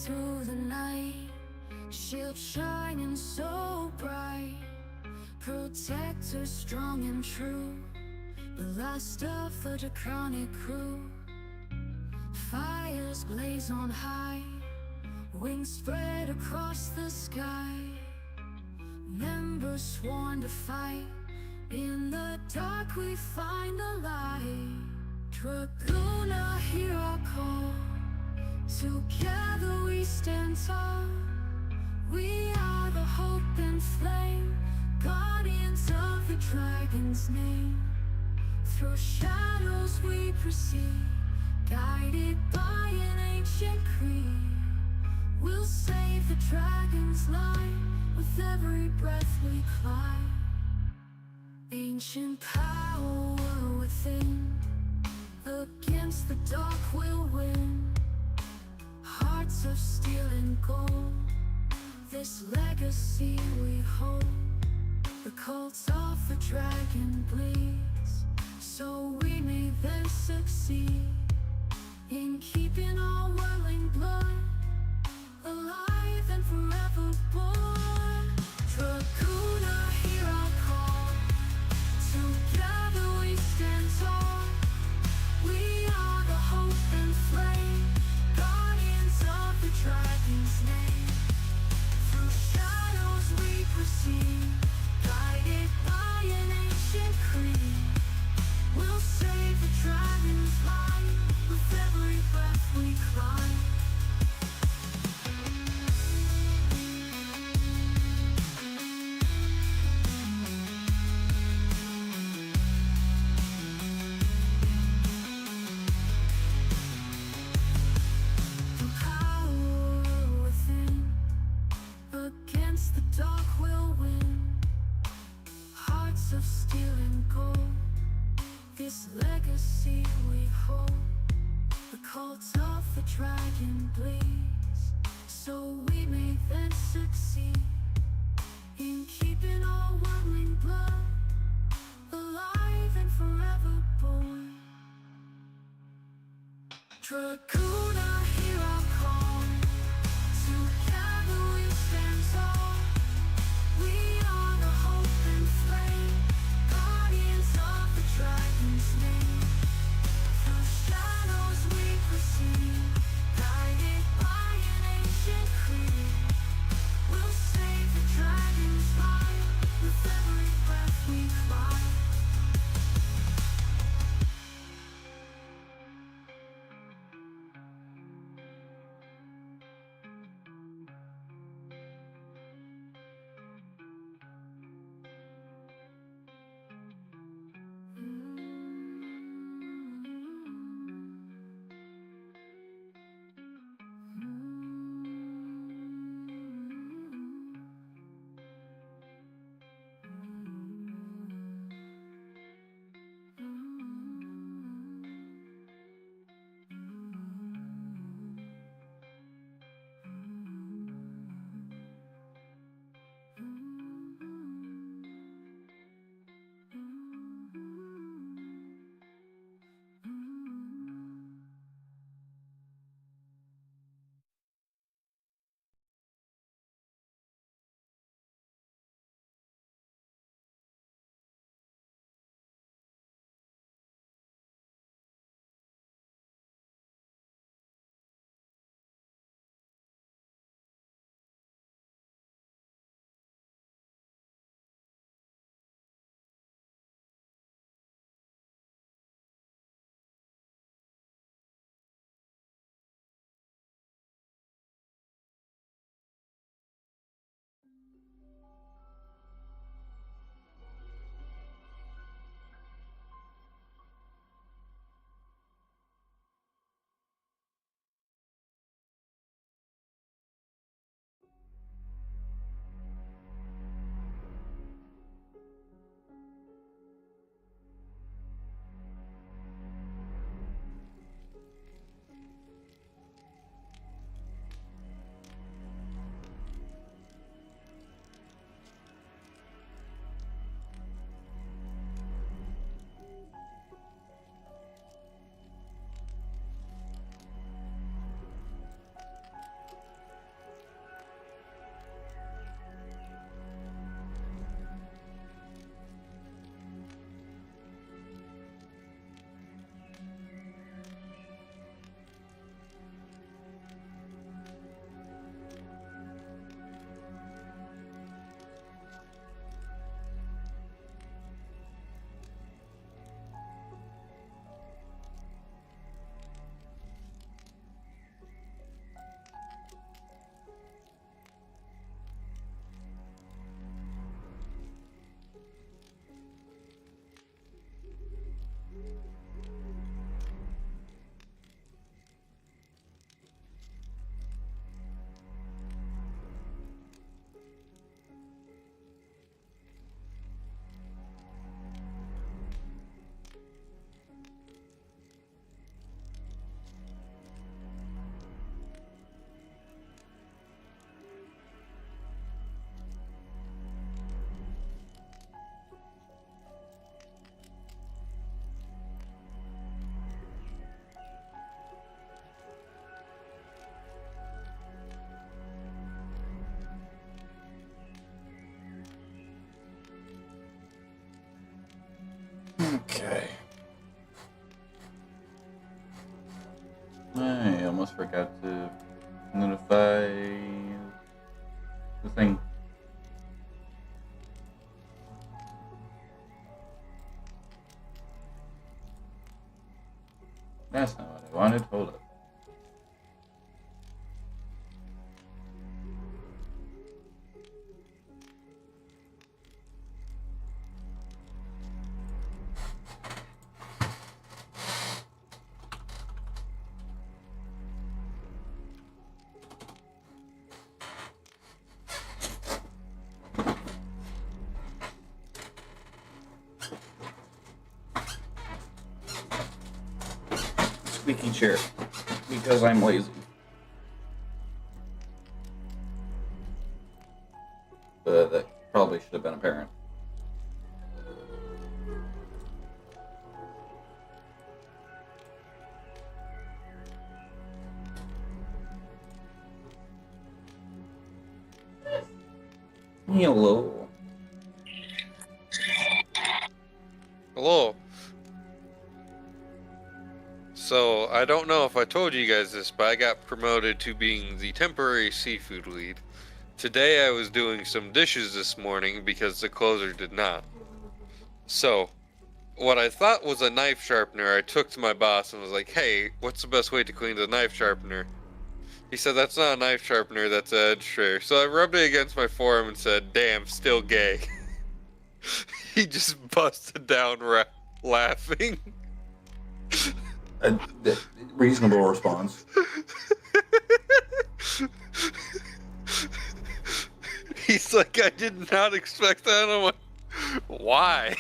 through the night, shield shining so bright, protector strong and true, the last of the Dragoona crew. Fires blaze on high, wings spread across the sky, members sworn to fight. In the dark we find the light. Dragoona, hear our call, together we stand tall. We are the hope and flame, guardians of the dragon's name. Through shadows we proceed, guided by an ancient creed. We'll save the dragon's line with every breath we climb. Ancient power within, against the dark we'll win. Hearts of steel and gold, this legacy we hold. The cult of the dragon bleeds, so we may then succeed in keeping our whirling blood alive and forever born. Dragoona, hear our call, together we stand tall. We are the hope and flame, guardians of the dragon's name. Through shadows we proceed, guided by an ancient creed. We'll save the dragon's life with every breath we climb. The power within, against the dark we'll win. Hearts of steel and gold, this legacy we hold. The cult of the dragon bleeds, so we may then succeed in keeping our whirling blood alive and forever born. Dragoona, hear our call, together we stand tall. We are the hope and flame, guardians of the dragon's name. Through shadows we proceed, guided by an ancient creed. We'll save the dragon's life with every breath we climb. almost forgot to notify the thing. That's not what I wanted. Hold up. Squeaky chair. Because I'm lazy. But that probably should have been apparent. Hello. Hello. So, I don't know if I told you guys this, but I got promoted to being the temporary seafood lead. Today I was doing some dishes this morning because the closer did not. So, what I thought was a knife sharpener, I took to my boss and was like, hey, what's the best way to clean the knife sharpener? He said, that's not a knife sharpener, that's an edge tray. So I rubbed it against my forearm and said, damn, still gay. He just busted down laughing. A reasonable response. He's like, I did not expect that. I'm like, why?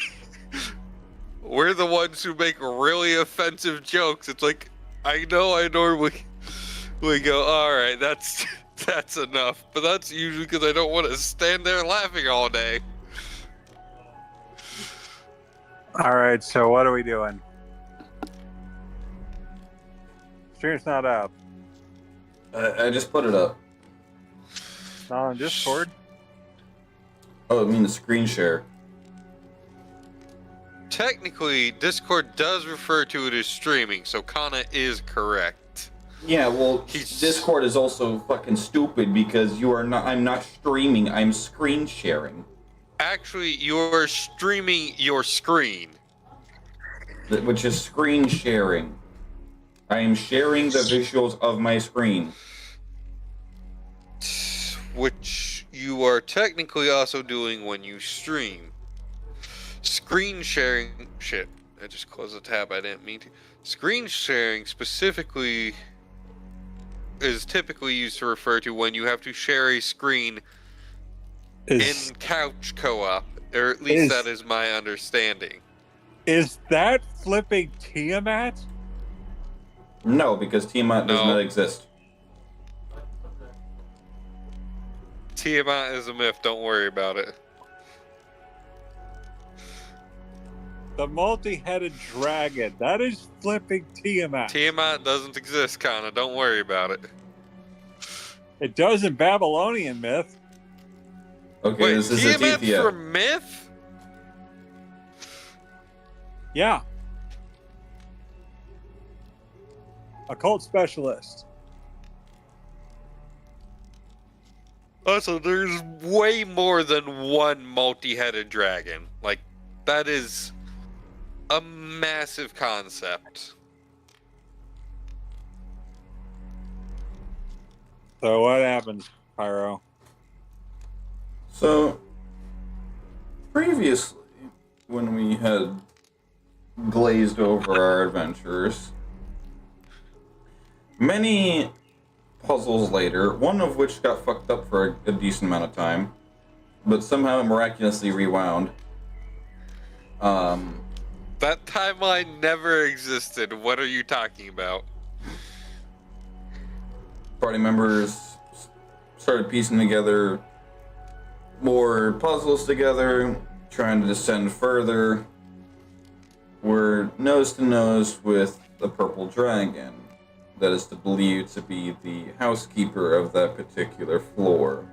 We're the ones who make really offensive jokes. It's like, I know I normally we go, all right, that's enough. But that's usually because I don't want to stand there laughing all day. All right, so what are we doing? Stream's not up. I just put it up. Not on Discord. Oh, I mean the screen share. Technically, Discord does refer to it as streaming, so Kana is correct. Yeah, well, Discord is also fucking stupid because you are not. I'm not streaming. I'm screen sharing. Actually, you're streaming your screen, Which is screen sharing. I am sharing the visuals of my screen. which you are technically also doing when you stream. Screen sharing, shit, I just closed the tab, I didn't mean to. Screen sharing specifically is typically used to refer to when you have to share a screen in couch co-op, or at least that is my understanding. Is that flipping Tiamat? No, because Tiamat does not exist. Tiamat is a myth, don't worry about it. The multi-headed dragon. That is flipping Tiamat. Tiamat doesn't exist, Kana, don't worry about it. It does in Babylonian myth. Okay, wait, this is Tiamat's Aditya. from myth? Yeah. Occult specialist. Also, there's way more than one multi-headed dragon. Like, that is a massive concept. So what happens, Pyro? So, previously, when we had glazed over our adventures, many puzzles later, one of which got fucked up for a decent amount of time, but somehow miraculously rewound. That timeline never existed. What are you talking about? Party members started piecing together more puzzles together, trying to descend further. We're nose to nose with the purple dragon that is believed to be the housekeeper of that particular floor.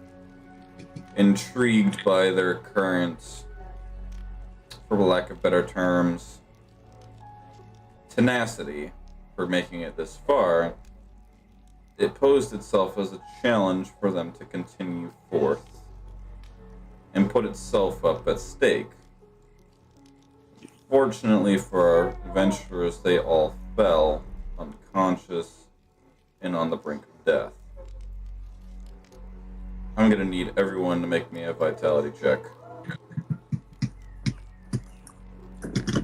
Intrigued by their current, for lack of better terms, tenacity for making it this far, it posed itself as a challenge for them to continue forth and put itself up at stake. Fortunately for our adventurers, they all fell unconscious and on the brink of death. I'm gonna need everyone to make me a vitality check.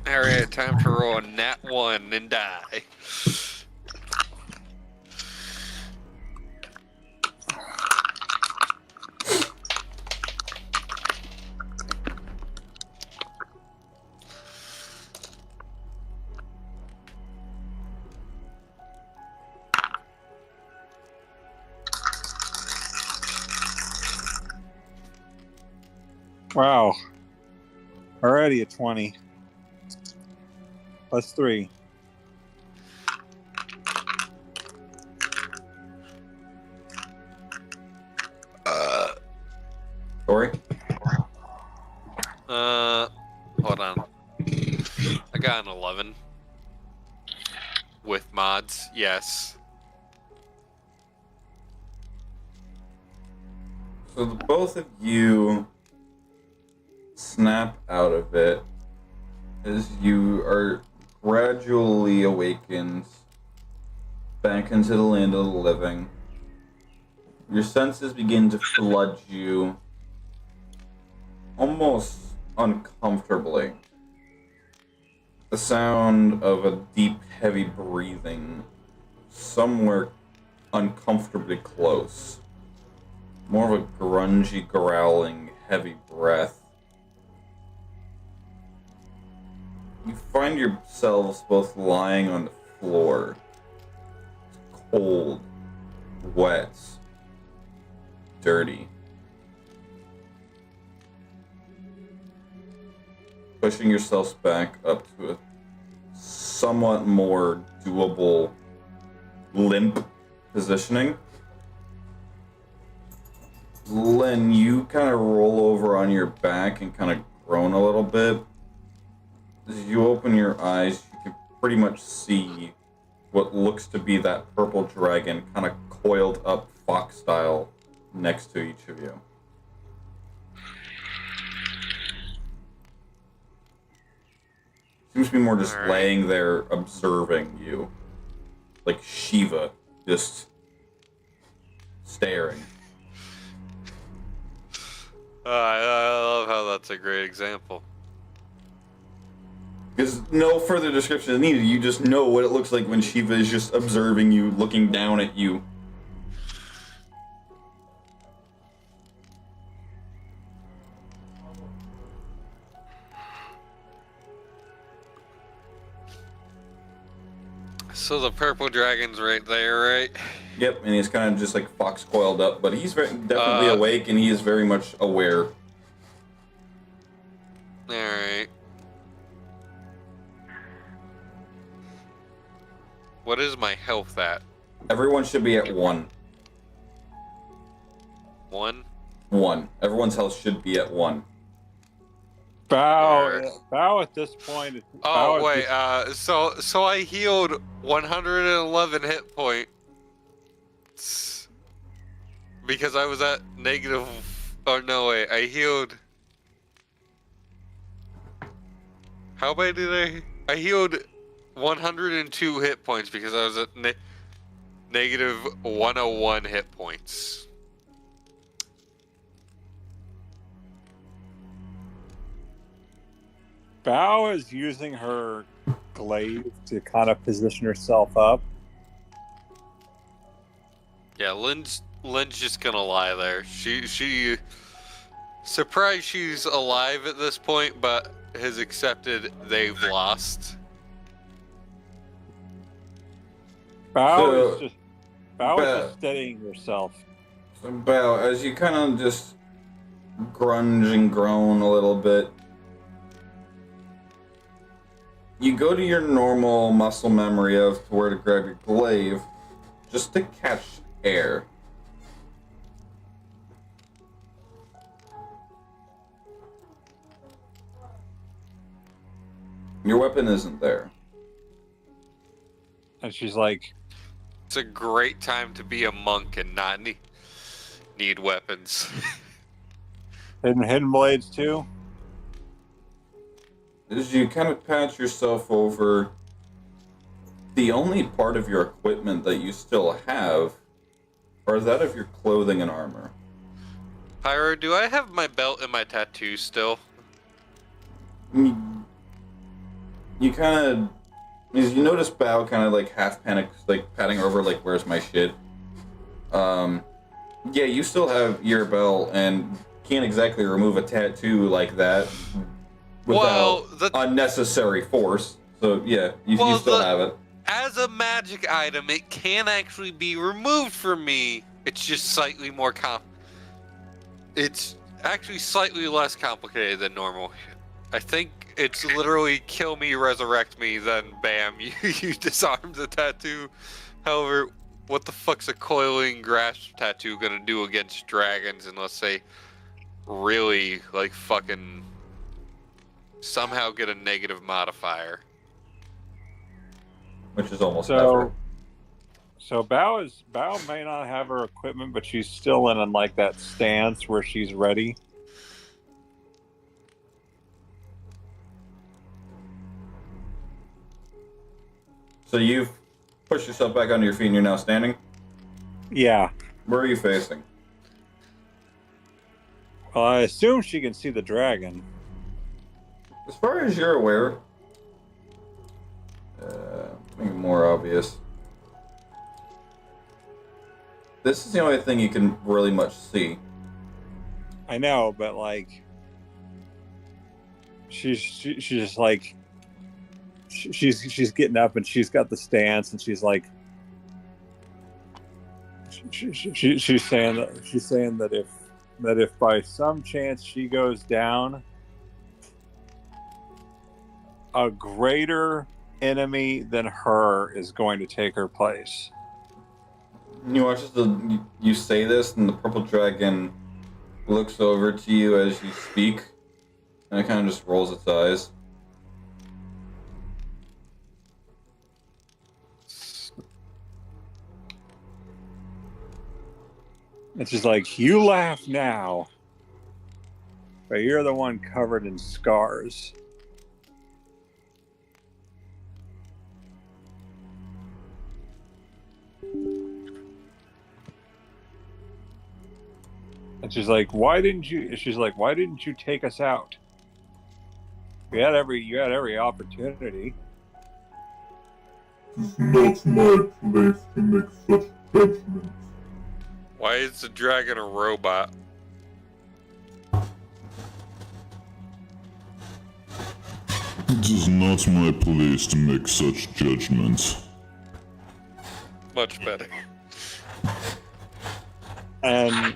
Alright, time to roll a nat 1 and die. Wow. Already a 20. Plus 3. Corey? Hold on. I got an 11. With mods, yes. So the both of you snap out of it as you are gradually awakened back into the land of the living. Your senses begin to flood you almost uncomfortably. The sound of a deep, heavy breathing somewhere uncomfortably close. More of a grungy, growling, heavy breath. You find yourselves both lying on the floor. It's cold, wet, dirty. Pushing yourselves back up to a somewhat more doable limp positioning. Lynn, you kind of roll over on your back and kind of groan a little bit. As you open your eyes, you can pretty much see what looks to be that purple dragon kind of coiled up fox style next to each of you. Seems to be more just laying there observing you. Like Shiva, just staring. I love how that's a great example. Because no further description is needed, you just know what it looks like when Shiva is just observing you, looking down at you. So the purple dragon's right there, right? Yep, and he's kind of just like fox coiled up, but he's definitely awake and he is very much aware. Alright. What is my health at? Everyone should be at 1. 1? 1. Everyone's health should be at 1. Bow at this point. Oh wait, so I healed 111 hit points because I was at negative. Oh no, wait, I healed. How many did I healed 102 hit points because I was at negative 101 hit points. Bow is using her glaive to kind of position herself up. Yeah, Lynn's just gonna lie there. She surprised she's alive at this point, but has accepted they've lost. Bow is just steadying herself. So Bow, as you kind of just grunge and groan a little bit, you go to your normal muscle memory of where to grab your glaive just to catch air. Your weapon isn't there. And she's like, it's a great time to be a monk and not need weapons. Hidden blades too. As you kind of pat yourself over, the only part of your equipment that you still have are that of your clothing and armor. Pyro, do I have my belt and my tattoo still? You kind of, as you notice Bao kind of like half panic, like patting over, like, where's my shit? Yeah, you still have your belt and can't exactly remove a tattoo like that without unnecessary force. So yeah, you still have it. As a magic item, it can actually be removed from me. It's just slightly more It's actually slightly less complicated than normal. I think it's literally kill me, resurrect me, then bam, you disarm the tattoo. However, what the fuck's a coiling grasp tattoo gonna do against dragons unless they really, like, fucking somehow get a negative modifier? Which is almost never. So Bao may not have her equipment, but she's still in like that stance where she's ready. So you've pushed yourself back onto your feet and you're now standing? Yeah. Where are you facing? Well, I assume she can see the dragon. As far as you're aware, make it more obvious. This is the only thing you can really much see. I know, but like, she's just like, she's getting up and she's got the stance and she's like, she's saying that if by some chance she goes down, a greater enemy than her is going to take her place. You watch as you say this, and the purple dragon looks over to you as you speak, and it kind of just rolls its eyes. It's just like, you laugh now, but you're the one covered in scars. And she's like, why didn't you take us out? You had every opportunity. It's not my place to make such judgments. Why is the dragon a robot? It is not my place to make such judgments. Much better. And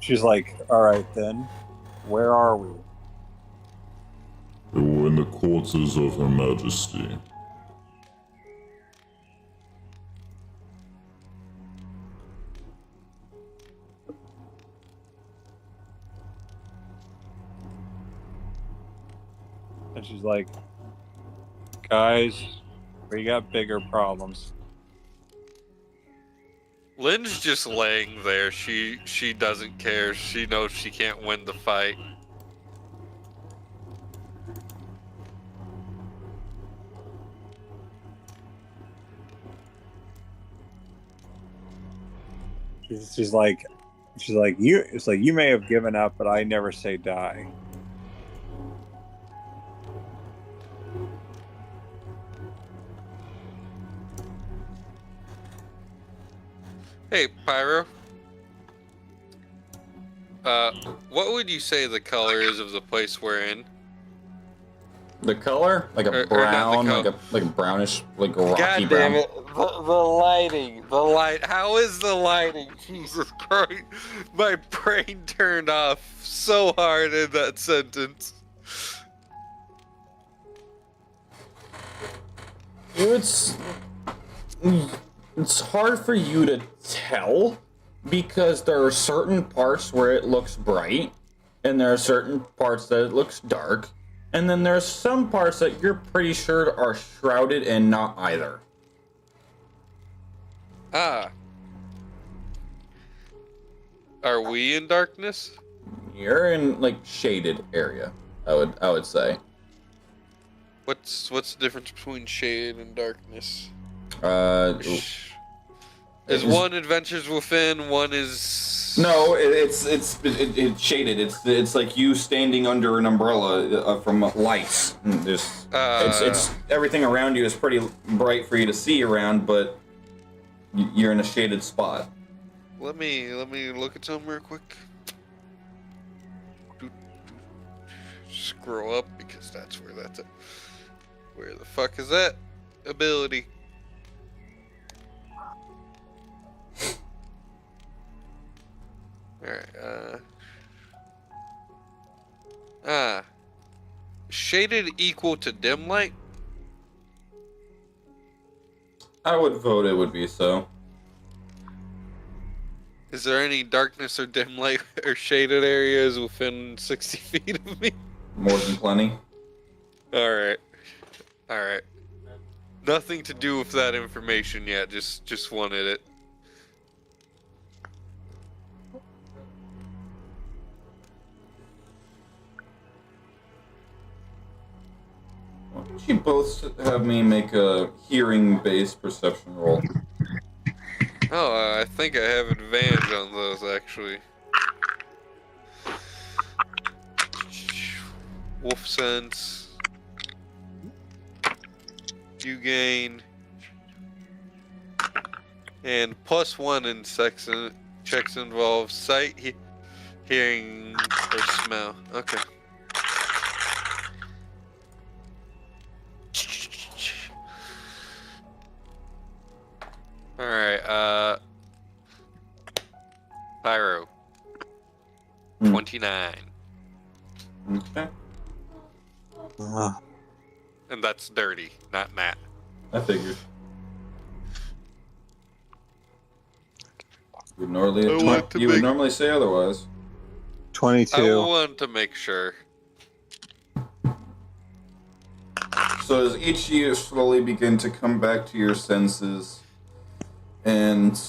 she's like, all right then, where are we? We were in the quarters of Her Majesty. And she's like, guys, we got bigger problems. Lynn's just laying there. She doesn't care. She knows she can't win the fight. She's like, you may have given up, but I never say die. Hey, Pyro. What would you say the color is of the place we're in? The color, like a Or brown, not the like a brownish, like a rocky God brown. damn it! The lighting, the light. How is the lighting? Jesus Christ! My brain turned off so hard in that sentence. It's hard for you to tell because there are certain parts where it looks bright and there are certain parts that it looks dark, and then there's some parts that you're pretty sure are shrouded and not either. Ah. Are we in darkness? You're in like shaded area. I would say. What's the difference between shade and darkness? Is Is one adventures within, one is no, it's shaded. It's like you standing under an umbrella from lights. It's everything around you is pretty bright for you to see around, but you're in a shaded spot. Let me look at something real quick. Scroll up because that's where that's at. Where the fuck is that ability? Alright, shaded equal to dim light? I would vote it would be so. Is there any darkness or dim light or shaded areas within 60 feet of me? More than plenty. Alright. Alright. Nothing to do with that information yet, just wanted it. Why don't you both have me make a hearing-based perception roll? Oh, I think I have advantage on those, actually. Wolf sense. You gain. And +1 in checks involve sight, hearing, or smell. Okay. Alright, Pyro. 29. Okay. And that's dirty, not Nat. I figured. You would normally say otherwise. 22. I want to make sure. So as each you slowly begin to come back to your senses, and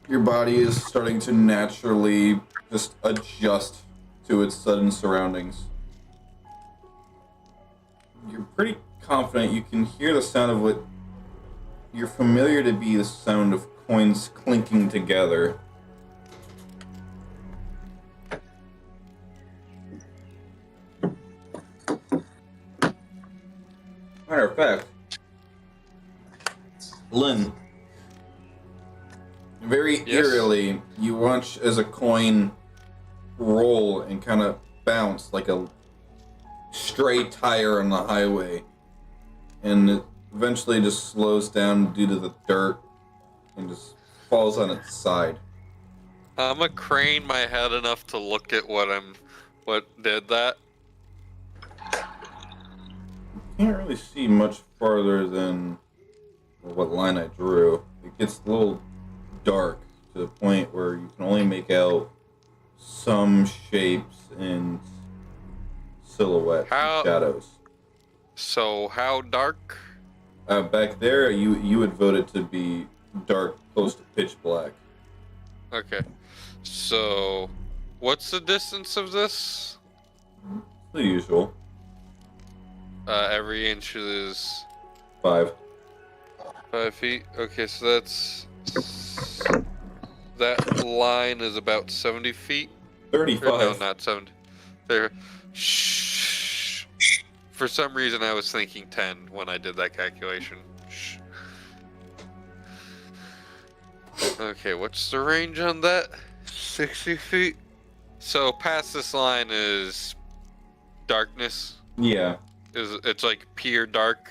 your body is starting to naturally just adjust to its sudden surroundings, you're pretty confident you can hear the sound of what you're familiar to be the sound of coins clinking together. Matter of fact, Lynn, very eerily, you watch as a coin roll and kind of bounce like a stray tire on the highway, and it eventually just slows down due to the dirt and just falls on its side. I'm gonna crane my head enough to look at what did that. Can't really see much farther than what line I drew. It gets a little dark to the point where you can only make out some shapes and silhouettes and shadows. So how dark? Back there, you would vote it to be dark, close to pitch black. Okay. So what's the distance of this? The usual. Every inch is 5. 5 feet. Okay, so that line is about 70 feet. 35. Or no, not 70. There. Shh. For some reason, I was thinking 10 when I did that calculation. Shh. Okay, what's the range on that? 60 feet. So past this line is darkness. Yeah. It's like pure dark.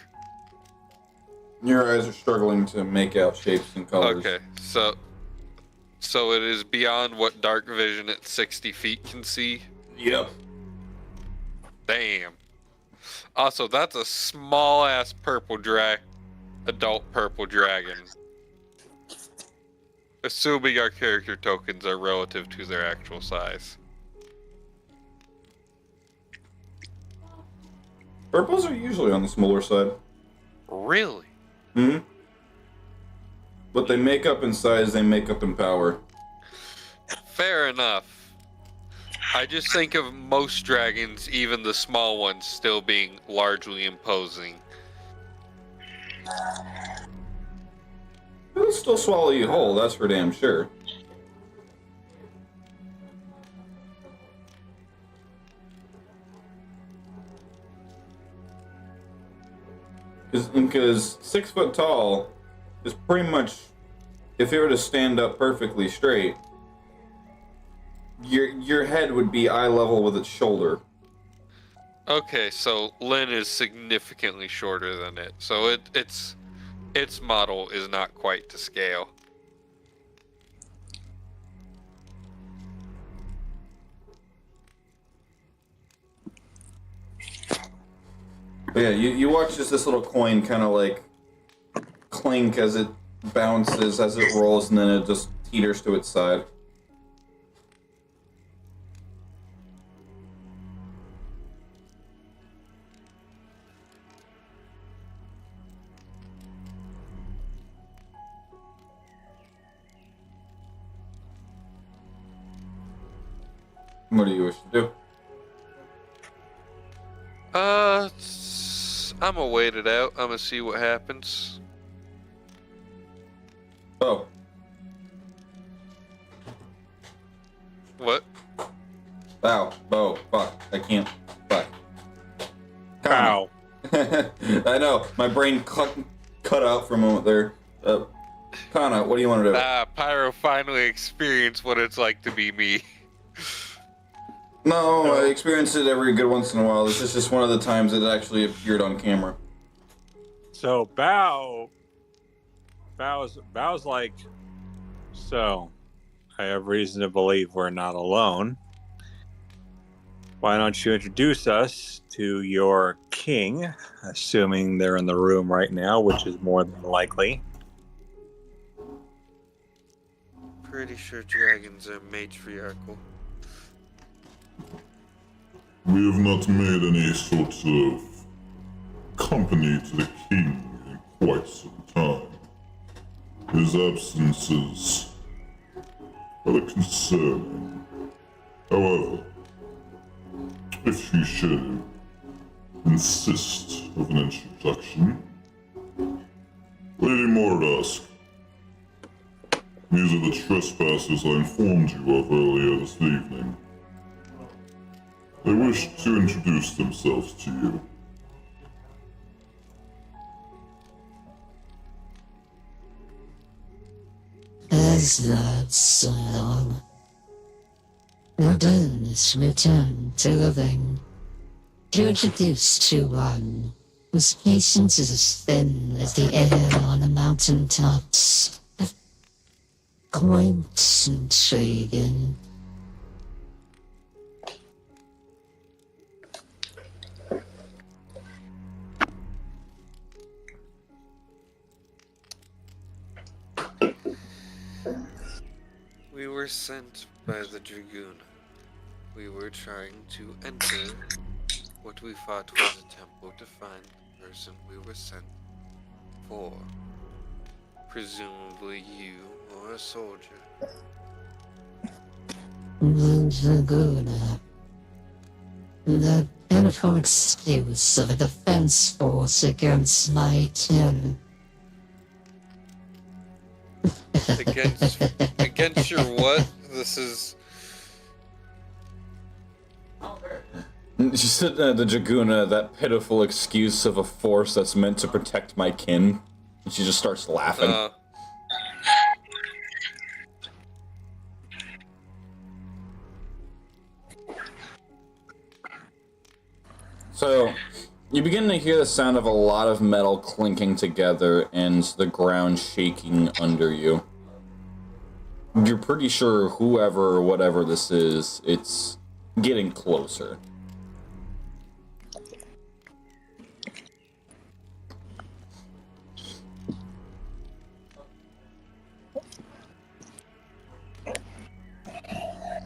Your eyes are struggling to make out shapes and colors. Okay, so it is beyond what dark vision at 60 feet can see. Yep. Damn. Also, that's a small ass adult purple dragon. Assuming our character tokens are relative to their actual size. Purples are usually on the smaller side. Really? Hmm. What they make up in size, they make up in power. Fair enough. I just think of most dragons, even the small ones, still being largely imposing. It'll still swallow you whole, that's for damn sure. Because 6 foot tall is pretty much, if it were to stand up perfectly straight, your head would be eye level with its shoulder. Okay, so Lynn is significantly shorter than it, so its model is not quite to scale. But yeah, you watch just this little coin kind of like clink as it bounces, as it rolls, and then it just teeters to its side. What do you wish to do? I'm gonna wait it out. I'm gonna see what happens. Oh. What? Ow. Oh, fuck. I can't. Fuck. Ow. I know. My brain cut out for a moment there. Kana, what do you want to do? Pyro finally experienced what it's like to be me. No, I experience it every good once in a while. This is just one of the times it actually appeared on camera. So Bow's like, so I have reason to believe we're not alone. Why don't you introduce us to your king, assuming they're in the room right now, which is more than likely. Pretty sure dragons are matriarchal. We have not made any sort of company to the king in quite some time. His absence is rather concerning. However, if you should insist of an introduction, Lady Mooridask, these are the trespassers I informed you of earlier this evening. They wish to introduce themselves to you. As that so, Rodin's return to living. To introduce to one whose patience is as thin as the air on the mountain tops. Quite intriguing. We were sent by the Dragoona. We were trying to enter what we thought was a temple to find the person we were sent for. Presumably you or a soldier. Dragoona. The pitiful excuse of a defense force against my kin. Against your what? This is... She said the Dragoona, that pitiful excuse of a force that's meant to protect my kin. And she just starts laughing. So, you begin to hear the sound of a lot of metal clinking together and the ground shaking under you. You're pretty sure whoever or whatever this is, it's getting closer.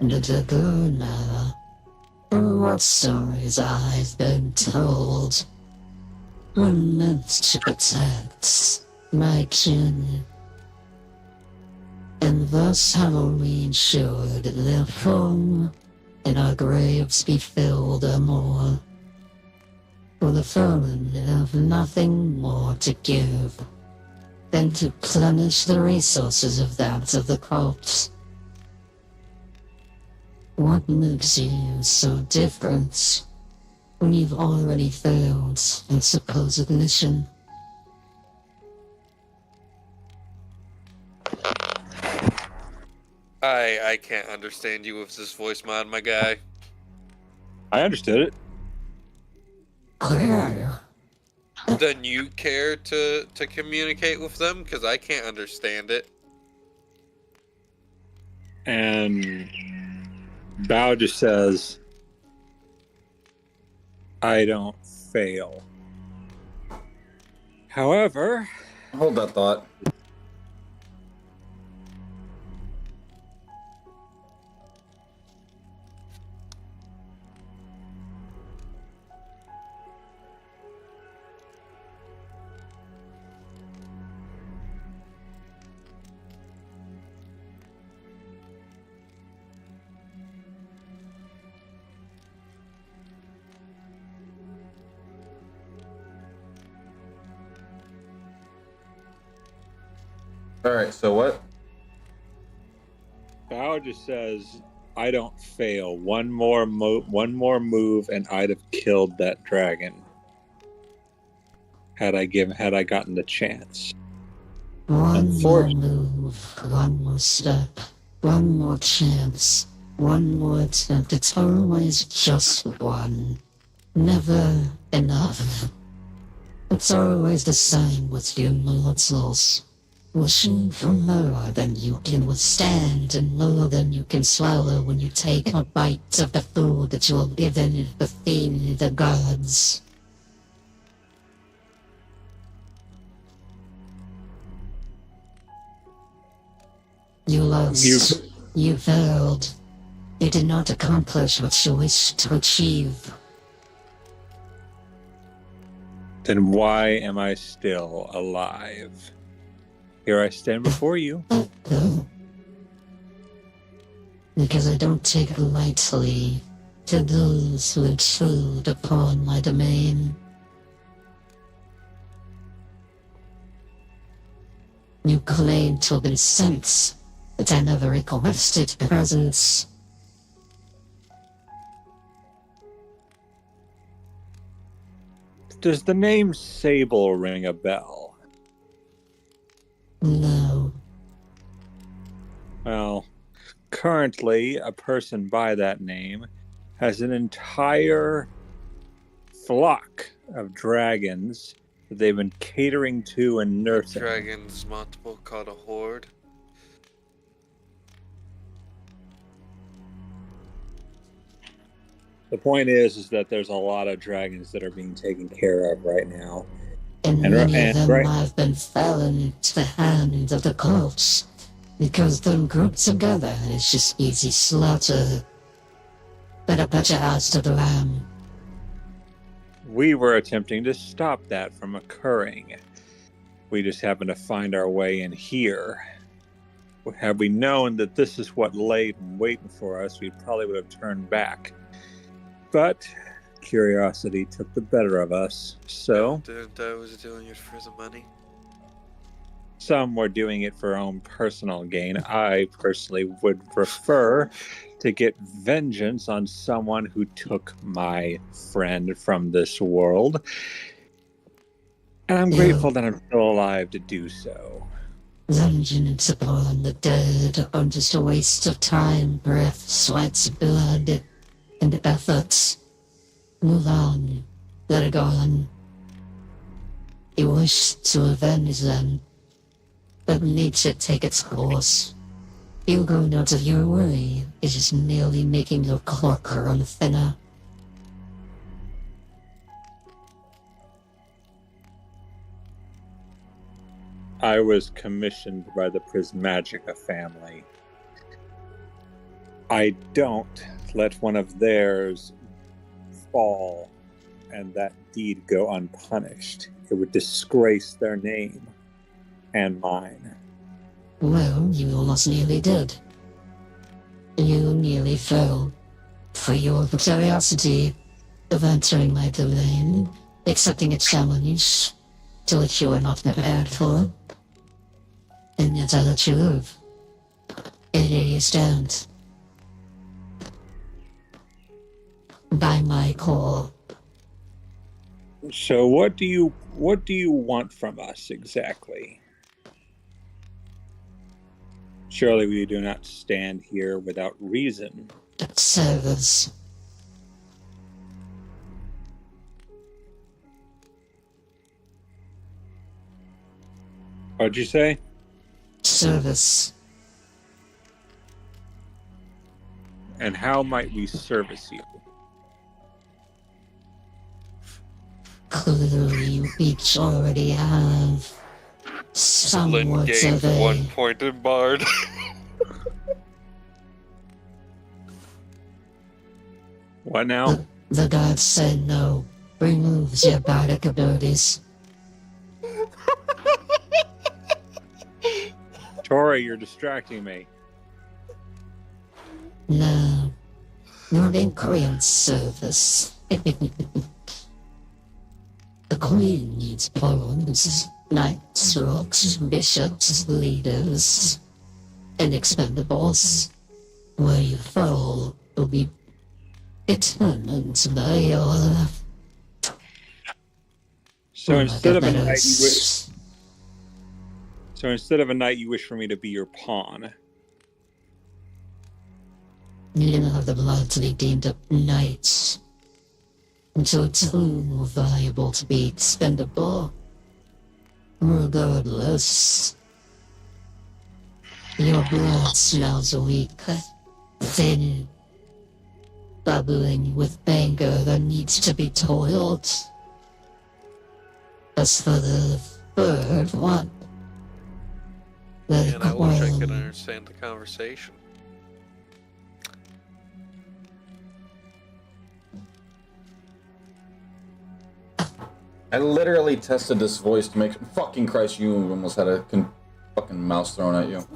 The Dragoona. What stories I've been told were meant to protect my kin. And thus have we ensured their home and our graves be filled more. For the fallen have nothing more to give than to plenish the resources of that of the corpse. What makes you so different when you've already failed a supposed mission? I can't understand you with this voice mod, my guy. I understood it. Clear. Then you care to communicate with them? Because I can't understand it. And Bao just says, I don't fail. However, Hold that thought. All right. So what? Bao just says, I don't fail. One more move, and I'd have killed that dragon. Had I gotten the chance. One more move, one more step, one more chance, one more attempt. It's always just one. Never enough. It's always the same with you mortals. Wishing for more than you can withstand and more than you can swallow when you take a bite of the food that you are given to feed the gods. You lost. You failed. You did not accomplish what you wished to achieve. Then why am I still alive? Here I stand before you. Because I don't take lightly to those who intrude upon my domain. You claim to have been sent, but I never requested presence. Does the name Sable ring a bell? No. Well, currently, a person by that name has an entire flock of dragons that they've been catering to and nursing. Dragons multiple called a horde. The point is that there's a lot of dragons that are being taken care of right now. And And- many and- of them right- have been fallen into the hands of the cults. Because them grouped together is just easy slaughter. Better put your eyes to the lamb. We were attempting to stop that from occurring. We just happened to find our way in here. Had we known that this is what lay waiting for us, we probably would have turned back. But curiosity took the better of us. So Didn't I was doing it for the money? some were doing it for own personal gain. I personally would prefer to get vengeance on someone who took my friend from this world. And I'm grateful that I'm still alive to do so. Vengeance upon the dead are just a waste of time, breath, sweat, blood, and effort. Move on. Let it go on. You wish to avenge them, but nature take its course. You going out of your way is just merely making your cloak run thinner. I was commissioned by the Prismagica family. I don't let one of theirs fall and that deed go unpunished. It would disgrace their name and mine. Well, you almost nearly did. You nearly fell for your curiosity of entering my domain, accepting a challenge to which you were not prepared for. And yet I let you live. And here you stand. By my call. So what do you want from us exactly? Surely we do not stand here without reason. Service. What'd you say? Service. And how might we service you? Clearly, you each already have Lynn somewhat gained of 1 a... point in Bard. What now? The gods said no. Removes your bardic abilities. Tori, you're distracting me. No. Not in Korean service. The queen needs pawns, knights, rooks, bishops, leaders, and expendables. Where you fall will be determined by your... So Oh my instead of a knight, goodness. you wish for me to be your pawn. You don't have the blood to be deemed a knight. Until too valuable to be expendable. Regardless, your blood smells weak, thin, bubbling with anger that needs to be toiled. As for the third one, And I wish I could understand the conversation. I literally tested this voice to make fucking Christ. You almost had a fucking mouse thrown at you.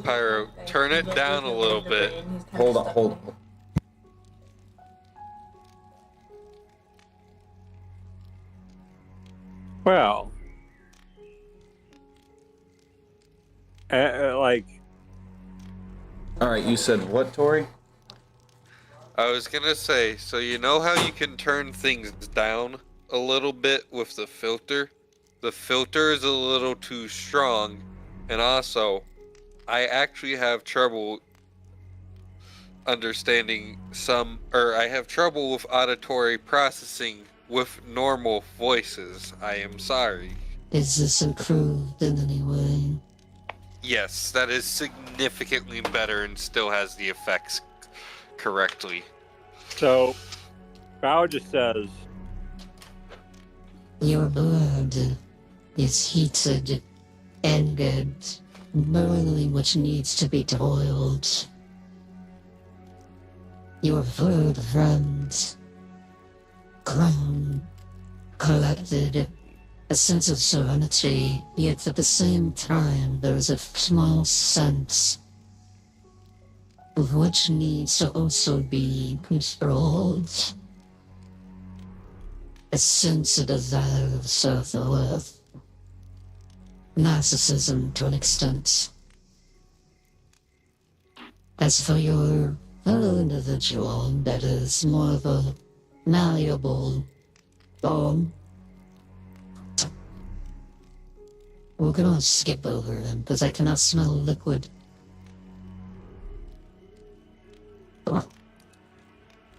Pyro, turn it down a little bit. Hold on. Well, like, All right, you said what, Tori? I was gonna say, so you know how you can turn things down a little bit with the filter? The filter is a little too strong, and also, I actually have trouble understanding I have trouble with auditory processing with normal voices. I am sorry. Is this improved in any way? Yes, that is significantly better and still has the effects correctly. so Bao just says, Your blood is heated, angered, boiling which needs to be toiled. Your third friend, calm, collected, a sense of serenity, yet at the same time there is a small sense of which needs to also be controlled. A sense of desire of self-worth. Narcissism to an extent. As for your fellow individual, that is more of a malleable form. We're gonna skip over him because I cannot smell liquid.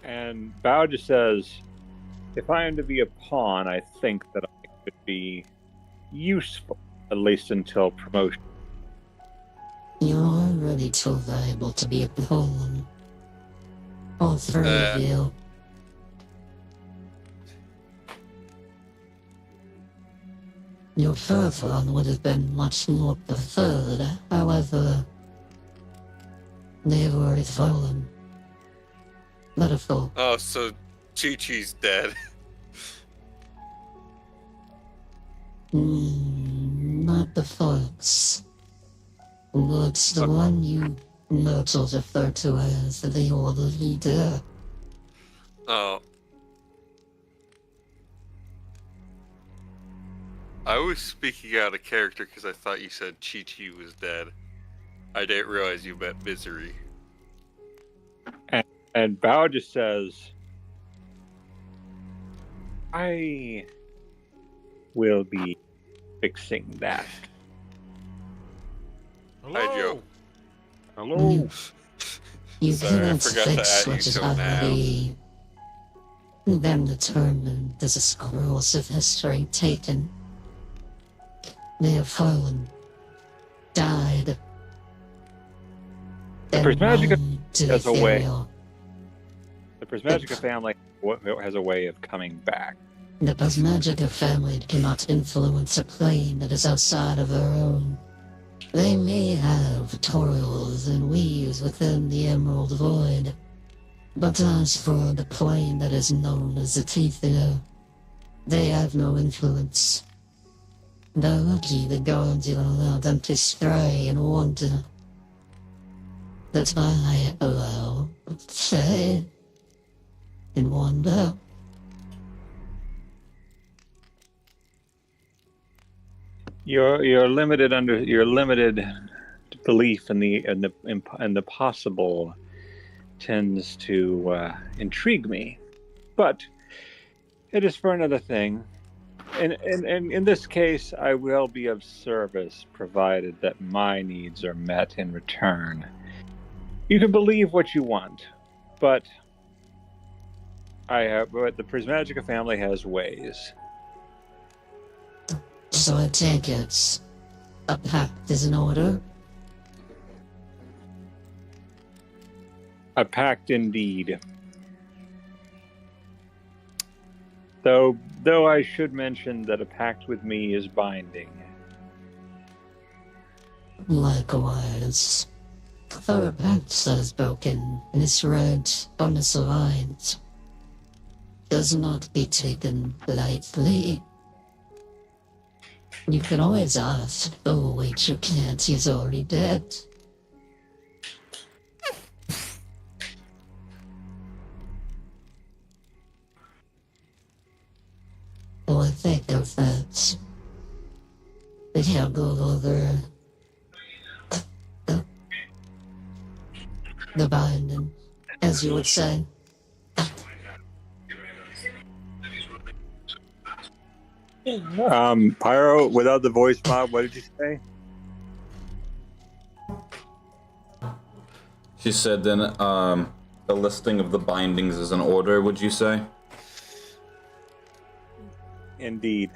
and Bao just says, if I am to be a pawn, I think that I could be useful, at least until promotion. You're already too valuable to be a pawn. All three of you. Your fourth one would have been much more preferred, however, they've already fallen. Metaphor. Oh, so Chi-Chi's dead. not the fox. It's the one you mortals refer to as the old leader. Oh. I was speaking out of character because I thought you said Chi-Chi was dead. I didn't realize you meant Misery. And Bao just says, I will be fixing that. Hi, Joe. Hello. You Sorry, I cannot forgot to fix add you what is till now. already been determined. There's a scrolls of history taken. They have fallen, died. The and Prismagica gone to has a way. ethereal. The Prismagica family has a way of coming back. The Prismagica family cannot influence a plane that is outside of their own. They may have toils and weaves within the Emerald Void, but as for the plane that is known as the Tethia, they have no influence. They're lucky the Guardian allowed them to stray and wander. That I allow, stray, and wander. Your limited belief in the possible tends to intrigue me, but it is for another thing. And in this case, I will be of service, provided that my needs are met in return. You can believe what you want, but but the Prismagica family has ways. So I take it a pact is in order. A pact indeed. Though I should mention that a pact with me is binding. Likewise, for a pact that is broken and is read on the lines does not be taken lightly. You can always ask, oh wait, you can't, he's already dead. Well, I think of that. We can't go over the binding, as you would say. Pyro, without the voice mod, what did you say? She said then the listing of the bindings is in order, would you say? Indeed.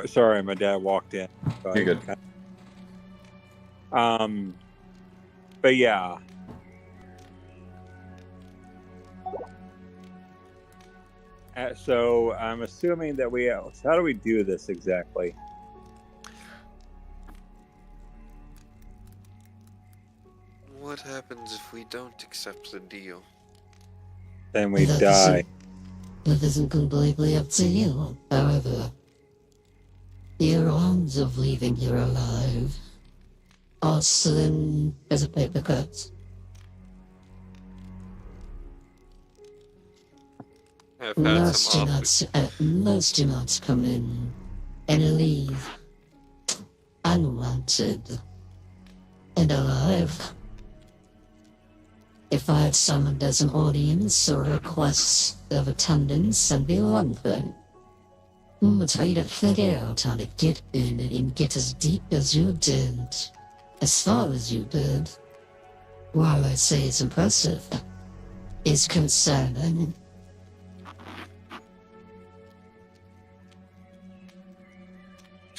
Sorry, my dad walked in. So You're good. But yeah. So I'm assuming that how do we do this exactly? What happens if we don't accept the deal? Then we That die. That isn't completely up to you, however. Your odds of leaving here alive are slim as a paper cut. I've had some Most do not come in and leave unwanted and alive. If I had summoned as an audience or requests of attendance, I'd be one thing. But for you to figure out how to get in and get as deep as you did, as far as you did, while I say it's impressive, is concerning.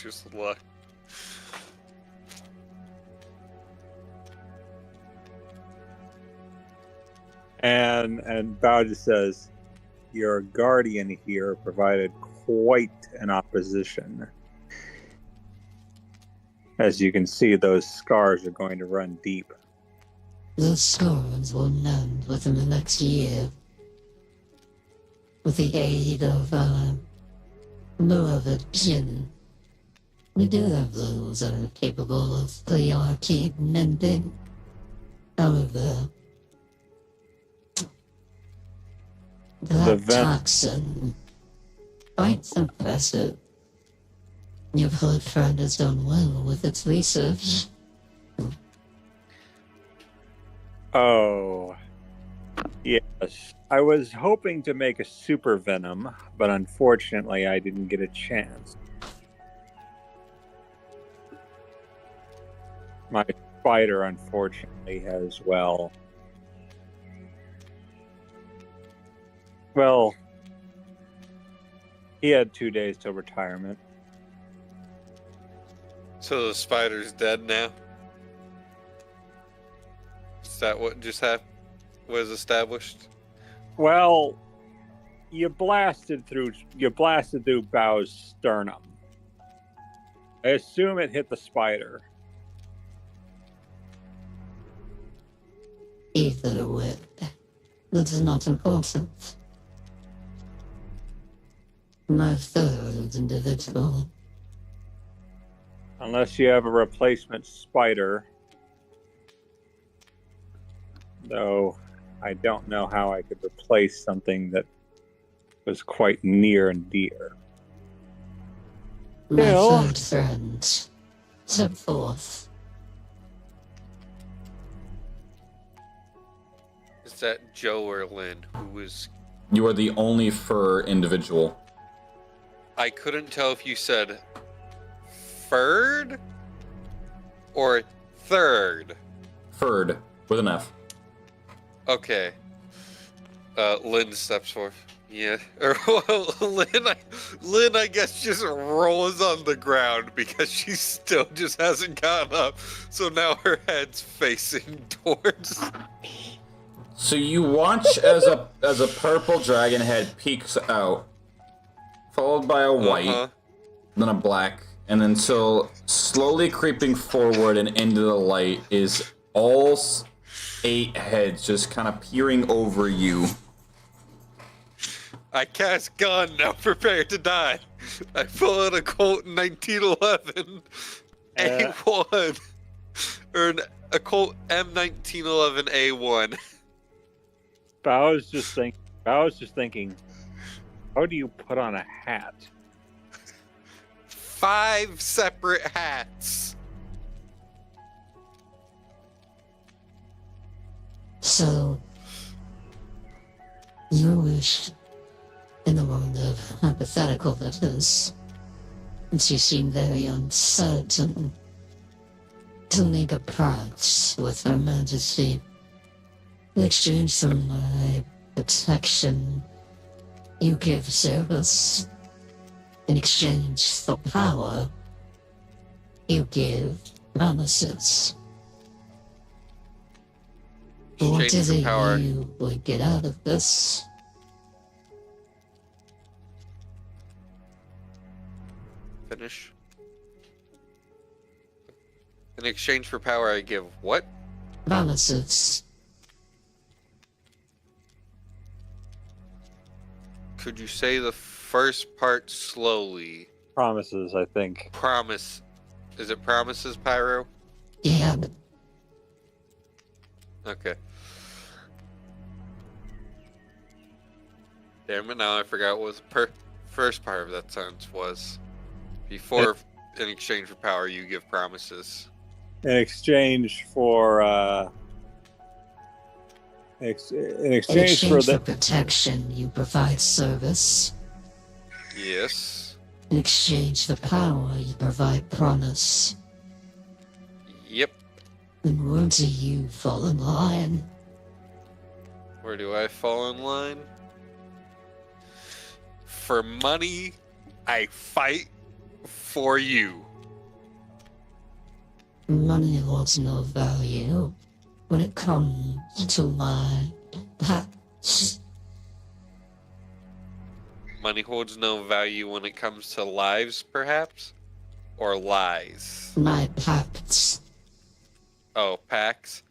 just luck. And Bao just says, your guardian here provided quite an opposition. As you can see, those scars are going to run deep. Those scars will mend within the next year. With the aid of more of a kin. We do have those that are capable of the arcade mending. However, that vent- toxin, quite impressive. Your blood friend has done well with its research. Oh, yes. I was hoping to make a super venom, but unfortunately I didn't get a chance. My spider, unfortunately, has, well, he had 2 days till retirement. So the spider's dead now? Is that what just was established? Well, you blasted through Bow's sternum. I assume it hit the spider. Either way, that's not important. My third individual. Unless you have a replacement spider. Though I don't know how I could replace something that was quite near and dear. My Bill? third friend. Step forth. Is that Joe or Lynn who was... You are the only fur individual. I couldn't tell if you said third or third. Furred with an F. Okay. Lynn steps forth. Yeah. Or well, Lynn, I guess, just rolls on the ground because she still just hasn't gotten up. So now her head's facing towards. So you watch as a purple dragon head peeks out, followed by a white, then a black, and then so slowly creeping forward and into the light is all 8 heads just kind of peering over you. I cast gun, now prepare to die. I pull out a Colt 1911 A1. Or a Colt M1911 A1. Bow's just thinking, how do you put on a hat? 5 separate hats. So, you wish, in the world of hypothetical letters, since you seem very uncertain, to make a pact with Her Majesty in exchange for my protection. You give service. In exchange for power, you give promises. What Exchange is for it power. you would get out of this? Finish. In exchange for power, I give what? Promises. Could you say the first part slowly? Promises, I think. Promise. Is it promises, Pyro? Yeah, Okay. Damn it, now I forgot what the first part of that sentence was. Before, in exchange for power, you give promises. In exchange for in in exchange for exchange for the protection, you provide service. Yes. In exchange for power, you provide promise. Yep. And where do you fall in line? Where do I fall in line? For money, I fight for you. Money holds no value when it comes to my pacts. Money holds no value when it comes to lives, perhaps? Or lies? My pacts. Oh, packs?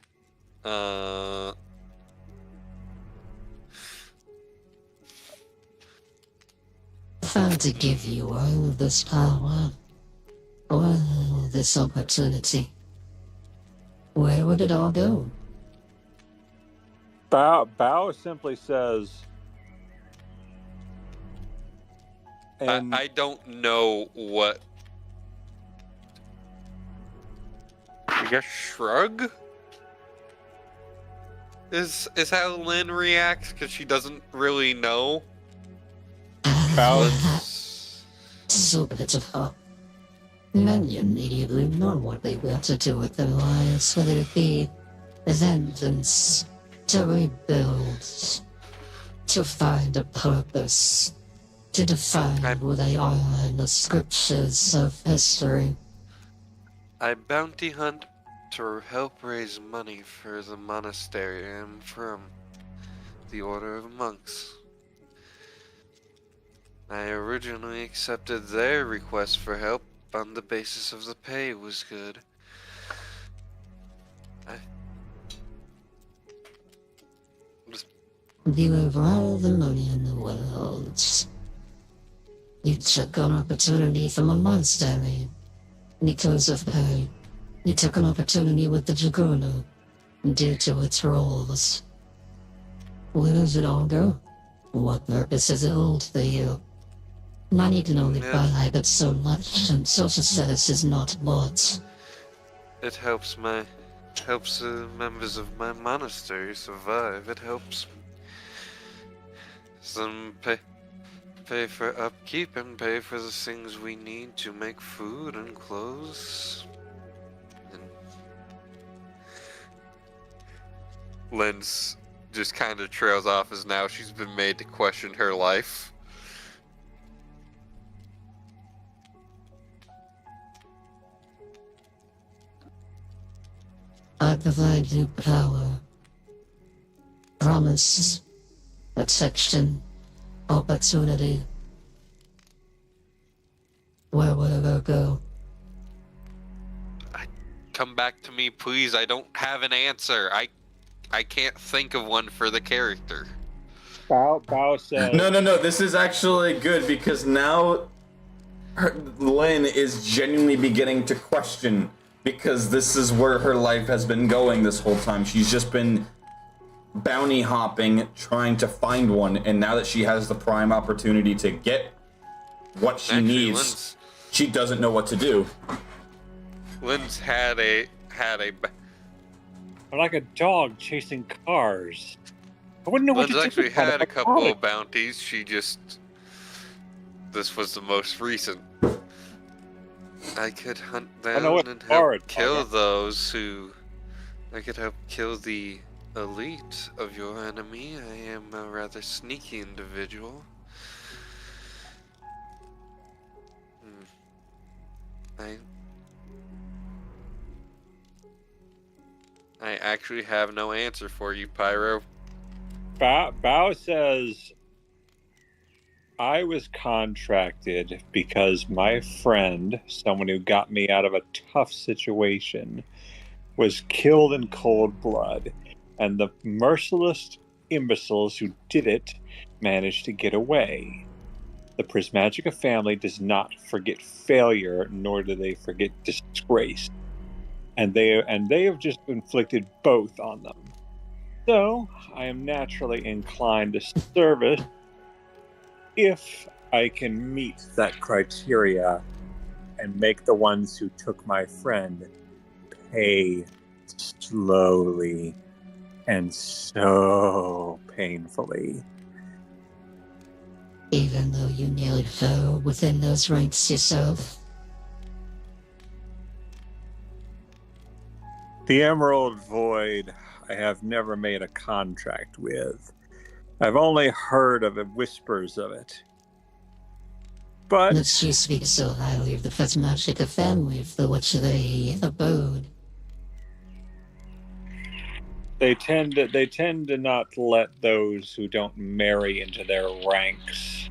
I to give you all of this power, all this opportunity, where would it all go? Bao simply says, and I don't know what. I guess shrug is how Lynn reacts because she doesn't really know. This is a bit of hope. Many immediately know what they want to do with their lives, whether it be vengeance, to rebuild, to find a purpose, to define who they are in the scriptures of history. I bounty hunt to help raise money for the monastery and from the Order of Monks. I originally accepted their request for help on the basis of the pay was good. You have all the money in the world. You took an opportunity from a monastery because of pay. You took an opportunity with the Dragoona due to its rules. Where does it all go? What purpose does it hold for you? Money can only buy but so much, and social status is not bought. It helps the members of my monastery survive. It helps them pay for upkeep and pay for the things we need to make food and clothes. And Lynn's just kind of trails off as now she's been made to question her life. I provide you power, promise, protection, opportunity. Where will it go? Come back to me, please. I don't have an answer. I can't think of one for the character. Bao says, No. This is actually good because now Lynn is genuinely beginning to question, because this is where her life has been going this whole time. She's just been bounty hopping, trying to find one, and now that she has the prime opportunity to get what she needs, she doesn't know what to do. Lynn's had a I'm like a dog chasing cars. I wouldn't know what Lynn's to do. actually had a couple of bounties. This was the most recent. I could hunt them and help kill those who. I could help kill the elite of your enemy. I am a rather sneaky individual. I actually have no answer for you, Pyro. Bao says, I was contracted because my friend, someone who got me out of a tough situation, was killed in cold blood, and the merciless imbeciles who did it managed to get away. The Prismagica family does not forget failure, nor do they forget disgrace. And they have just inflicted both on them. So, I am naturally inclined to service if I can meet that criteria and make the ones who took my friend pay slowly and so painfully. Even though you nearly fell within those ranks yourself. The Emerald Void I have never made a contract with. I've only heard of it, whispers of it. But That you speak so highly of the Prismagica family for which they abode. they tend to not let those who don't marry into their ranks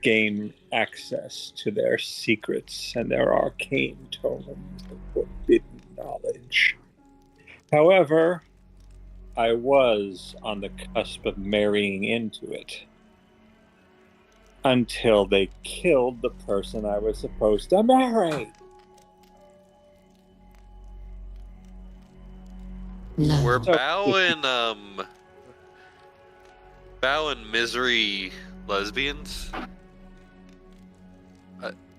gain access to their secrets and their arcane tomes of forbidden knowledge. However, I was on the cusp of marrying into it. Until they killed the person I was supposed to marry. No. Were So- Bao and Misery lesbians?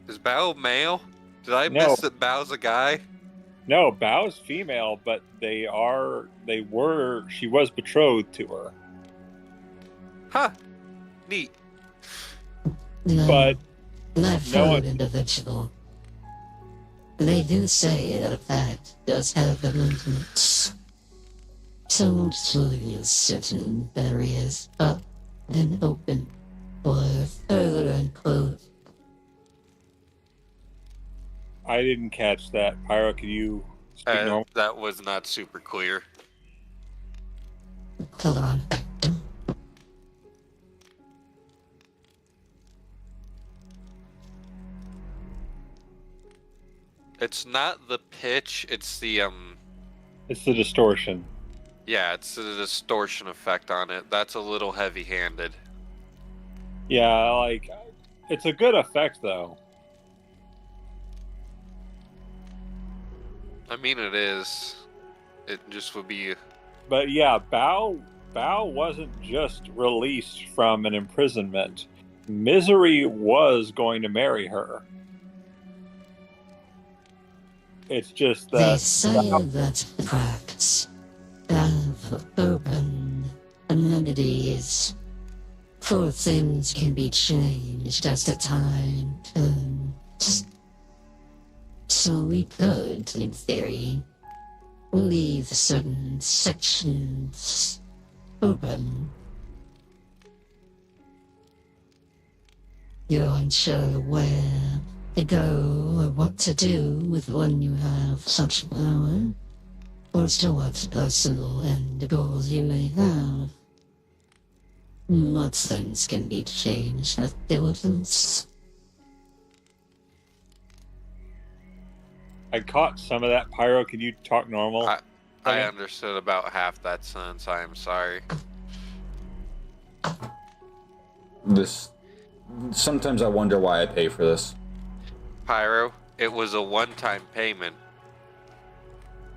Is Bao male? Did I No. miss that Bao's a guy? No, Bao's female, but she was betrothed to her. Huh. Neat. No. But Not no for one- an individual. They do say that a fact does have limits. Don't use certain barriers up and open or further enclosed. I didn't catch that. Pyro, can you speak normal? That was not super clear. Hold on. It's not the pitch, it's the It's the distortion. yeah, it's the distortion effect on it. That's a little heavy-handed. Yeah, like, it's a good effect, though. I mean, it is. It just would be. But yeah, Bao wasn't just released from an imprisonment. Misery was going to marry her. It's just They that say that cracks have open amenities, for things can be changed as the time turns. So we could, in theory, leave certain sections open. You're unsure where to go or what to do with when you have such power, or as to what personal end goals you may have. But things can be changed with diligence. I caught some of that. Pyro, can you talk normal? I Okay. understood about half that sentence. I am sorry. Sometimes I wonder why I pay for this. Pyro, it was a one-time payment.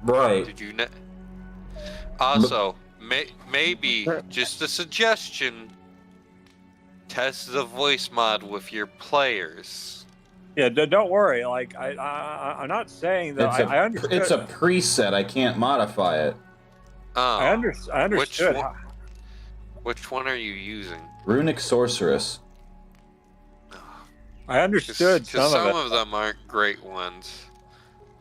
Right. Did you know? Also, maybe just a suggestion: test the voice mod with your players. Yeah, don't worry. Like I'm not saying that I understood. It's a preset. I can't modify it. Oh, I understood. Which one are you using? Runic Sorceress. I understood Because some of it. of them aren't great ones.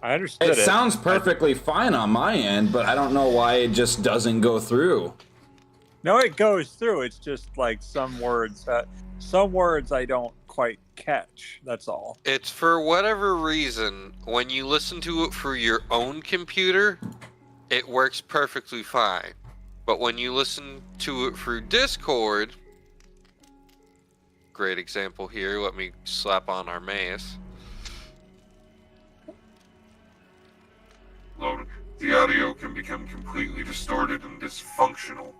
I understood It it. sounds perfectly fine on my end, but I don't know why it just doesn't go through. No, it goes through. It's just like some words I don't quite catch. That's all. It's for whatever reason, when you listen to it through your own computer, it works perfectly fine. But when you listen to it through Discord, great example here, let me slap on our mace. Loaded. The audio can become completely distorted and dysfunctional.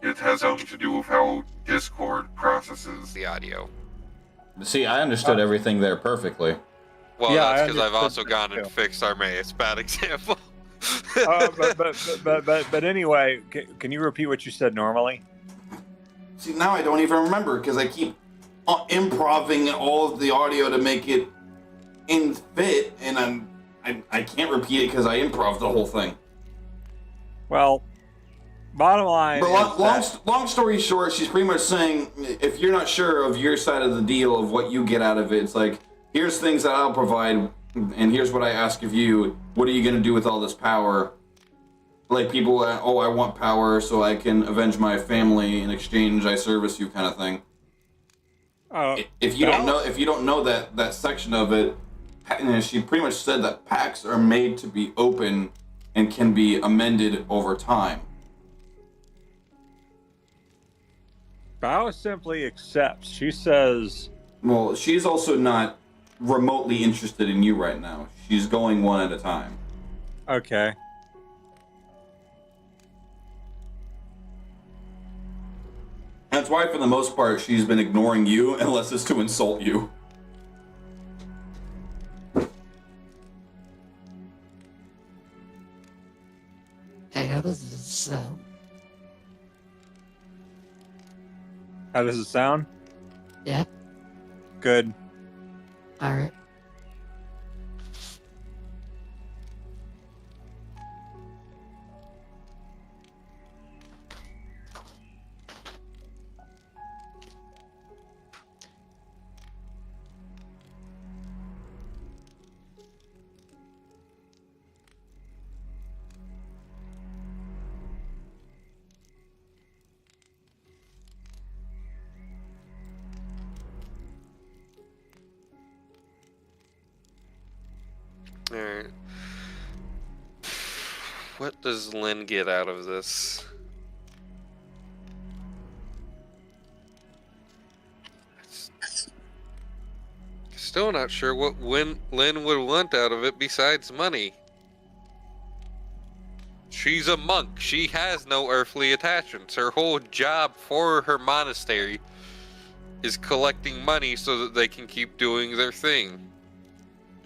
It has something to do with how Discord processes The audio. See, I understood everything there perfectly. Well, Yeah, that's I because I've understood also gone that and too. fixed our mace. Bad example. But anyway, can you repeat what you said normally? See, now I don't even remember because I keep improving all of the audio to make it in fit, and I can't repeat it because I improv the whole thing. Well, bottom line. But is that- long story short, she's pretty much saying if you're not sure of your side of the deal of what you get out of it, it's like, here's things that I'll provide, and here's what I ask of you. What are you going to do with all this power? Like people, I want power so I can avenge my family. In exchange, I service you, kind of thing. If you don't know that section of it, she pretty much said that pacts are made to be open and can be amended over time. Bao simply accepts. She says, Well, she's also not remotely interested in you right now. She's going one at a time. "Okay, And That's why, for the most part, she's been ignoring you unless it's to insult you. Hey, how does this sound? How does it sound? Yeah, Good. alright. Alright. What does Lynn get out of this? Still not sure what Lynn would want out of it besides money. She's a monk. She has no earthly attachments. Her whole job for her monastery is collecting money so that they can keep doing their thing.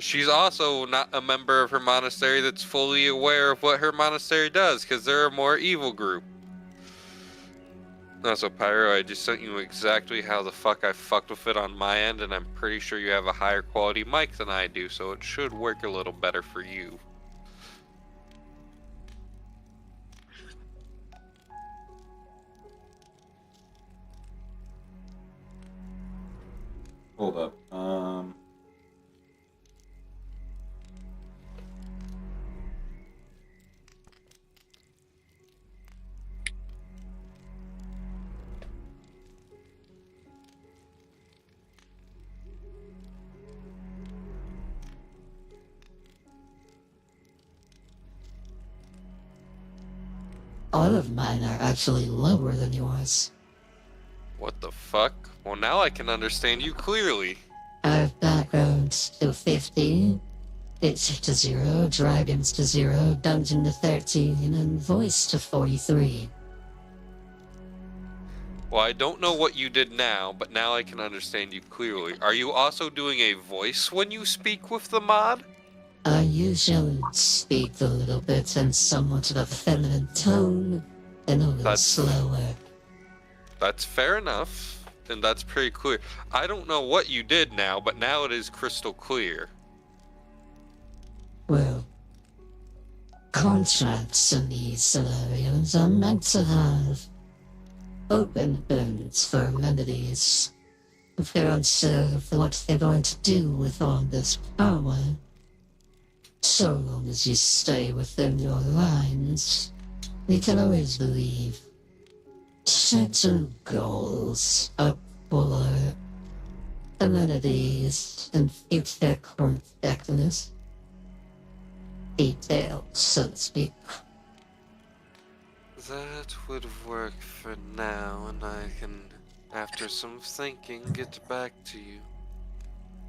She's also not a member of her monastery that's fully aware of what her monastery does, because they're a more evil group. Also, Pyro, I just sent you exactly how the fuck I fucked with it on my end, and I'm pretty sure you have a higher quality mic than I do, so it should work a little better for you. Hold up. All of mine are actually lower than yours. What the fuck? Well, now I can understand you clearly. I have backgrounds to 50, Itch to 0, Dragons to 0, Dungeon to 13, and Voice to 43. Well, I don't know what you did now, but now I can understand you clearly. Are you also doing a voice when you speak with the mod? I usually speak a little bit in somewhat of a feminine tone, and a little That's- slower. That's fair enough, and that's pretty clear. I don't know what you did now, but now it is crystal clear. Well, contracts in these scenarios are meant to have open ends for amenities. If they're unsure of what they're going to do with all this power, so long as you stay within your lines, you can always leave. Certain goals are for amenities and future correctness. Details, so to speak. That would work for now, and I can, after some thinking, get back to you.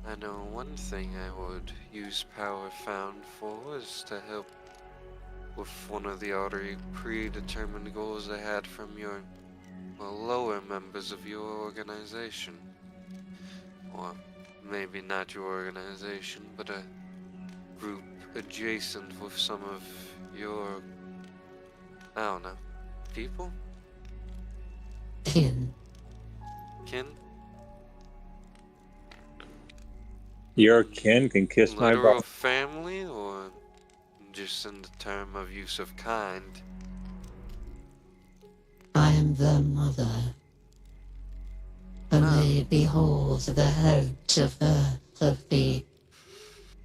I know one thing I would use power found for is to help with one of the already predetermined goals I had from your, well, lower members of your organization. Or maybe not your organization, but a group adjacent with some of your, I don't know, people? Kin. Kin? Your kin can kiss my Literal butt. family, or just in the term of use of kind? I am their mother. And they behold the head of earth of the,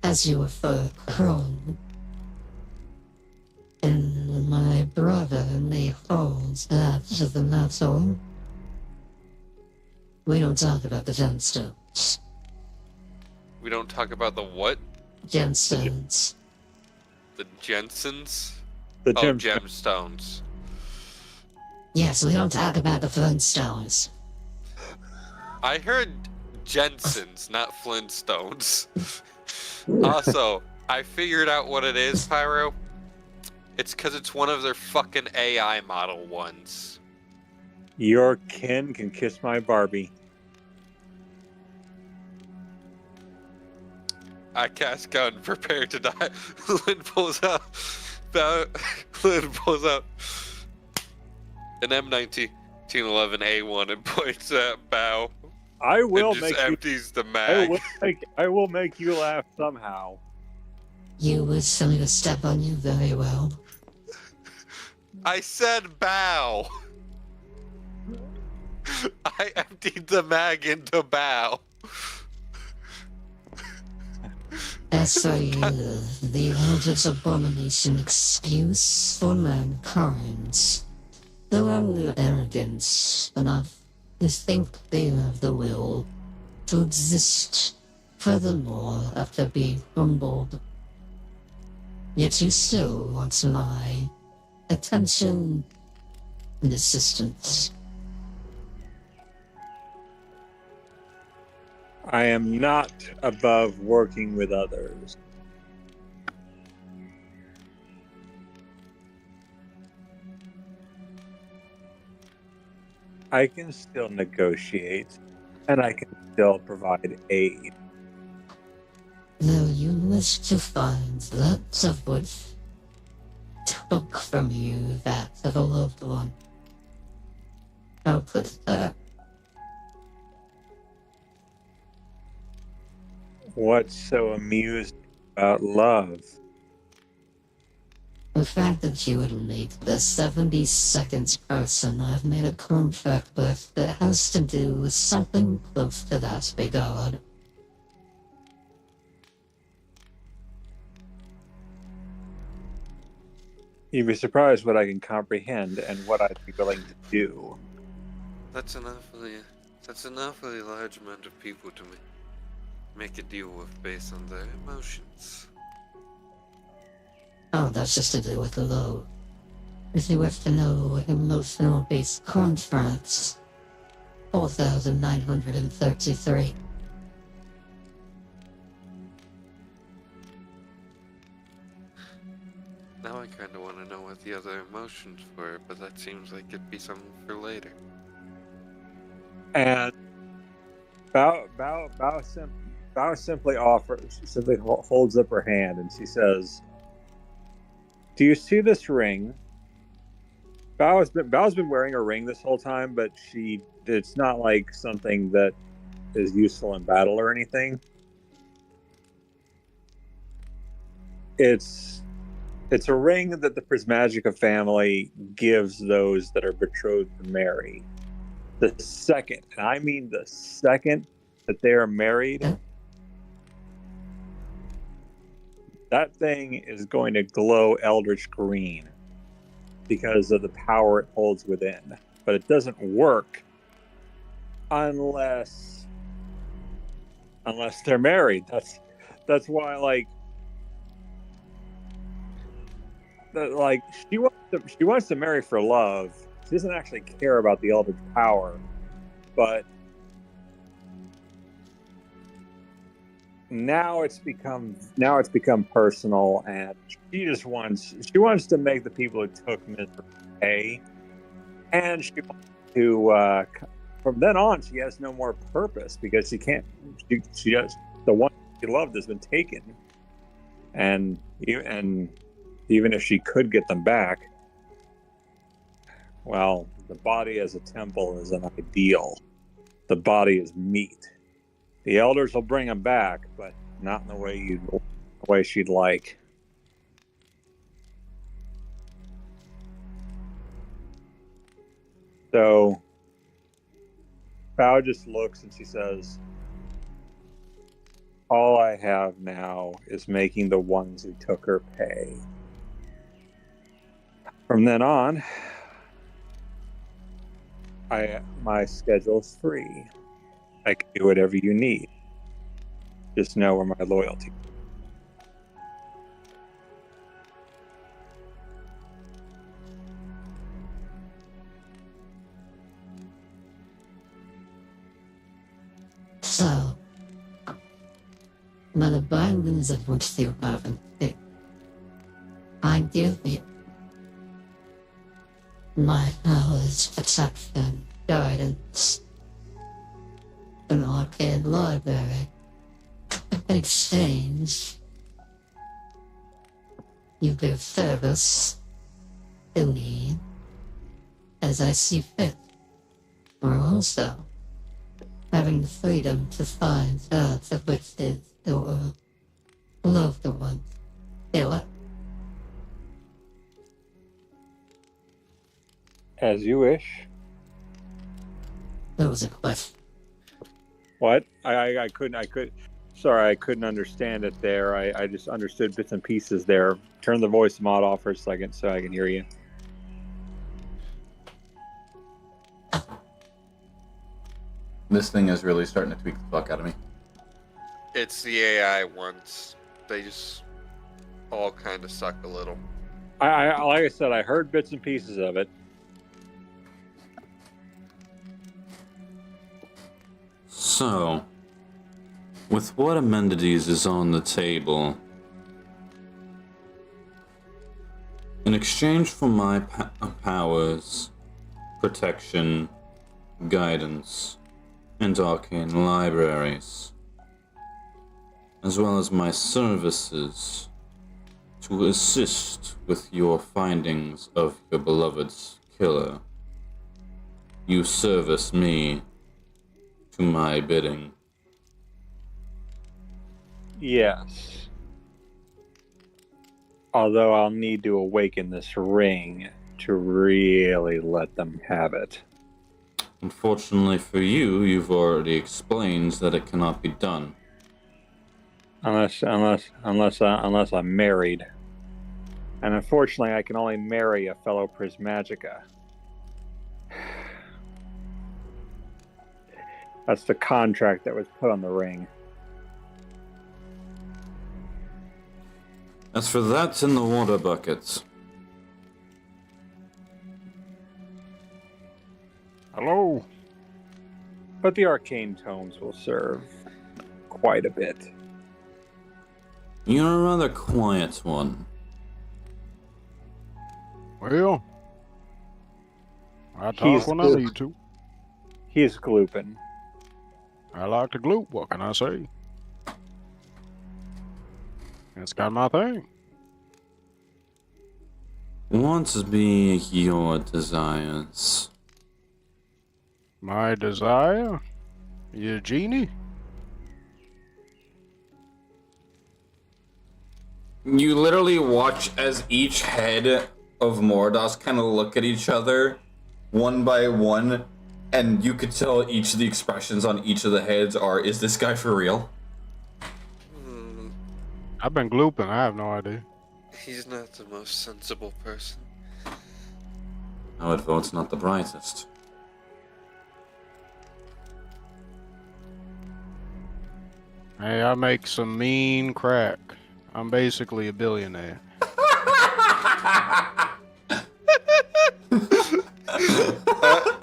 as you refer, crone. And my brother may hold that of the metal. We don't talk about the gemstones. We don't talk about the what? Gemstones. The Jensens? The Oh, gem. gemstones. Yes, we don't talk about the Flintstones. I heard Jensens, not Flintstones. Also, I figured out what it is, Pyro. It's because it's one of their fucking AI model ones. Your kin can kiss my Barbie. I cast gun, prepare to die. Lynn pulls out. Lynn pulls out an M1911A1 and points at Bow. I will and just make you. empties the mag. I will make you laugh somehow. You would selling a step on you very well. I said bow. I emptied the mag into bow. As for you, the eldest abomination excuse for mankind. Though only arrogance enough to think they have the will to exist, furthermore after being humbled. Yet you still want my attention and assistance. I am not above working with others. I can still negotiate, and I can still provide aid. Though you wish to find that of which took from you that of a loved one. I'll put it there. What's so amusing about love? The fact that you would make the 72nd person I've made a contract with that has to do with something close to that regard. You'd be surprised what I can comprehend and what I'd be willing to do. That's enough for the large amount of people to make a deal with based on their emotions. Oh, that's just to do with the low. If you wish to know emotional-based contracts, 4,933. Now I kind of want to know what the other emotions were, but that seems like it'd be something for later. And Bao simply holds up her hand and she says, "Do you see this ring?" Bao's been wearing a ring this whole time, but it's not like something that is useful in battle or anything. It's a ring that the Prismagica family gives those that are betrothed to marry. The second, and I mean the second that they are married, that thing is going to glow eldritch green because of the power it holds within. But it doesn't work unless they're married. That's why, she wants to marry for love. She doesn't actually care about the eldritch power, but now it's become personal, and she wants to make the people who took misery pay, and she wants to from then on she has no more purpose because she just the one she loved has been taken, and even if she could get them back, well, the body as a temple is an ideal. The body is meat. The elders will bring them back, but not in the way she'd like. So Bao just looks and she says, "All I have now is making the ones who took her pay. From then on, my schedule's free. I can do whatever you need. Just know where my loyalty." So, by the violence of which you haven't, I give you My powers, protection, guidance, an arcade library. In exchange, you give service to me as I see fit. Or also, having the freedom to find paths of which is your loved one. What? As you wish. That was a question. What? I couldn't understand it there. I just understood bits and pieces there. Turn the voice mod off for a second so I can hear you. This thing is really starting to tweak the fuck out of me. It's the AI ones. They just all kind of suck a little. I like I said, I heard bits and pieces of it. So, with what amenities is on the table, in exchange for my powers, protection, guidance, and arcane libraries, as well as my services to assist with your findings of your beloved's killer, you service me to my bidding. Yes. Although I'll need to awaken this ring to really let them have it. Unfortunately for you, you've already explained that it cannot be done. Unless I'm married. And unfortunately, I can only marry a fellow Prismagica. That's the contract that was put on the ring. As for that in the water buckets, Hello. But the arcane tomes will serve quite a bit. you're a rather quiet one. Well, I He's talk when I good. need to. He's glooping. I like to gloop. What can I say? That's kind of my thing. What be your desires? My desire? You a genie? You literally watch as each head of Mooridask kind of look at each other, one by one, and you could tell each of the expressions on each of the heads are, is this guy for real? I've been glooping. I have no idea. He's not the most sensible person. I would vote not the brightest. Hey, I make some mean crack. I'm basically a billionaire.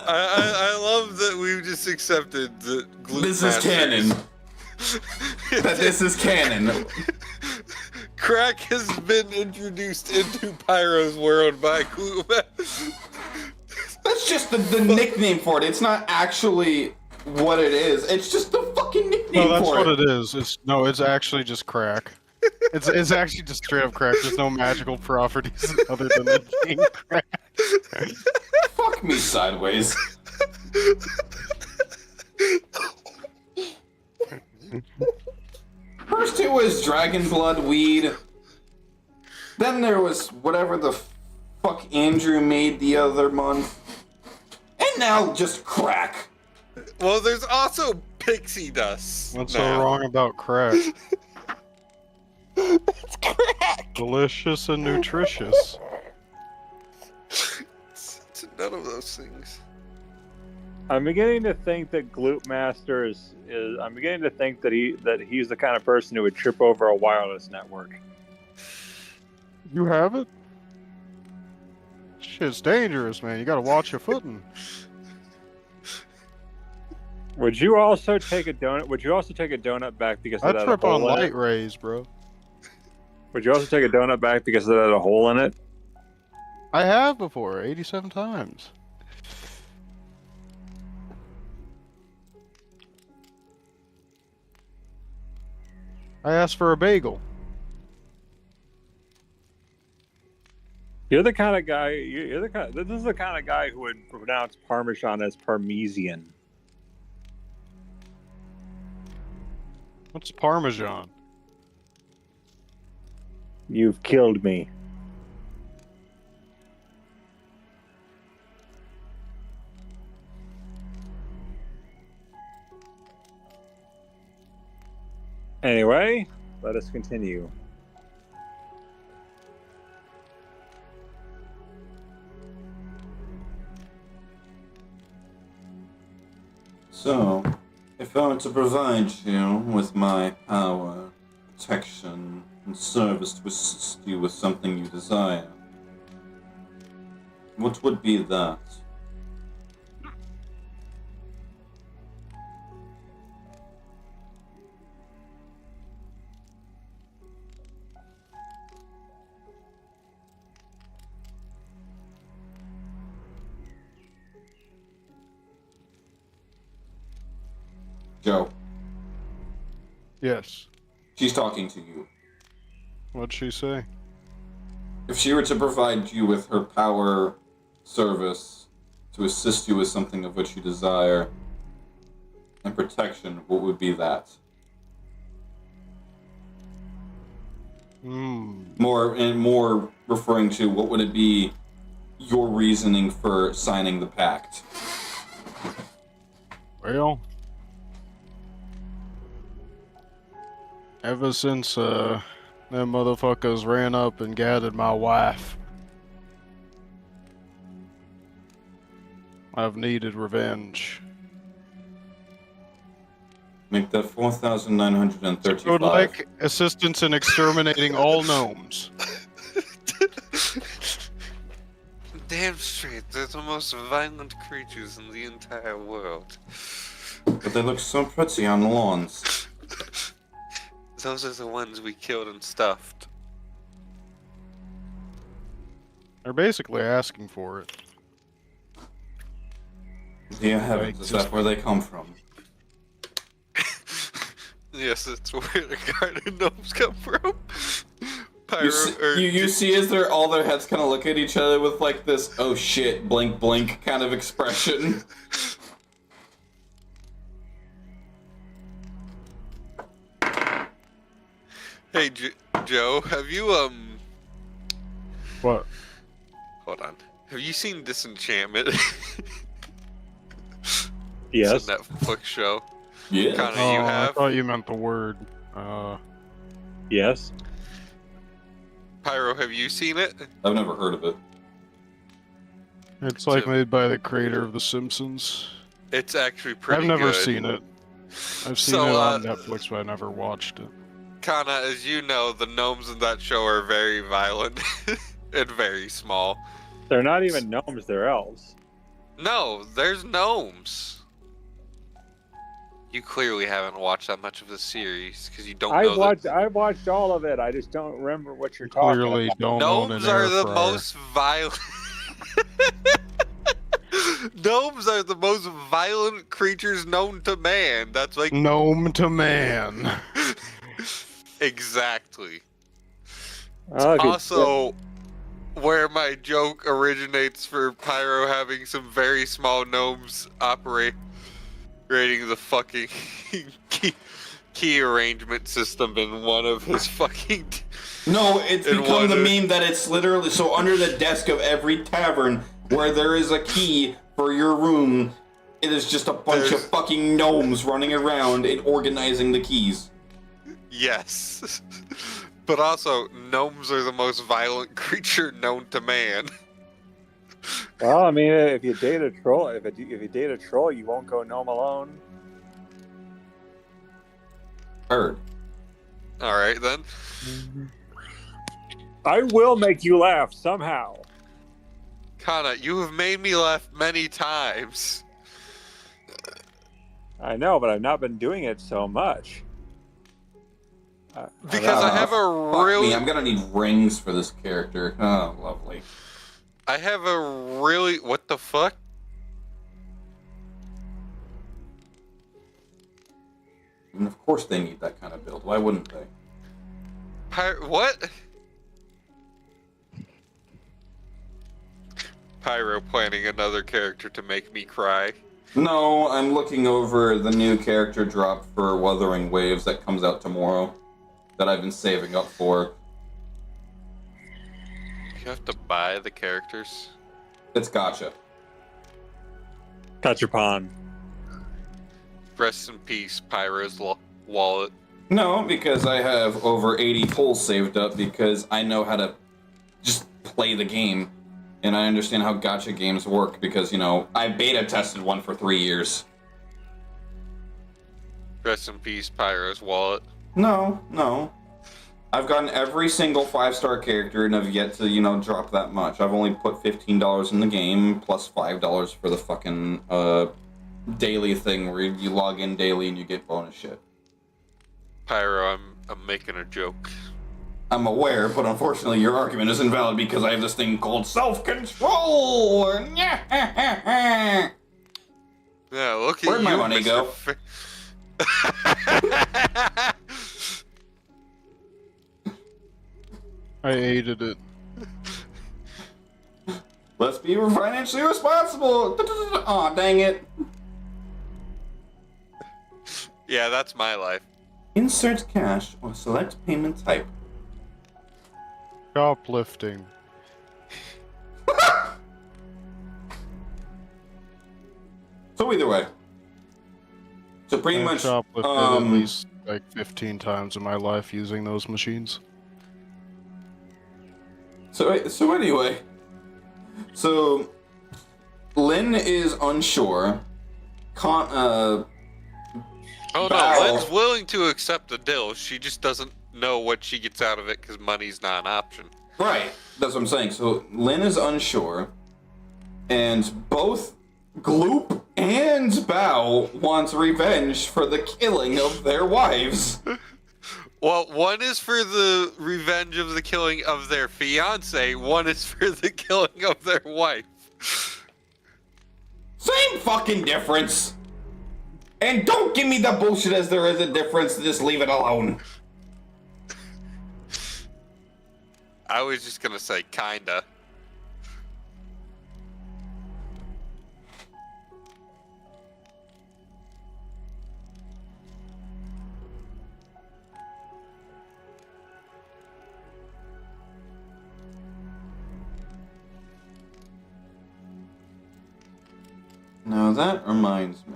I love that we've just accepted that This is canon. That this is canon. Crack has been introduced into Pyro's world by Glue. That's just the nickname for it. It's not actually what it is. It's just the fucking nickname No, that's for what it. it is. It's actually just crack. It's actually just straight up crack. There's no magical properties other than it being crack. Fuck me sideways. First it was dragon blood weed. Then there was whatever the fuck Andrew made the other month. And now just crack. Well, there's also pixie dust. What's now. so wrong about crack? It's crack. Delicious and nutritious. It's none of those things. I'm beginning to think that Gloop Master is. I'm beginning to think that he's the kind of person who would trip over a wireless network. You have it? Shit's dangerous, man. You gotta watch your footing. Would you also take a donut? Would you also take a donut back because I it had a trip on hole in light it? rays, bro. Would you also take a donut back because it had a hole in it? I have before, 87 times. I asked for a bagel. You're the kind of guy. You're the kind. This is the kind of guy who would pronounce Parmesan as Parmesan. What's Parmesan? You've killed me. Anyway, let us continue. So, if I were to provide you with my power, protection, and service to assist you with something you desire, what would be that? Joe, Yes. she's talking to you. What'd she say? If she were to provide you with her power, service, to assist you with something of which you desire, and protection, what would be that? More referring to what would it be your reasoning for signing the pact? Well, ever since them motherfuckers ran up and gathered my wife, I've needed revenge. Make that 4,935. I would like assistance in exterminating all gnomes. Damn straight, they're the most violent creatures in the entire world. But they look so pretty on lawns. Those are the ones we killed and stuffed. They're basically asking for it. Dear heavens, is that where they come from? Yes, that's where the garden gnomes come from. Pyro, You see as all their heads kind of look at each other with like this, oh shit, blink blink kind of expression. Hey, Joe, have you, What? hold on. Have you seen Disenchantment? Yes. It's a Netflix show. Yeah. Connor, Oh, you I have? thought you meant the word. Yes. Pyro, have you seen it? I've never heard of it. It's made by the creator of The Simpsons. It's actually pretty I've never good. seen it. I've seen So, it on Netflix, but I never watched it. Kana, as you know, the gnomes in that show are very violent and very small. They're not even gnomes, they're elves. No, there's gnomes. You clearly haven't watched that much of the series because you don't know I watched all of it. I just don't remember what you're talking Clearly about. don't own gnomes an are air the fryer. most violent. Gnomes are the most violent creatures known to man. That's like Gnome to man. exactly. Okay. Also, where my joke originates for Pyro having some very small gnomes operating the fucking key arrangement system in one of his fucking. No, it's In become the one- meme that it's literally so under the desk of every tavern where there is a key for your room, it is just a bunch There's- of fucking gnomes running around and organizing the keys. Yes. But also, gnomes are the most violent creature known to man. Well, I mean, if you date a troll, if you date a troll, you won't go gnome alone. Heard. Alright then. I will make you laugh somehow. Kana, you have made me laugh many times. I know, but I've not been doing it so much. Because I have a Fuck really. me, I'm gonna need rings for this character. Oh, lovely. I have a really... What the fuck? And of course they need that kind of build. Why wouldn't they? What? Pyro planning another character to make me cry. No, I'm looking over the new character drop for Wuthering Waves that comes out tomorrow. That I've been saving up for. You have to buy the characters? It's gotcha. Gachapon. Rest in peace, Pyro's wallet. No, because I have over 80 pulls saved up because I know how to just play the game. And I understand how gacha games work because, you know, I beta tested one for 3 years. Rest in peace, Pyro's wallet. No. I've gotten every single 5-star character and have yet to, you know, drop that much. I've only put $15 in the game plus $5 for the fucking daily thing where you log in daily and you get bonus shit. Pyro, I'm making a joke. I'm aware, but unfortunately your argument is invalid because I have this thing called self-control. Yeah, look at Where'd you, my money Mr. go? I hated it. Let's be financially responsible. Aw, dang it. Yeah, that's my life. Insert cash or select payment type. Shoplifting. So either way. So pretty I've much, shoplifted at least like 15 times in my life using those machines. So anyway, so Lynn is unsure. Oh no, Bow. Lynn's willing to accept the deal. She just doesn't know what she gets out of it because money's not an option. Right, that's what I'm saying. So Lynn is unsure, and both Gloop and Bow wants revenge for the killing of their wives. Well, one is for the revenge of the killing of their fiance, one is for the killing of their wife. Same fucking difference. And don't give me the bullshit as there is a difference, just leave it alone. I was just gonna say kinda. Now that reminds me.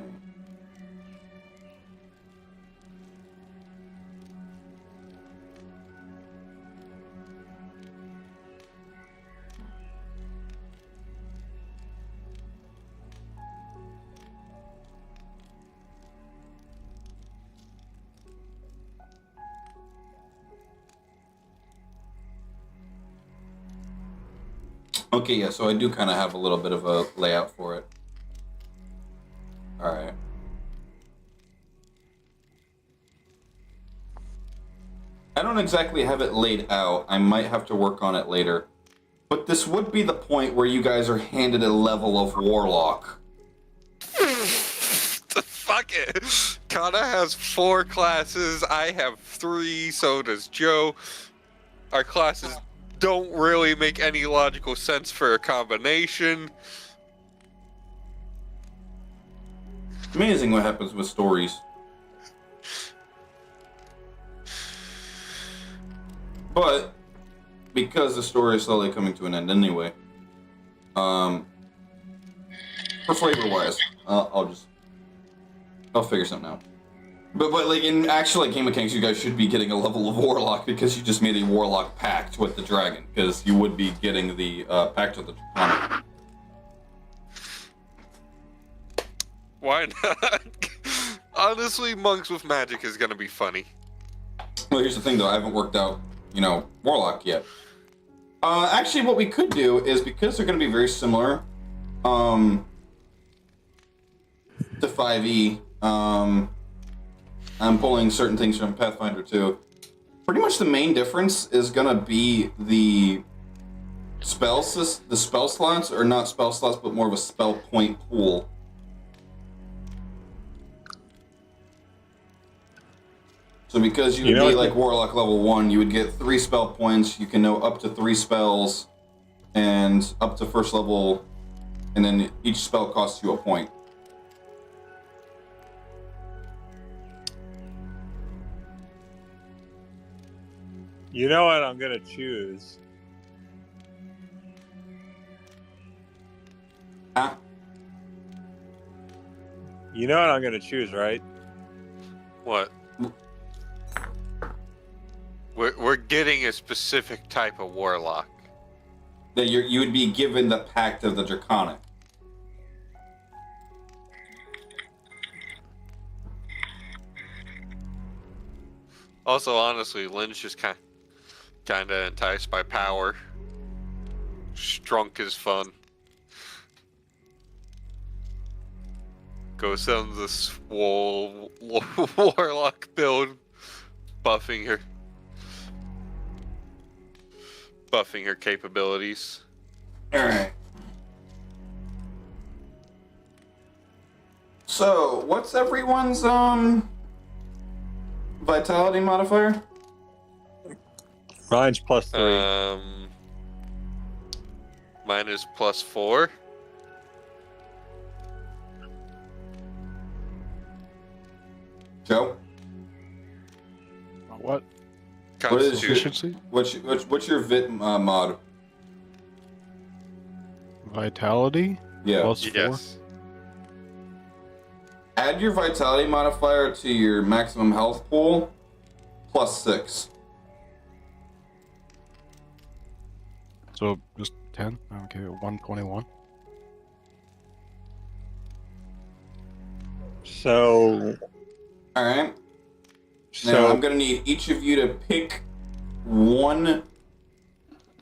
Okay, yeah, so I do kind of have a little bit of a layout for it. Alright. I don't exactly have it laid out. I might have to work on it later. But this would be the point where you guys are handed a level of Warlock. Fuck it. Kana has 4 classes, I have 3, so does Joe. Our classes don't really make any logical sense for a combination. Amazing what happens with stories. But, because the story is slowly coming to an end anyway, for flavor-wise, I'll figure something out. But like in actual game mechanics, you guys should be getting a level of Warlock because you just made a Warlock pact with the dragon, because you would be getting the pact of the Dragoona. Why not? Honestly, monks with magic is gonna be funny. Well, here's the thing though, I haven't worked out, you know, Warlock yet. Actually, what we could do is, because they're going to be very similar to 5e, I'm pulling certain things from Pathfinder 2. Pretty much the main difference is going to be the The spell slots are not spell slots, but more of a spell point pool. So because you would be like Warlock level 1, you would get 3 spell points. You can know up to 3 spells, and up to first level, and then each spell costs you a point. You know what I'm gonna choose? Huh? You know what I'm gonna choose, right? What? We're getting a specific type of warlock. That you would be given the Pact of the Draconic. Also, honestly, Lynn's just kind of enticed by power. Strunk is fun. Go send this warlock build, buffing her capabilities. All right. So, what's everyone's vitality modifier? Mine's +3. Mine is +4. Joe? What? What is your, Constitution. what's your vit mod? Vitality? Yeah. +4? Yes. Add your vitality modifier to your maximum health pool, +6. So just 10? Okay, 121. So All right. Now I'm gonna need each of you to pick one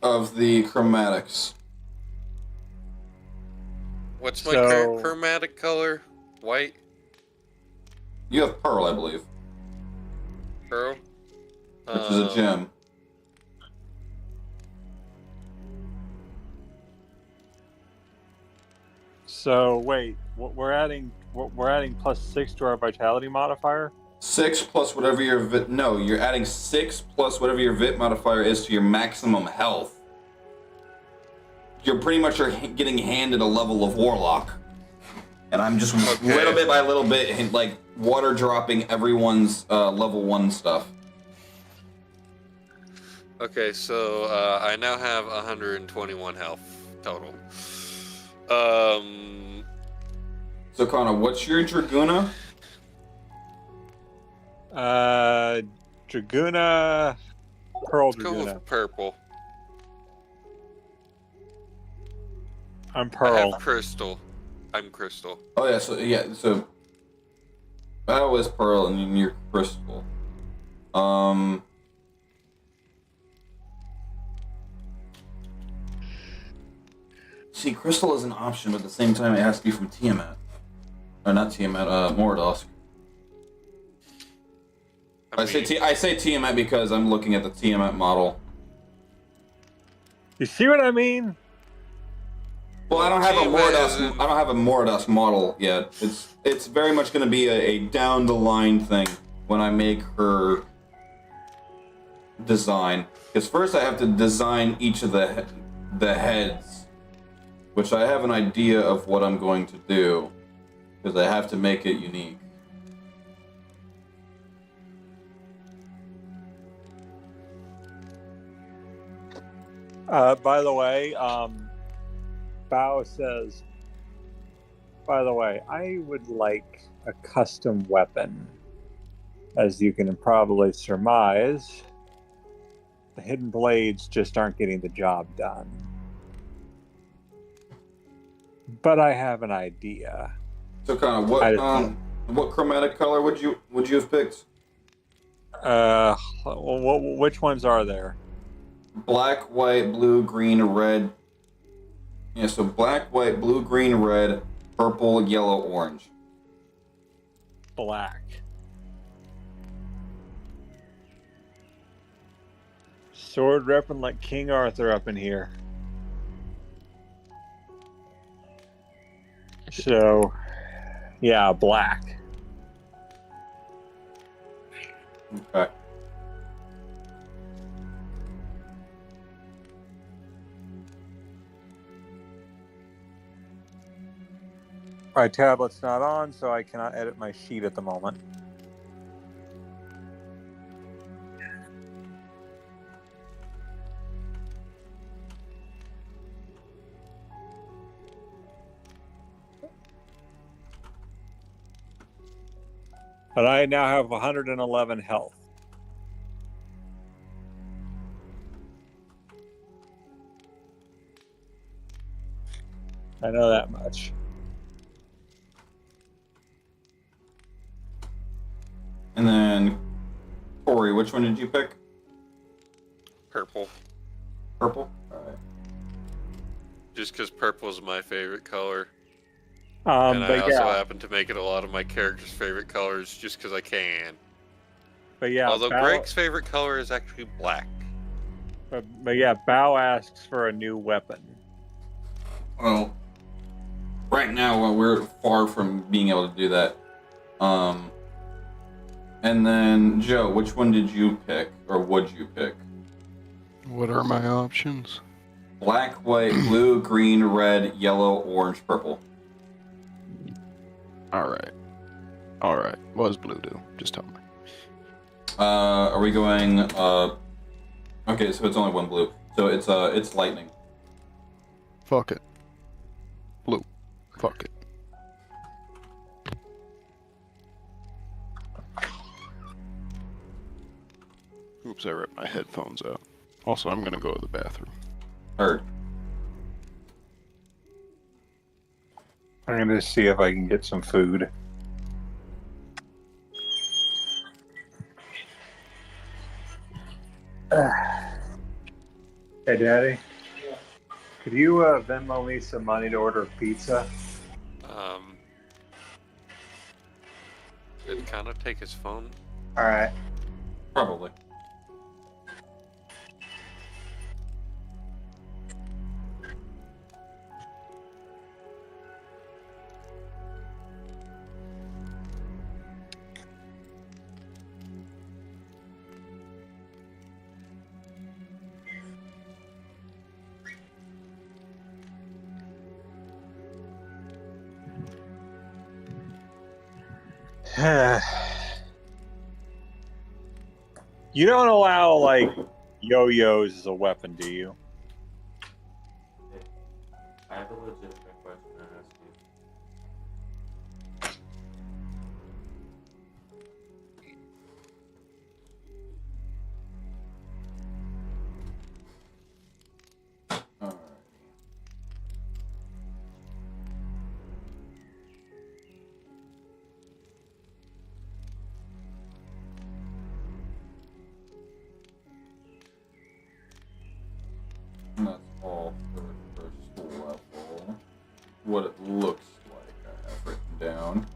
of the chromatics. What's my current chromatic color? White? You have pearl, I believe, Pearl? which is a gem. So wait, we're adding +6 to our vitality modifier. 6 plus whatever your vit. No, you're adding 6 plus whatever your vit modifier is to your maximum health. You're pretty much getting handed a level of warlock, and I'm just little bit by little bit like water dropping everyone's level 1 stuff. Okay, so I now have 121 health total. So Connor, what's your Dragoona? Dragoona, Pearl Let's go Dragoona. with purple. I'm I Pearl. have crystal. I'm crystal. Oh yeah, so that was pearl and you're crystal. See, crystal is an option, but at the same time, it has to be from Tiamat, or not Tiamat, Mooridask. I say Tiamat because I'm looking at the Tiamat model. You see what I mean? Well, I don't have a Tiamat Mooridask. isn't- I don't have a Mooridask model yet. It's very much going to be a down the line thing when I make her design. Because first I have to design each of the heads, which I have an idea of what I'm going to do, because I have to make it unique. By the way, Bao says, by the way, I would like a custom weapon. As you can probably surmise, the hidden blades just aren't getting the job done. But I have an idea. So, kind of what chromatic color would you have picked? Which ones are there? Black, white, blue, green, red. Yeah, so black, white, blue, green, red, purple, yellow, orange. Black. Sword repping like King Arthur up in here. So, yeah, black. Okay. My tablet's not on, so I cannot edit my sheet at the moment. But I now have 111 health. I know that much. And then, Corey, which one did you pick? Purple. Purple? Alright. Just because purple is my favorite color. And I But also yeah, happen to make it a lot of my characters' favorite colors just because I can. but yeah, Although Bao, Greg's favorite color is actually black. but yeah, Bao asks for a new weapon. Well, right now we're far from being able to do that. And then Joe, which one did you pick, or would you pick? What are my options? Black, white, blue, green, red, yellow, orange, purple. Alright. Alright. What does blue do? Just tell me. Are we going? Okay, so it's only one blue. So it's lightning. Fuck it. Blue. Fuck it. Oops, I ripped my headphones out. Also, I'm gonna go to the bathroom. Heard. I'm gonna see if I can get some food. Hey, Daddy. Could you Venmo me some money to order pizza? Did Connor take his phone? All right. Probably. You don't allow like yo-yos as a weapon, do you? I have a legitimate question to ask you. Alright. And that's all for first level. What it looks like I have written down.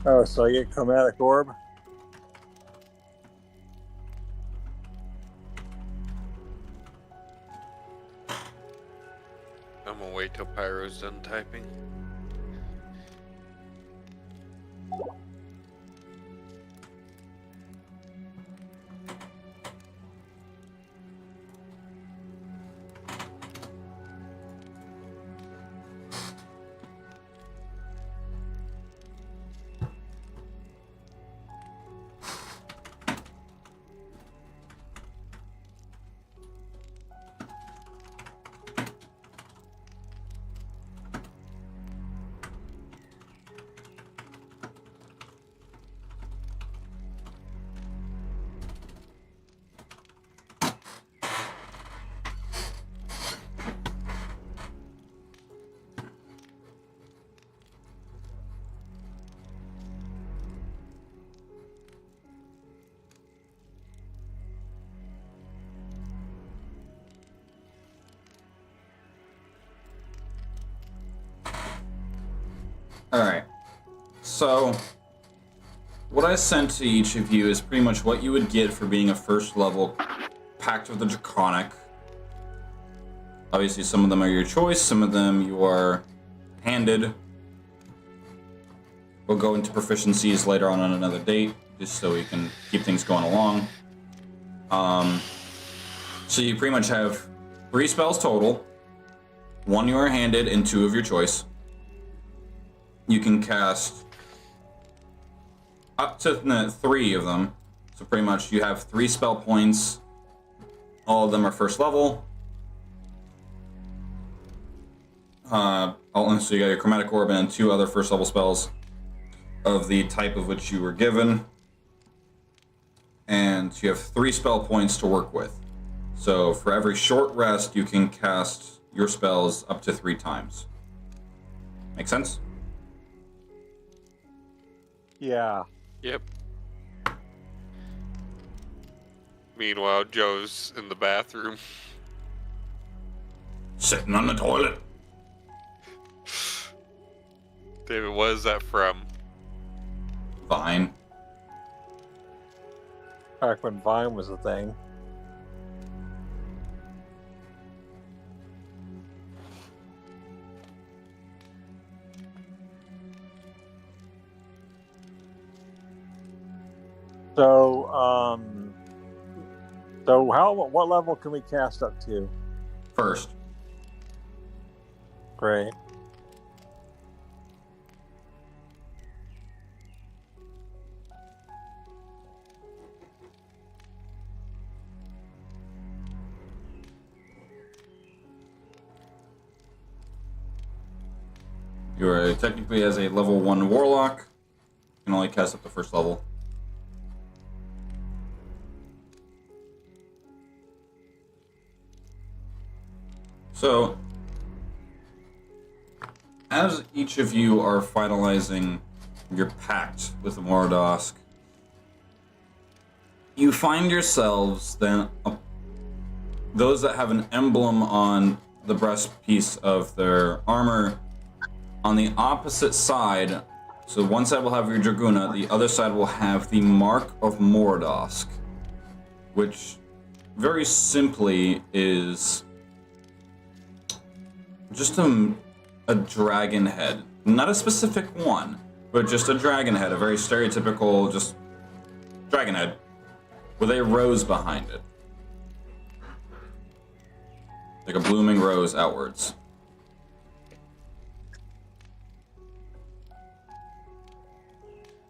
Oh, so I get chromatic orb. I'm gonna wait till Pyro's done typing. Alright. So, what I sent to each of you is pretty much what you would get for being a first level Pact of the Draconic. Obviously, some of them are your choice, some of them you are handed. We'll go into proficiencies later on another date, just so we can keep things going along. So you pretty much have 3 spells total. 1 you are handed, and 2 of your choice. You can cast up to 3 of them. So pretty much you have 3 spell points. All of them are first level. So you got your Chromatic Orb and 2 other first level spells of the type of which you were given. And you have 3 spell points to work with. So for every short rest, you can cast your spells up to 3 times. Make sense? Yeah. Yep. Meanwhile, Joe's in the bathroom. Sitting on the toilet. David, what is that from? Fine. Back when Vine was a thing. So, what level can we cast up to? First. Great. You are technically as a level 1 warlock. You can only cast up to first level. So, as each of you are finalizing your pact with the Mooridask, you find yourselves then, those that have an emblem on the breastpiece of their armor, on the opposite side. So one side will have your Dragoona, the other side will have the Mark of Mooridask, which very simply is just a dragon head. Not a specific one, but just a dragon head, a very stereotypical just dragon head with a rose behind it. Like a blooming rose outwards.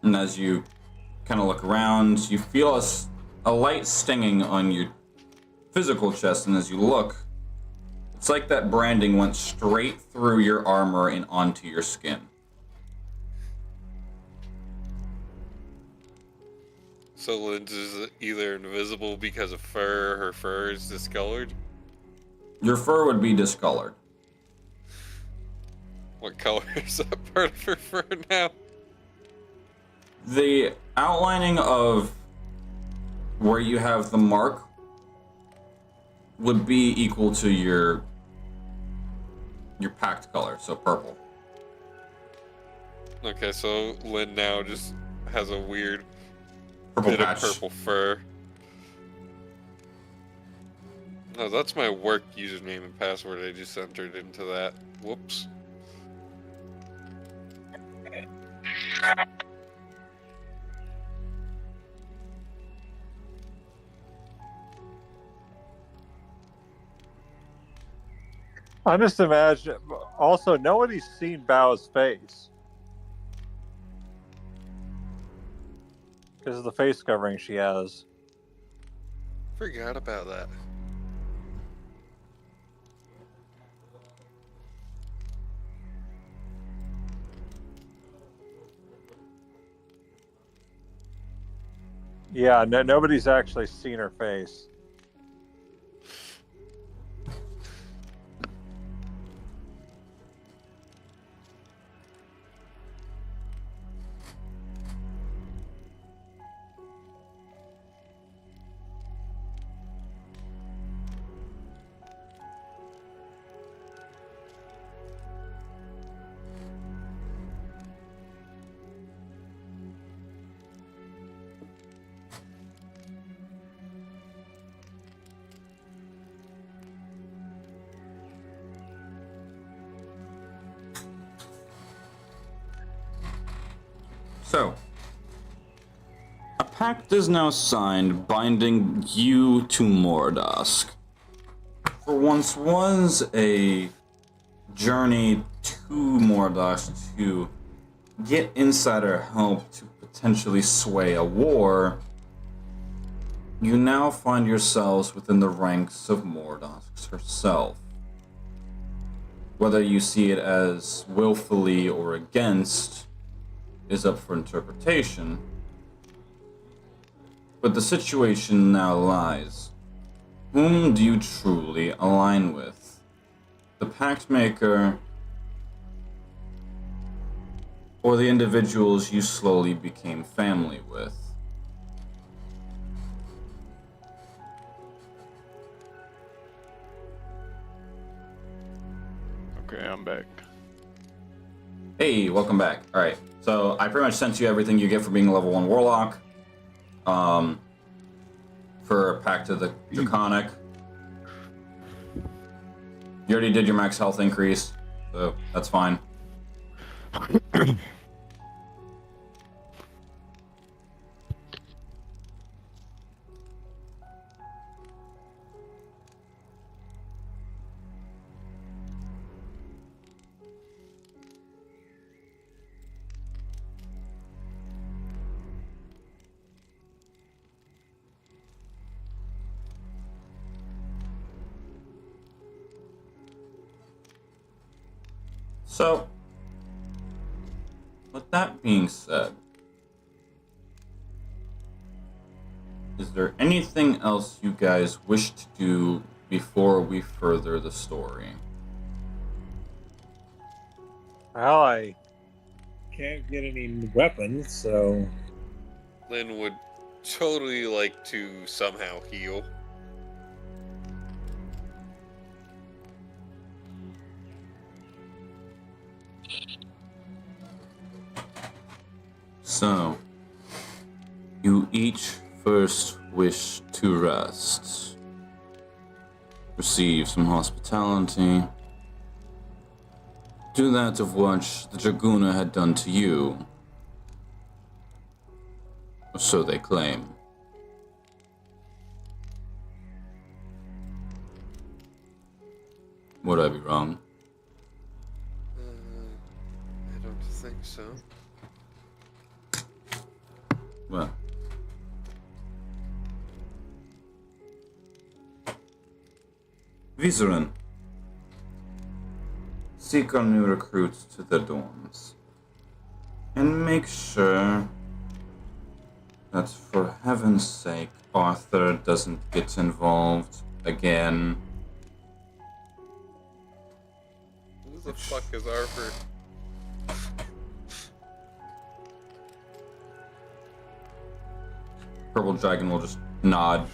And as you kind of look around, you feel a light stinging on your physical chest, and as you look, it's like that branding went straight through your armor and onto your skin. So Lynn's is either invisible because of fur, her fur is discolored? Your fur would be discolored. What color is that part of her fur now? The outlining of where you have the mark would be equal to your pact color, so purple. Okay, so Lynn now just has a weird Purple bit patch. of purple fur. No, that's my work username and password I just entered into that. Whoops. I'm just imagining. Also, nobody's seen Bao's face because of the face covering she has. Forgot about that. Yeah, nobody's actually seen her face. So, a pact is now signed binding you to Mooridask. For once was a journey to Mooridask to get insider help to potentially sway a war, you now find yourselves within the ranks of Mooridask herself. Whether you see it as willfully or against is up for interpretation, but the situation now lies. Whom do you truly align with? The Pact Maker, or the individuals you slowly became family with? Okay, I'm back. Hey, welcome back. Alright, so I pretty much sent you everything you get for being a level 1 Warlock. For a Pact of the Draconic. You already did your max health increase, so that's fine. So, with that being said, is there anything else you guys wish to do before we further the story? Well, I can't get any weapons, so Lynn would totally like to somehow heal. So, you each first wish to rest, receive some hospitality, do that of what the Dragoona had done to you, or so they claim. Would I be wrong? I don't think so. Well, Vizerin, seek our new recruits to their dorms, and make sure that for heaven's sake Arthur doesn't get involved again. Who the fuck is Arthur? Purple Dragon will just nod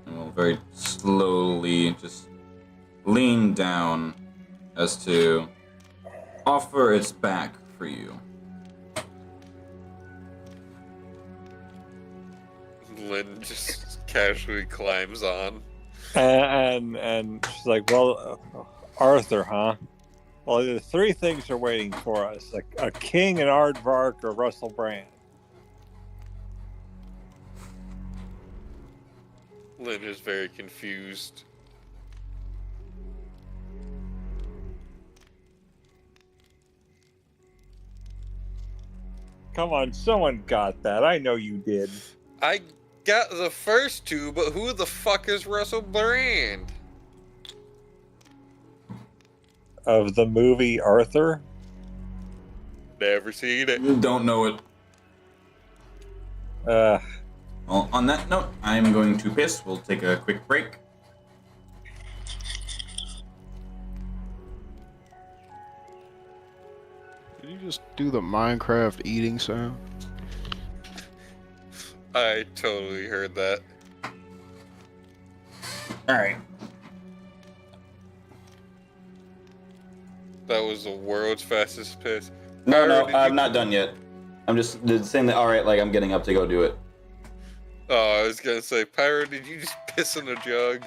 and will very slowly just lean down as to offer its back for you. Lynn just casually climbs on. And she's like, well, Arthur, huh? Well, the three things are waiting for us: a king, an aardvark, or Russell Brand. Lynn is very confused. Come on, someone got that. I know you did. I got the first two, but who the fuck is Russell Brand? Of the movie Arthur? Never seen it. Don't know it. Uh, Well, on that note, I'm going to piss. We'll take a quick break. Did you just do the Minecraft eating sound? I totally heard that. Alright. That was the world's fastest piss. No, Pyro, did I'm you- not done yet. I'm just saying that, alright, like I'm getting up to go do it. Oh, I was gonna say, Pyro, did you just piss in a jug?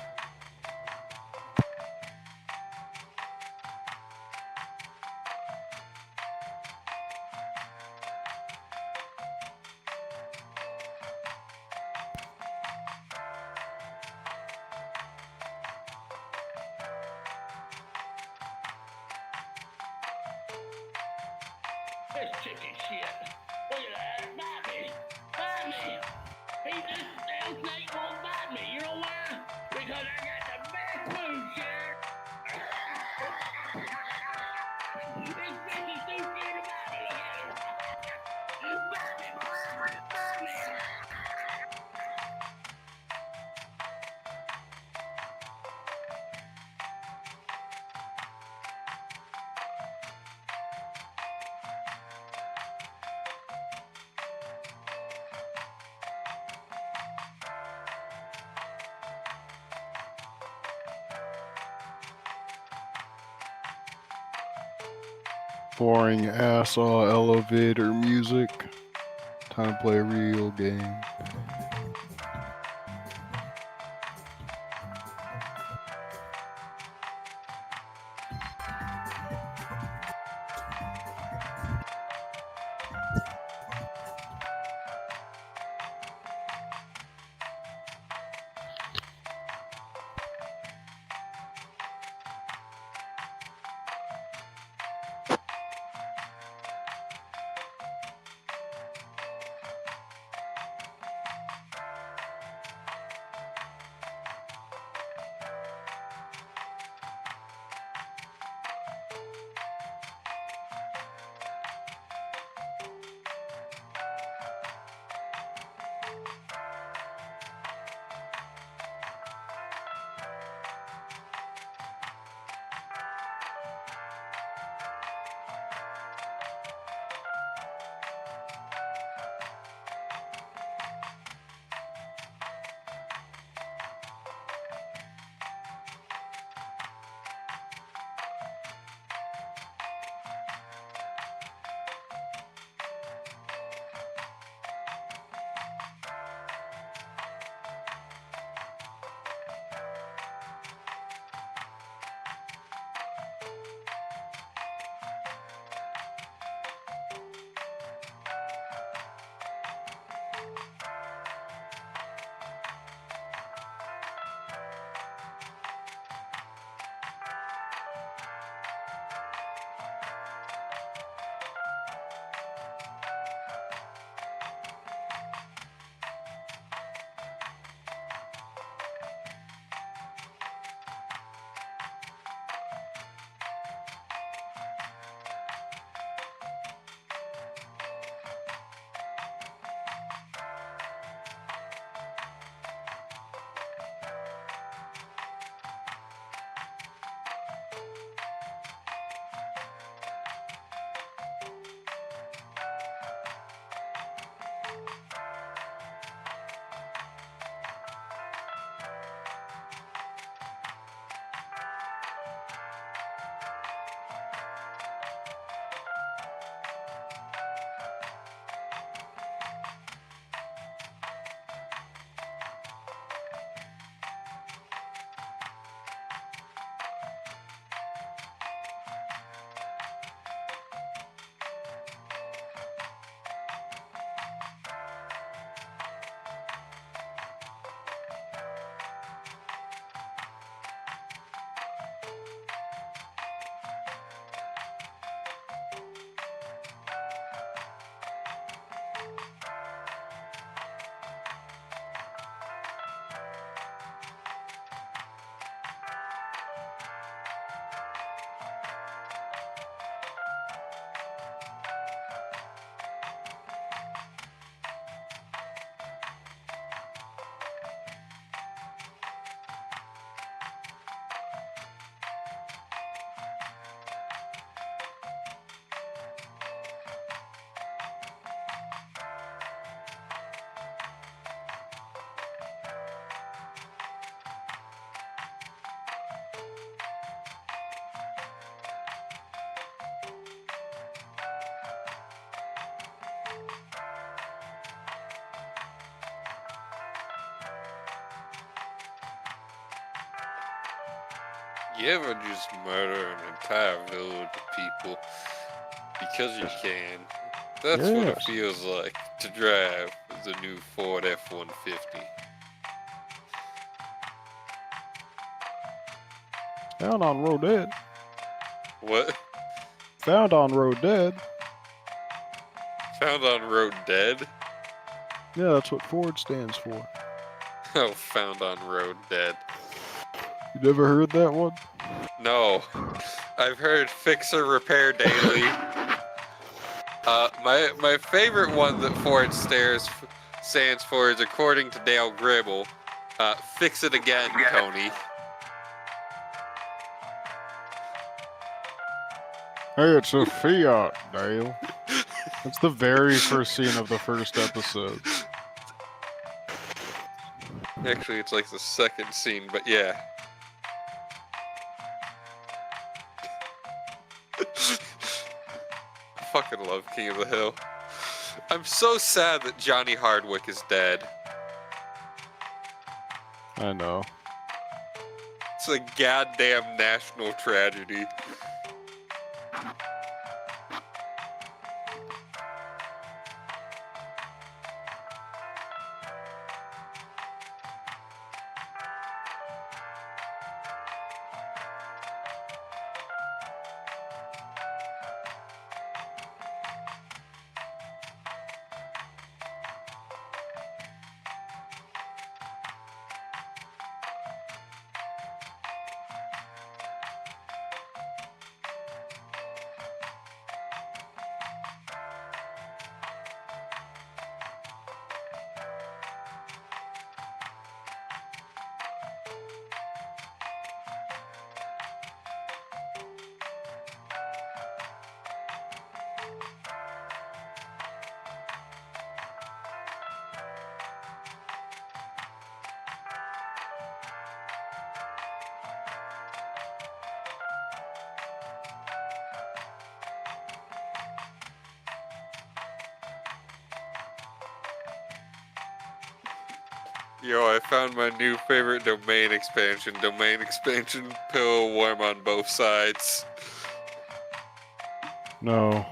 This chicken shit. Look at that. Bite me. Bite me. This damn snake won't bite me. You know why? Because I got the best food, shit. This fish is too scared to bite me. Look at him. Bite me, boy. Bite me. Boring ass elevator music. Time to play a real game. You ever just murder an entire village of people because you can? That's what it Yes. feels like to drive the new Ford F-150. Found on road dead. What? Found on road dead. Found on road dead? Yeah, that's what Ford stands for. Oh, found on road dead. You never heard that one? No. I've heard fixer repair daily. My favorite one that Ford stands for is, according to Dale Gribble, fix it again, Tony. Hey, it's a Fiat, Dale. That's the very first scene of the first episode. Actually, it's like the second scene, but yeah. I fucking love King of the Hill. I'm so sad that Johnny Hardwick is dead. I know. It's a goddamn national tragedy. Yo, I found my new favorite domain expansion. Domain expansion, pillow warm on both sides. No.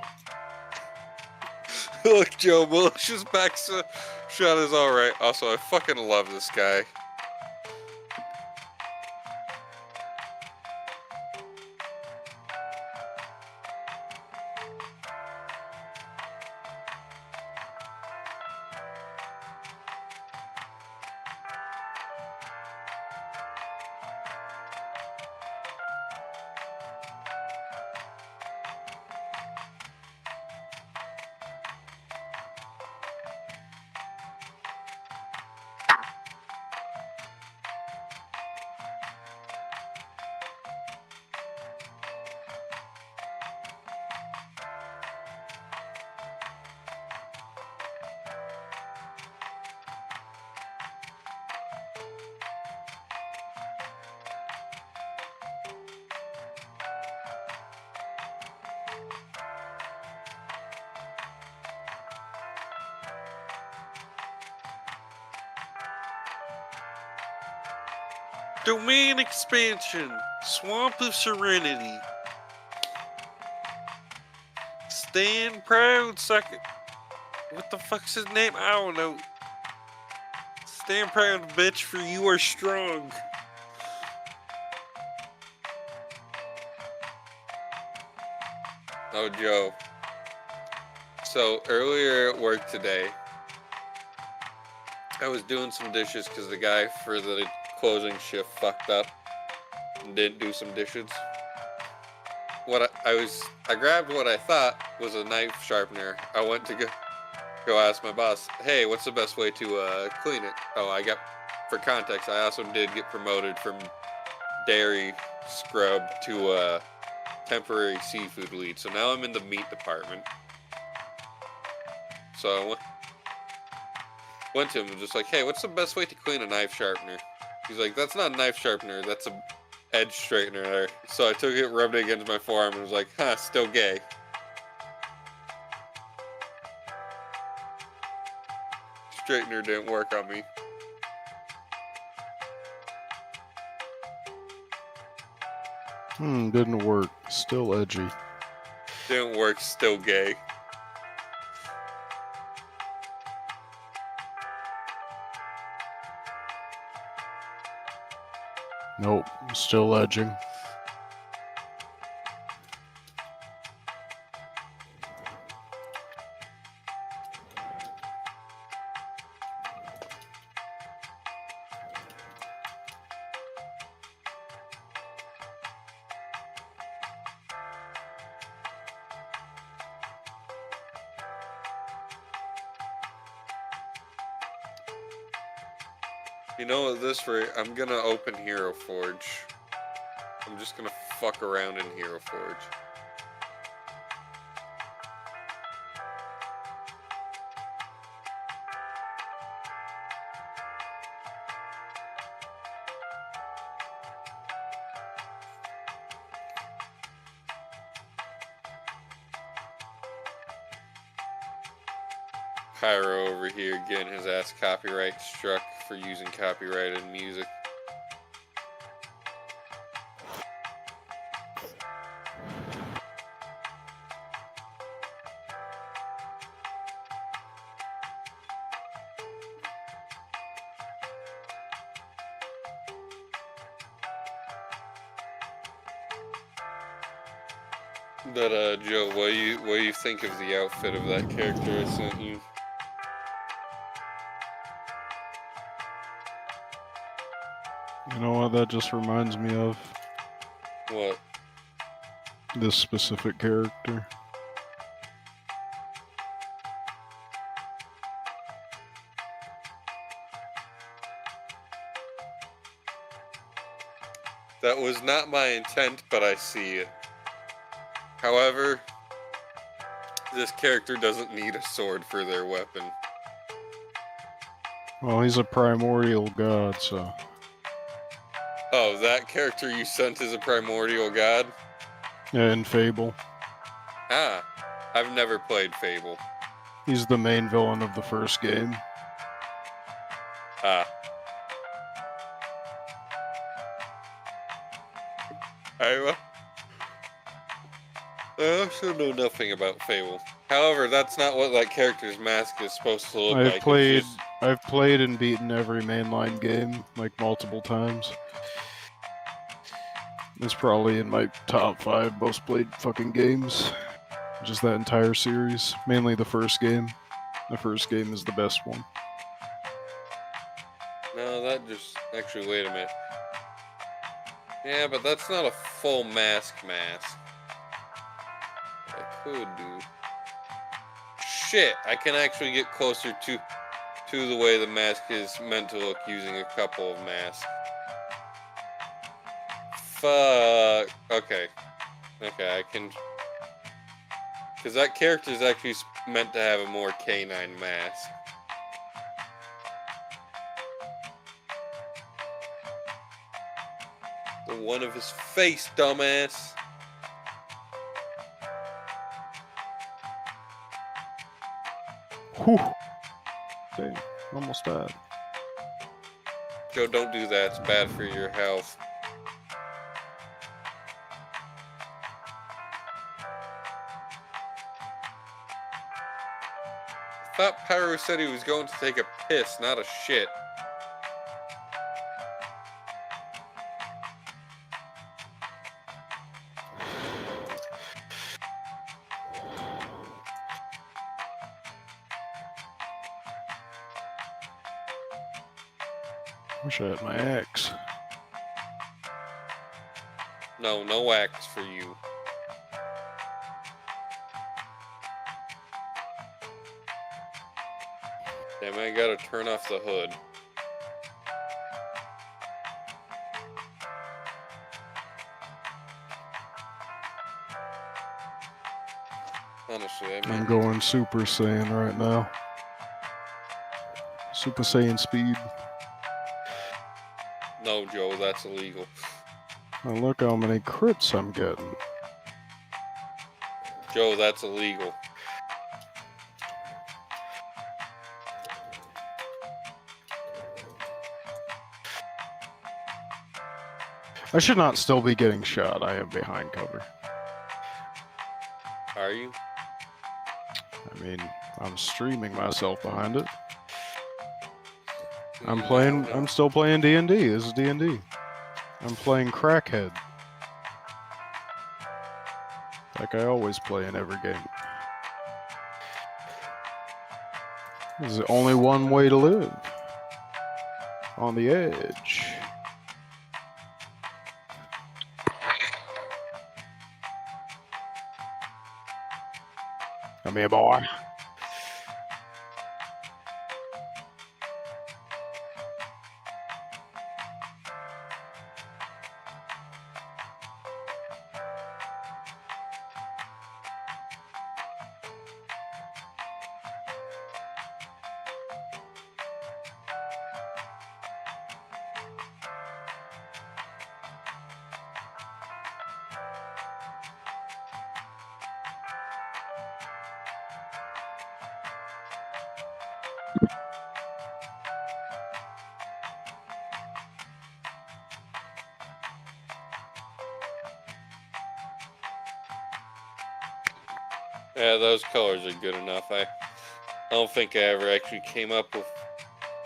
Look, Joe, malicious back shot is alright. Also, I fucking love this guy. Domain expansion, Swamp of Serenity. Stand proud, second. What the fuck's his name? I don't know. Stand proud, bitch, for you are strong. Oh, Joe. So earlier at work today, I was doing some dishes because the guy for the closing shift fucked up and didn't do some dishes. I grabbed what I thought was a knife sharpener. I went to go ask my boss, hey, what's the best way to clean it? Oh, for context, I also did get promoted from dairy scrub to temporary seafood lead. So now I'm in the meat department. So I went to him and just like, hey, what's the best way to clean a knife sharpener? He's like, that's not a knife sharpener, that's a edge straightener there. So I took it, rubbed it against my forearm, and was like, huh, still gay. Straightener didn't work on me. Didn't work. Still edgy. Didn't work, still gay. Nope. Still edging. You know, at this rate, I'm gonna open Hero Forge. I'm just gonna fuck around in Hero Forge. Pyro over here getting his ass copyright struck for using copyrighted music. But Joe, what do you think of the outfit of that character I sent you? You know what that just reminds me of? What? This specific character. That was not my intent, but I see it. However, this character doesn't need a sword for their weapon. Well, he's a primordial god, so... Oh, that character you sent is a primordial god? Yeah, in Fable. Ah, I've never played Fable. He's the main villain of the first game. Ah. I also know nothing about Fable. However, that's not what that character's mask is supposed to look like. I've played and beaten every mainline game, like, multiple times. It's probably in my top 5 most played fucking games. Just that entire series. Mainly the first game. The first game is the best one. No, that just... Actually, wait a minute. Yeah, but that's not a full mask. I could do... Shit, I can actually get closer to the way the mask is meant to look using a couple of masks. Fuck. Okay. Okay, I can... Because that character is actually meant to have a more canine mask. The one of his face, dumbass. Whew. Dang, almost died. Joe, don't do that. It's bad for your health. I thought Pyro said he was going to take a piss, not a shit. Wish I had my axe. No, no axe for you. Damn, I gotta turn off the hood. Honestly, I I'm mean, going Super Saiyan right now. Super Saiyan speed. no, Joe, that's illegal. And look how many crits I'm getting. Joe, that's illegal. I should not still be getting shot. I am behind cover. Are you? I mean, I'm streaming myself behind it. I'm still playing D&D. This is D&D. I'm playing Crackhead. Like I always play in every game. There's only one way to live. On the edge. Come here, boy. Yeah, those colors are good enough. I don't think I ever actually came up with.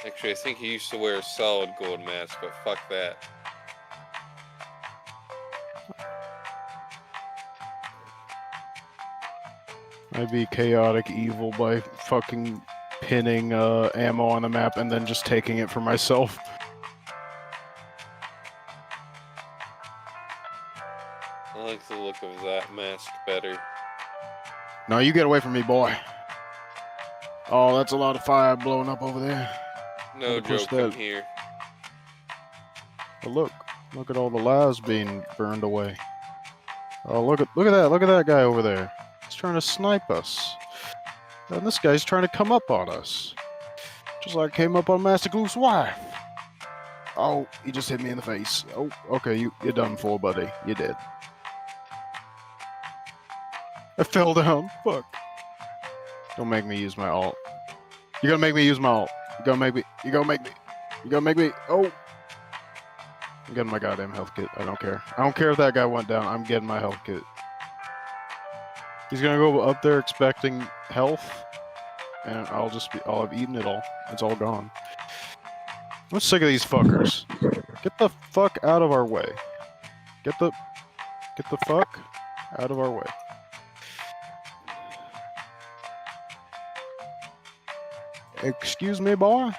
Actually, I think he used to wear a solid gold mask, but fuck that. I'd be chaotic evil by fucking pinning ammo on the map and then just taking it for myself. I like the look of that mask better. No, you get away from me, boy. Oh, that's a lot of fire blowing up over there. No Gotta push joke in that. here. But look at all the lives being burned away. Oh, look at that guy over there. He's trying to snipe us. And this guy's trying to come up on us. Just like came up on Master Gloof's wife. Oh, he just hit me in the face. Oh, okay, you're done for, buddy. You're dead. I fell down. Fuck. Don't make me use my alt. You're gonna make me use my alt. You're gonna make me. Oh. I'm getting my goddamn health kit. I don't care. I don't care if that guy went down. I'm getting my health kit. He's gonna go up there expecting health, and I'll have eaten it all. It's all gone. I'm sick of these fuckers. Get the fuck out of our way. Get the fuck out of our way. Excuse me, boy?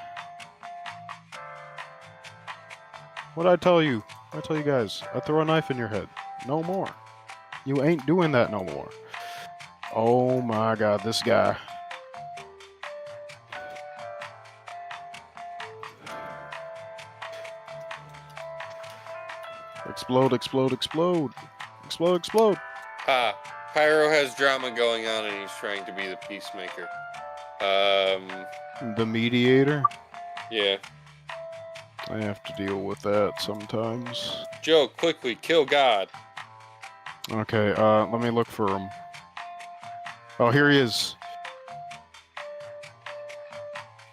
What'd I tell you? I tell you guys, I throw a knife in your head. No more. You ain't doing that no more. Oh my god, this guy. Explode, explode, explode. Explode, explode. Pyro has drama going on and he's trying to be the peacemaker. The mediator? Yeah. I have to deal with that sometimes. Joe, quickly, kill God. Okay, let me look for him. Oh, here he is.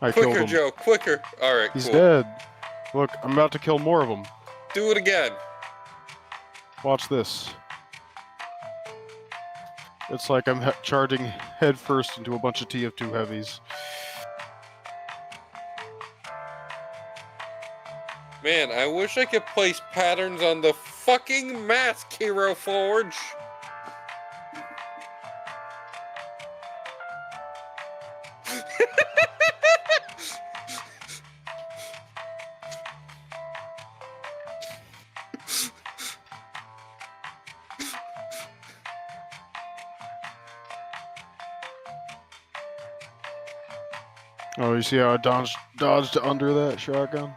I killed Quicker, him. Joe, quicker. Alright, He's cool. dead. Look, I'm about to kill more of them. Do it again. Watch this. It's like I'm charging headfirst into a bunch of TF2 heavies. Man, I wish I could place patterns on the fucking mask, Hero Forge. Oh, you see how I dodged under that shotgun?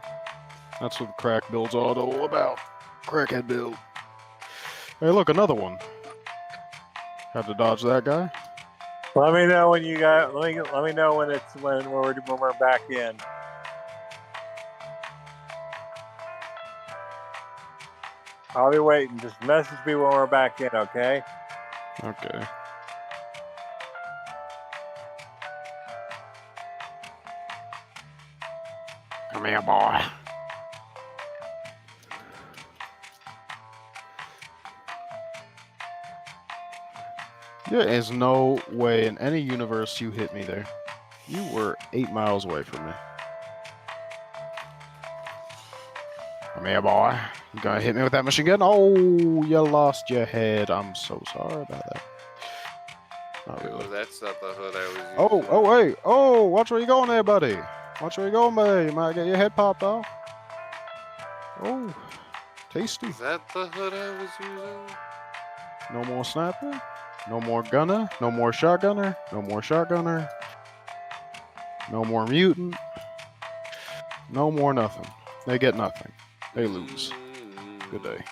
That's what crack build's all about. Crackhead build. Hey, look, another one. Had to dodge that guy. Let me know when you got. Let me know when we're back in. I'll be waiting. Just message me when we're back in, okay? Okay. Come here, boy. There is no way in any universe you hit me there. You were 8 miles away from me. Come here, boy. You gonna hit me with that machine gun? Oh, you lost your head. I'm so sorry about that. Not Oh, really. that's not the hood I was using. Hey. Oh, watch where you going there, buddy. Watch where you going, buddy. You might get your head popped off. Oh, tasty. Is that the hood I was using? No more sniper. No more gunner. No more shotgunner. No more shotgunner. No more mutant. No more nothing. They get nothing. They lose. Good day.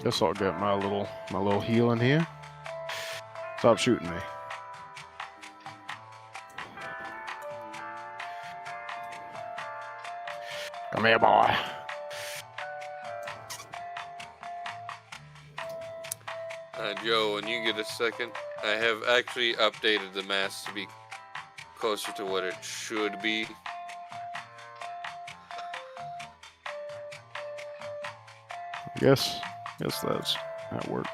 Guess I'll get my little heal in here. Stop shooting me. Come here, boy. Joe, when you get a second, I have actually updated the mask to be closer to what it should be. Yes, that works.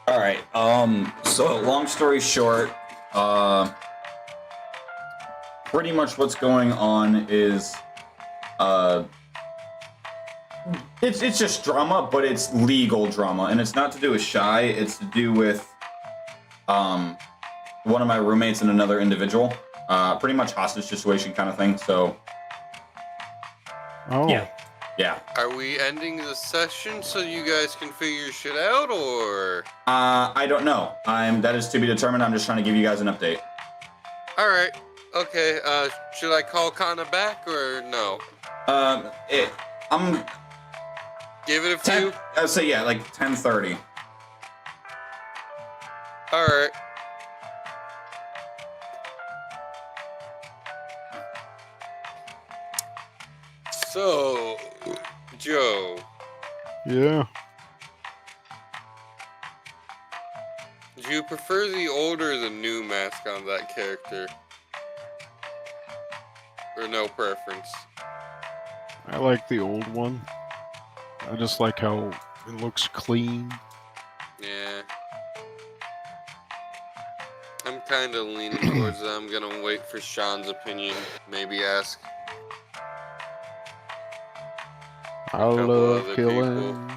All right. So long story short, pretty much what's going on is It's just drama, but it's legal drama, and it's not to do with Shy. It's to do with one of my roommates and another individual. Pretty much hostage situation kind of thing. So Oh. yeah. Are we ending the session so you guys can figure shit out, or? I don't know. That is to be determined. I'm just trying to give you guys an update. All right. Okay. Should I call Kana back or no? I'm Give it a 10. few. I'd say yeah, like 10:30. All right. So, Joe, Yeah. do you prefer the old or the new mask on that character? Or no preference? I like the old one. I just like how it looks clean. Yeah. I'm kind of leaning towards that. I'm gonna wait for Sean's opinion. Maybe ask. I couple love other killing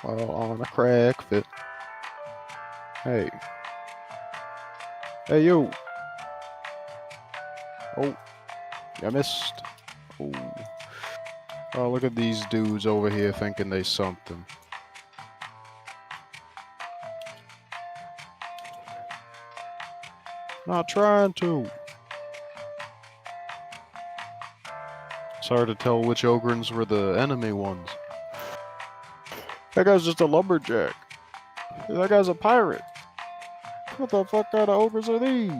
while on a crack fit. Hey. Hey, you. Oh. I missed. Oh. Oh, look at these dudes over here thinking they something. Not trying to. It's hard to tell which Ogrins were the enemy ones. That guy's just a lumberjack. That guy's a pirate. What the fuck kind of ogres are these?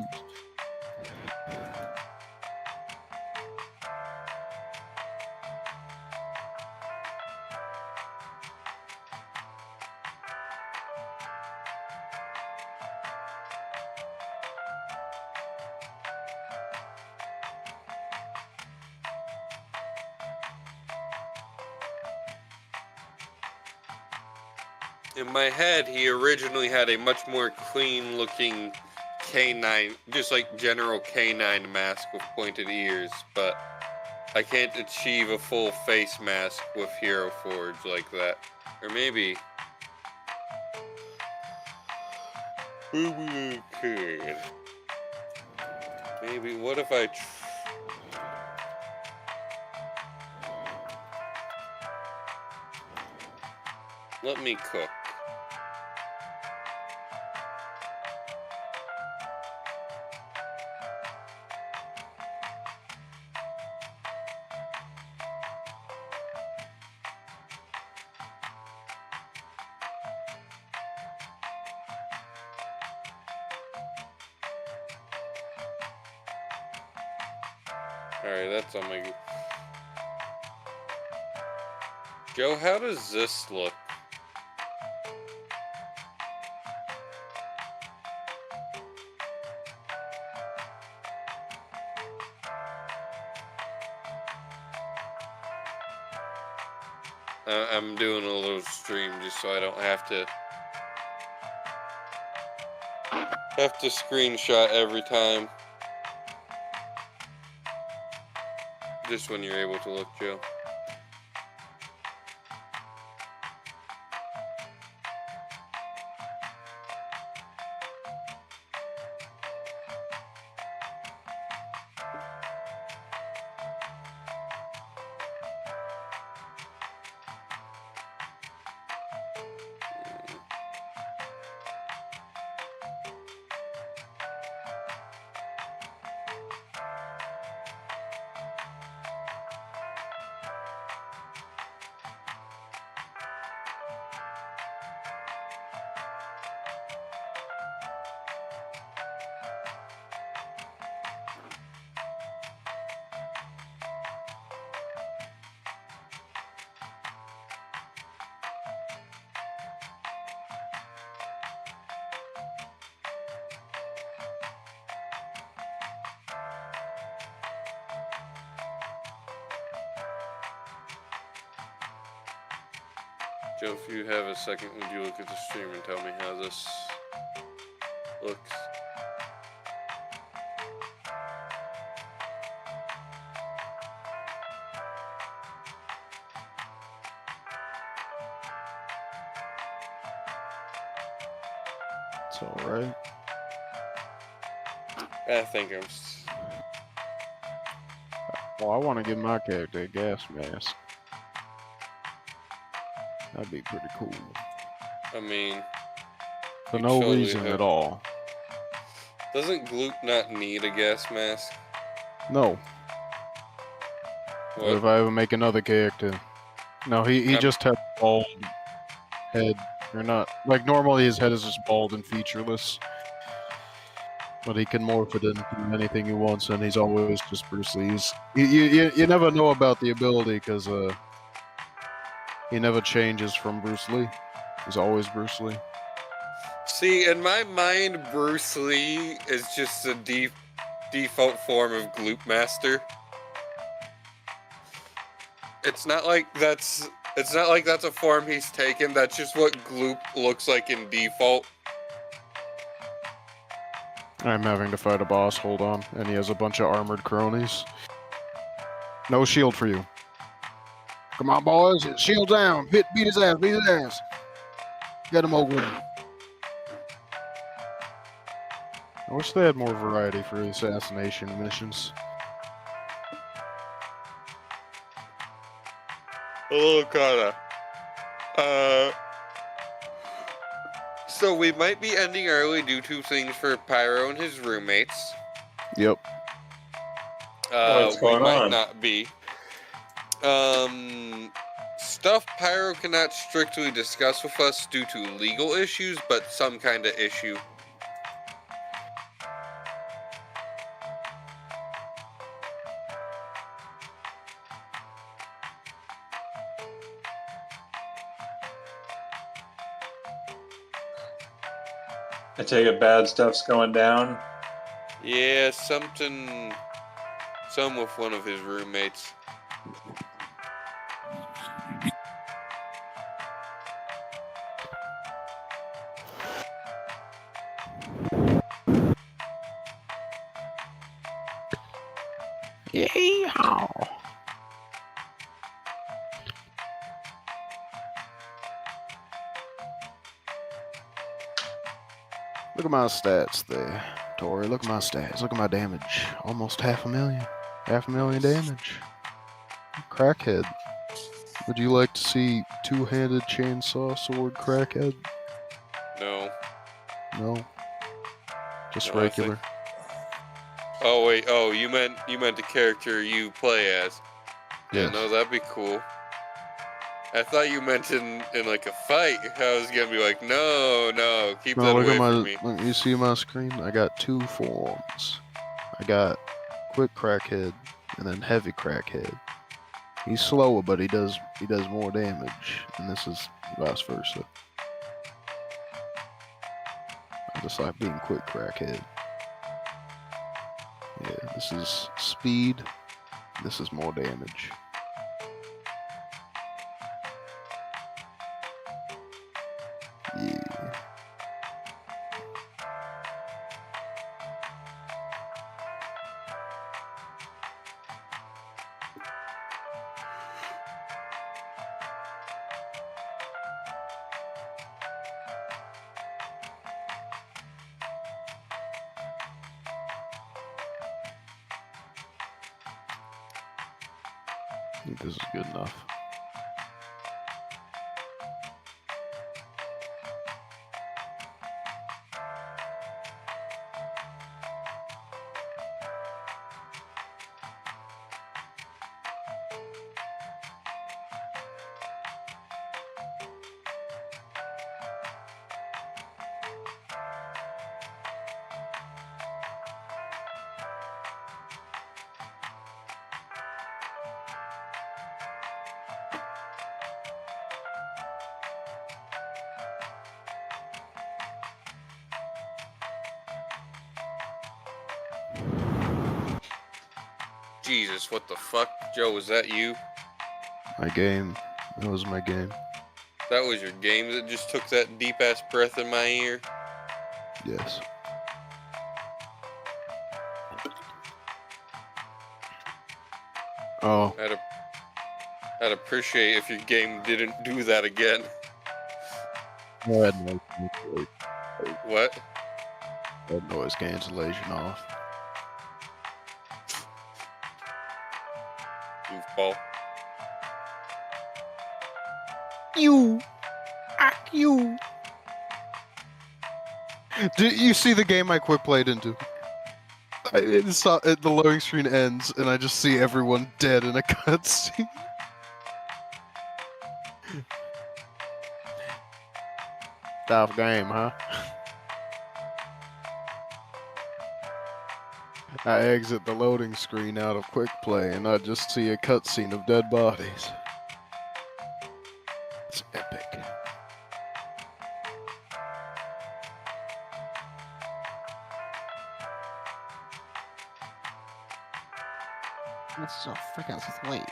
In my head, he originally had a much more clean looking canine, just like general canine mask with pointed ears, but I can't achieve a full face mask with Hero Forge like that. Or maybe I could. Maybe, what if I... Let me cook. Alright, that's on my... Joe, how does this look? I'm doing a little stream just so I don't have to screenshot every time. Just when you're able to look, Joe. Joe, if you have a second, would you look at the stream and tell me how this looks? It's alright. I think I'm. Well, I want to give my character a gas mask. That'd be pretty cool. I mean, For you no totally reason have- at all. Doesn't Gloop not need a gas mask? No. But What? if I ever make another character. No, he just had a bald head. Or not. Like, normally his head is just bald and featureless. But he can morph it into anything he wants, and he's always just Bruce Lee. You never know about the ability, because he never changes from Bruce Lee. He's always Bruce Lee. See, in my mind, Bruce Lee is just a default form of Gloop Master. It's not like that's a form he's taken. That's just what Gloop looks like in default. I'm having to fight a boss, hold on. And he has a bunch of armored cronies. No shield for you. Come on, boys. Shield down. Beat his ass. Beat his ass. Get him over. I wish they had more variety for assassination missions. Hello, Kana. So we might be ending early due to things for Pyro and his roommates. Yep. What's going we might on? not be. Stuff Pyro cannot strictly discuss with us due to legal issues, but some kind of issue. I take it bad stuff's going down. Yeah, some with one of his roommates. Yeehaw. Look at my stats there, Tori. Look at my stats. Look at my damage. Almost 500,000. 500,000 damage. Crackhead. Would you like to see two-handed chainsaw sword crackhead? No. No. Just No, I regular. Oh wait. Oh, you meant the character you play as. Yeah, Yes. no, that'd be cool. I thought you meant in like a fight. I was gonna be like, no, keep No, that look away at my. from me. Look, you see my screen? I got two forms. I got quick crackhead and then heavy crackhead. He's slower, but he does more damage, and this is vice versa. I just like being quick crackhead. Yeah, this is speed. This is more damage. Yeah. I think this is good enough. Jesus, what the fuck? Joe, was that you? My game. That was my game. That was your game that just took that deep ass breath in my ear? Yes. Oh, I'd appreciate if your game didn't do that again. go ahead, Mike. What? That noise cancellation off. Goofball. You. You. Did you see the game I quick played into? The loading screen ends, and I just see everyone dead in a cutscene. Tough game, huh? I exit the loading screen out of quick play, and I just see a cutscene of dead bodies. It's epic. That's so freaking sweet.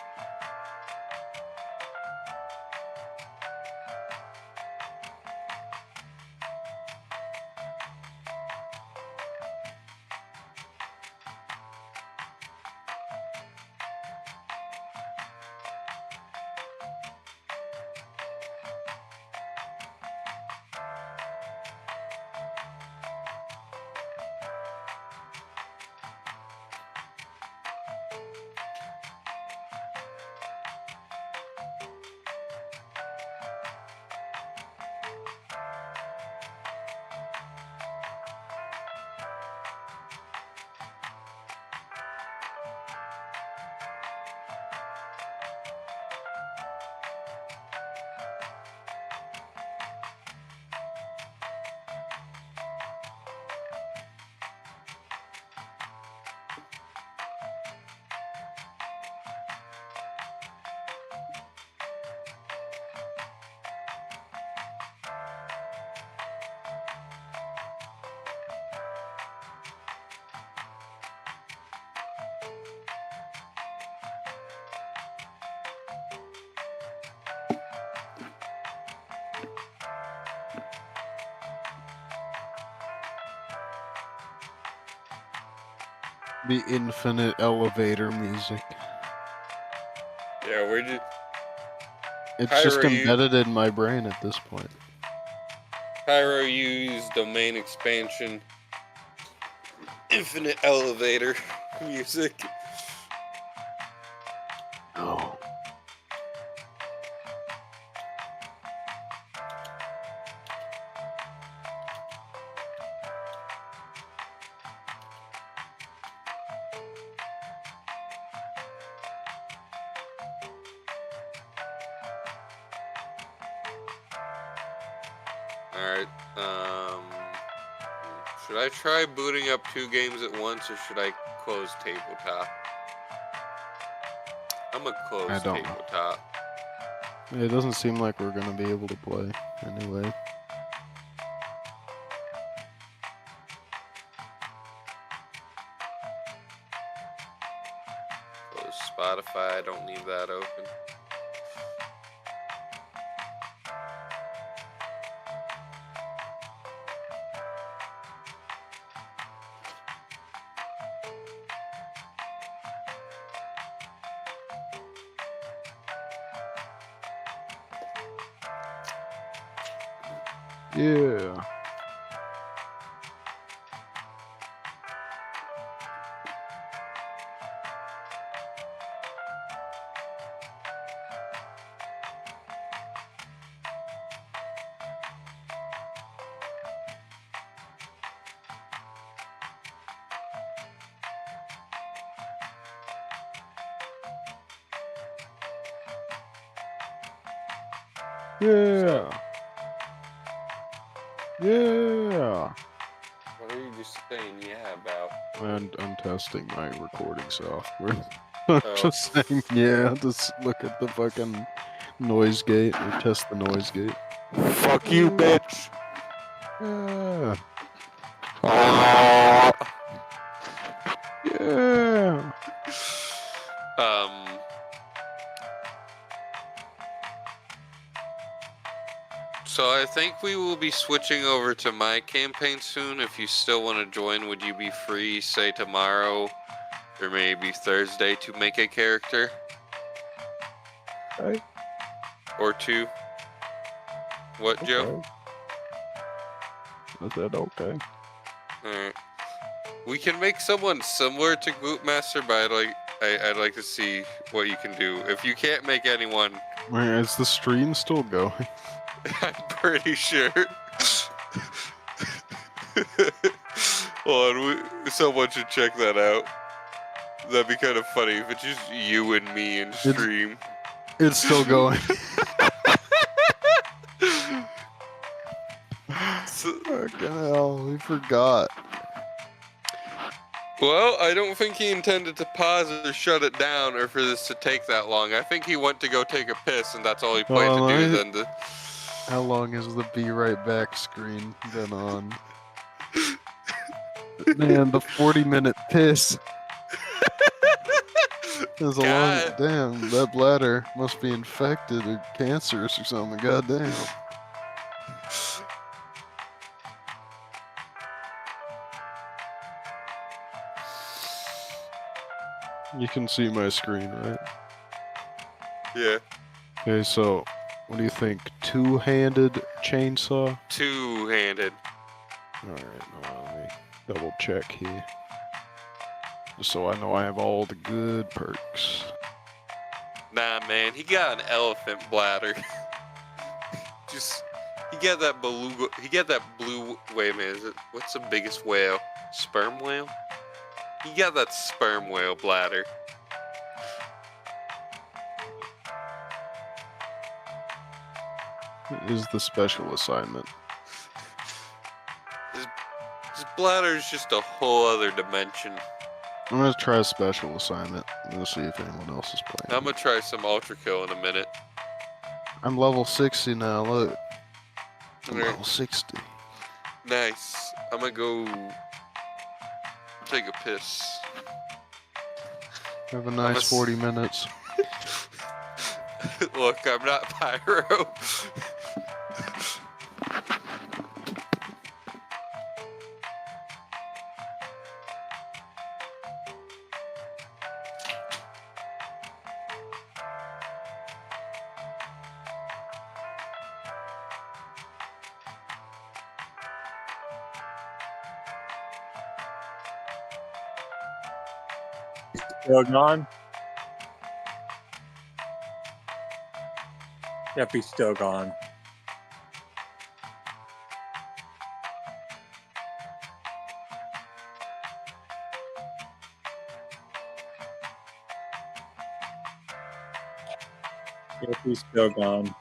The infinite elevator music. Yeah, where did It's just Pyro, you- embedded in my brain at this point. Pyro use domain expansion? Infinite elevator music. No. Alright, should I try booting up 2 games at once, or should I close tabletop? I'm gonna close I don't know. tabletop. It doesn't seem like we're gonna be able to play anyway. Close Spotify, I don't need that open. Yeah. Yeah. Yeah. What are you just saying yeah about? And I'm testing my recording software. Oh. Just saying, yeah, just look at the fucking noise gate or test the noise gate. Fuck you, bitch. Yeah. Ah. Yeah. So I think we will be switching over to my campaign soon. If you still want to join, would you be free, say tomorrow or maybe Thursday, to make a character? Okay. Or 2? What, Joe? I said, okay. Alright. We can make someone similar to Gloopmaster, but I'd like to see what you can do. If you can't make anyone, Wait, is the stream still going? I'm pretty sure. Hold on, someone should check that out. That'd be kind of funny if it's just you and me in stream. It's still going. Fucking hell, we forgot. Well, I don't think he intended to pause it or shut it down or for this to take that long. I think he went to go take a piss and that's all he planned to do then. How long has the be right back screen been on? Man, the 40-minute piss. Is a long. Damn, that bladder must be infected or cancerous or something. Goddamn. You can see my screen, right? Yeah. Okay, so what do you think? Two-handed chainsaw? Two-handed. Alright, let me double check here. Just so I know I have all the good perks. Nah, man, he got an elephant bladder. He got that beluga. He got that blue. Wait a minute, what's the biggest whale? Sperm whale? He got that sperm whale bladder. Is the special assignment. His bladder is just a whole other dimension. I'm gonna try a special assignment. We'll see if anyone else is playing. I'm gonna try some ultra kill in a minute. I'm level 60 now, look. I'm Alright. level 60. Nice. I'm gonna go take a piss. Have a nice 40 minutes. Look, I'm not pyro. Still gone? Yep, he's still gone. Yep, he's still gone.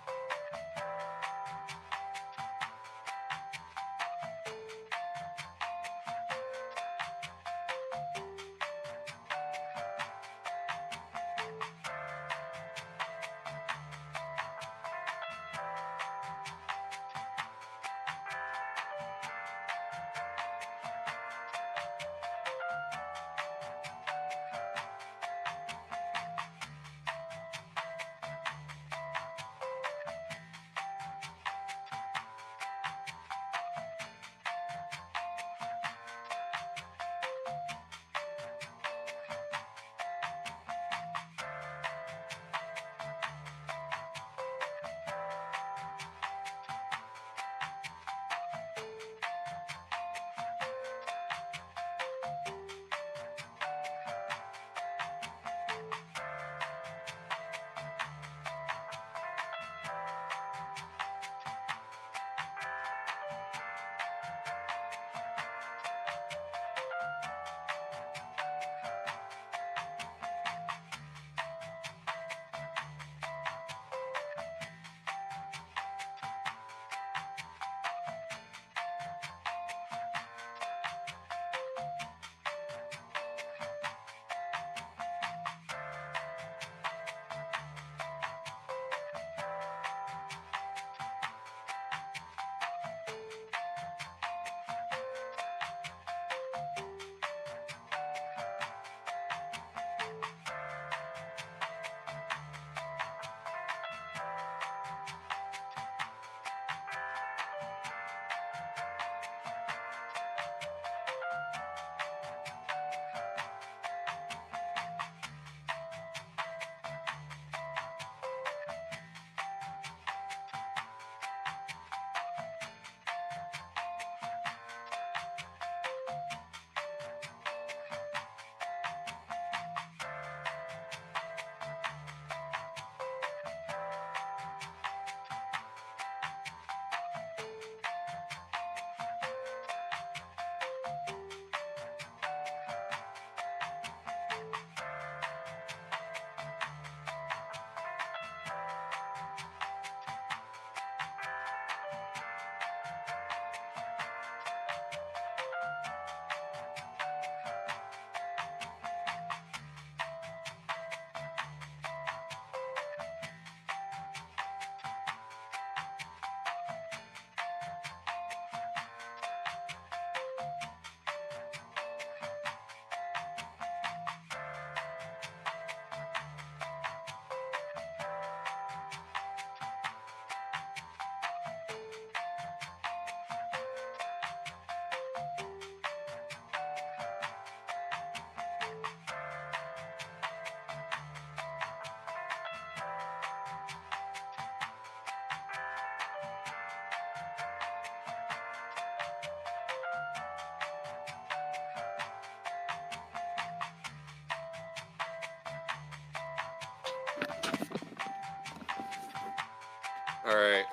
Alright.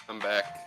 I'm back.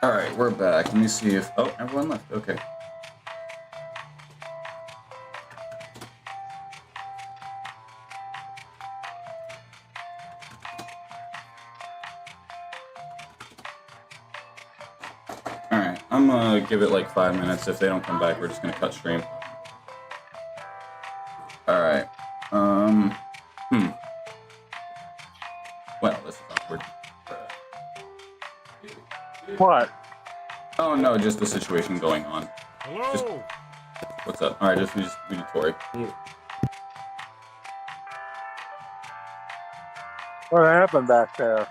All right, we're back. Let me see if. Oh, everyone left. Okay. All right, I'm gonna give it like 5 minutes. If they don't come back, we're just gonna cut stream. All right. Well, this is awkward. What? Oh no, just the situation going on. Hello. Just, what's up? All right, we need Tori. What happened back there?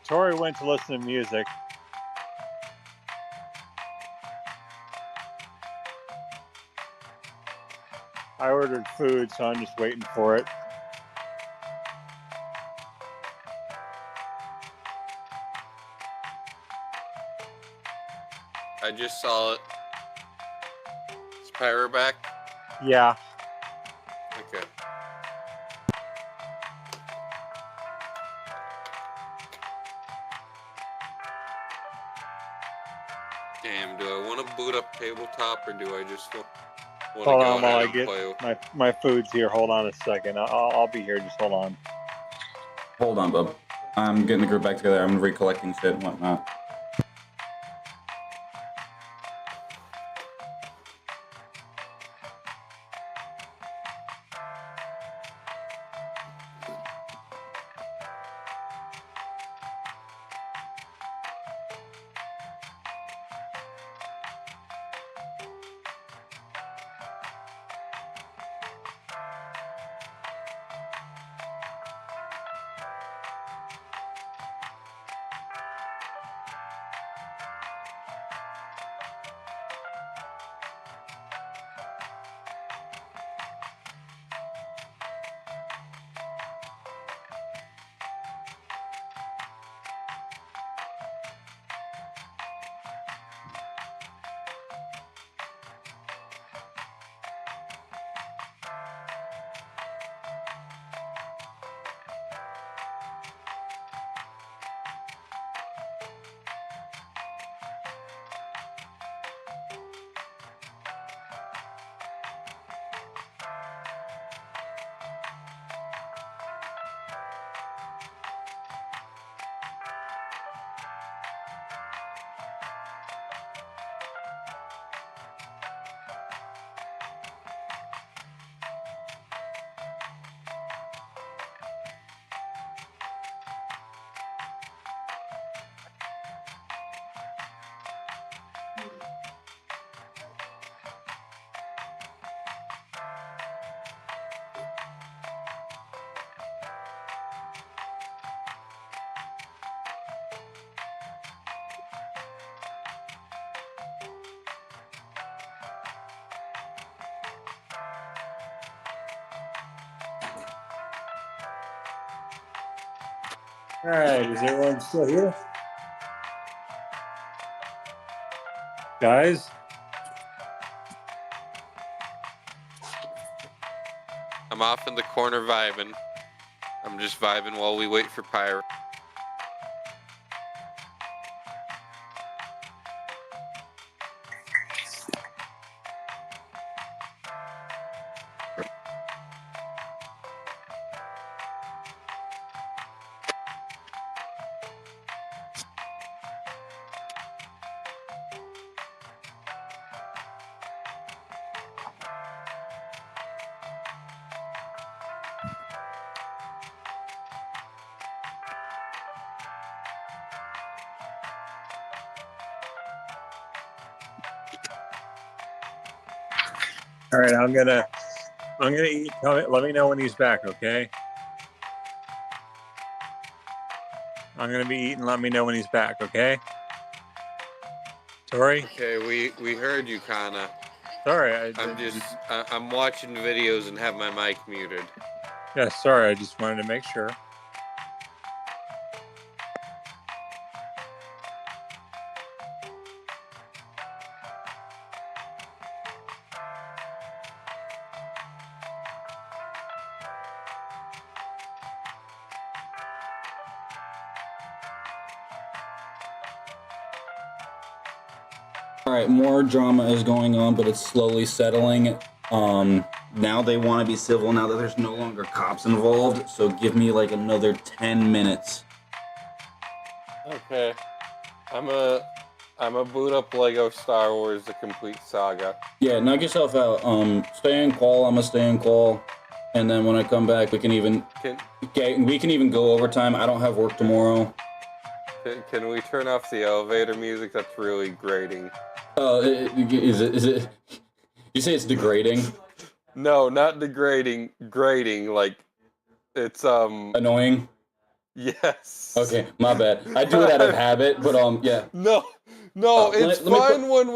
Tori went to listen to music. I ordered food, so I'm just waiting for it. I just saw it. Is Pyro back? Yeah. Okay. Damn, do I want to boot up tabletop or do I just want to Hold go on while I ahead and get play? my food's here. Hold on a second. I'll be here. Just hold on. Hold on, bub. I'm getting the group back together. I'm recollecting shit and whatnot. All right. Is everyone still here? Guys? I'm off in the corner vibing. I'm just vibing while we wait for Pyro. All right. I'm gonna eat. Let me know when he's back. Okay. I'm gonna be eating. Let me know when he's back. Okay. Tori. Okay, we heard you, Kana. Sorry. I'm watching videos and have my mic muted. Yeah. Sorry. I just wanted to make sure. All right, more drama is going on, but it's slowly settling. Now they want to be civil now that there's no longer cops involved. So give me like another 10 minutes. Okay. I'm a boot up Lego Star Wars: The Complete Saga. Yeah, knock yourself out. Stay in call. I'm gonna stay in call, and then when I come back, we can even go overtime. I don't have work tomorrow. Can we turn off the elevator music? That's really grating. Is it? You say it's degrading? No, not degrading. Grating, like it's Annoying. Yes. Okay, my bad. I do it out of habit, but yeah. No, it's fine when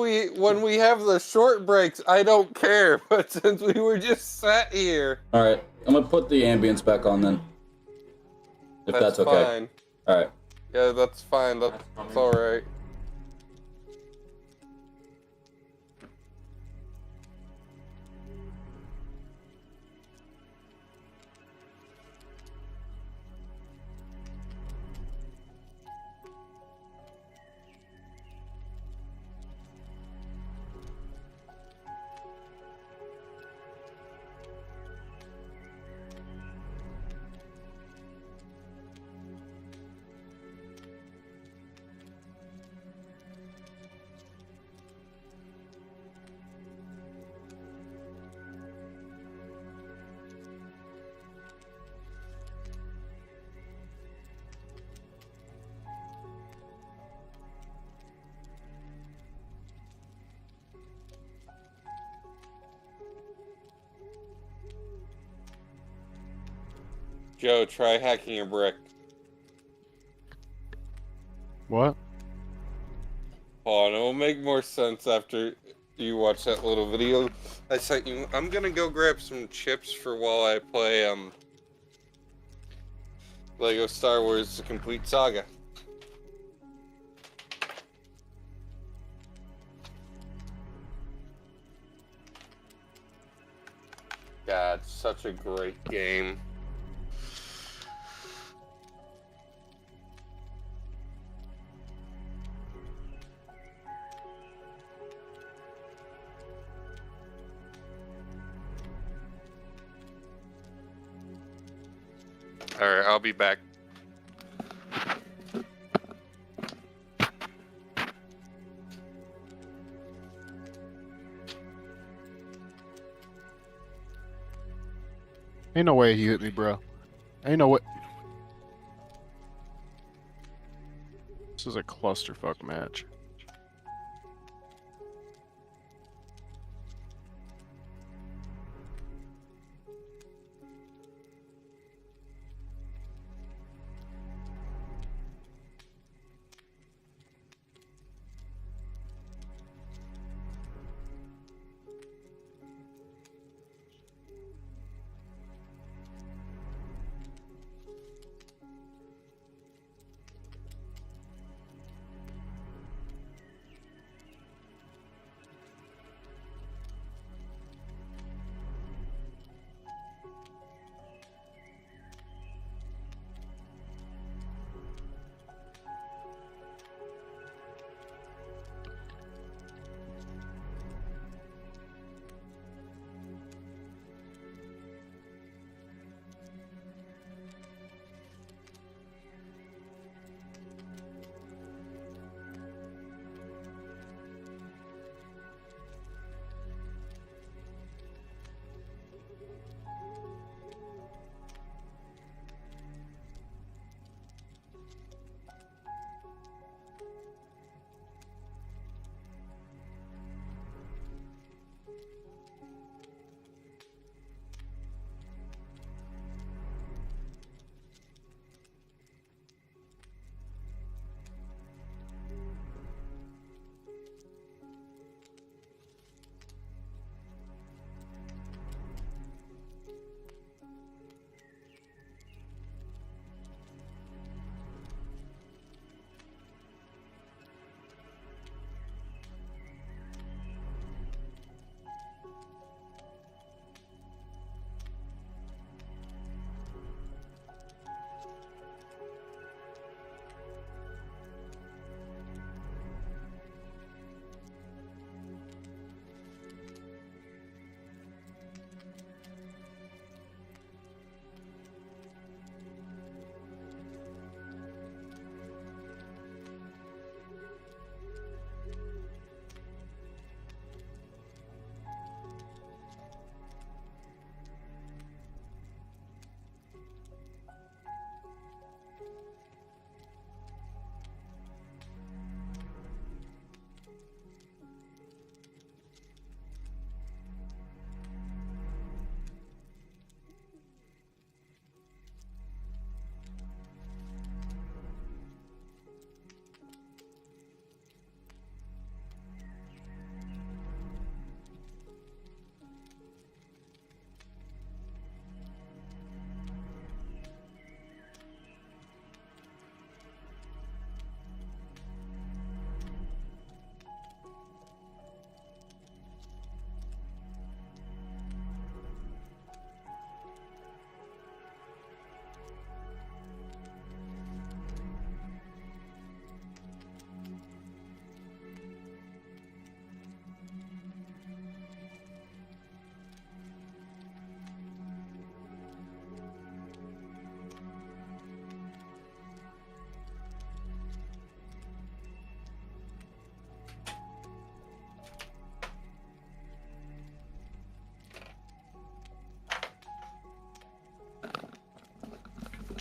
we have the short breaks. I don't care, but since we were just sat here. All right, I'm gonna put the ambience back on then. If that's okay. Fine. All right. Yeah, that's fine. That's all right. Joe, try hacking a brick. What? Oh, and it will make more sense after you watch that little video I sent you. I'm gonna go grab some chips for while I play Lego Star Wars: The Complete Saga. God, such a great game. Alright, I'll be back. Ain't no way he hit me, bro. Ain't no way. This is a clusterfuck match.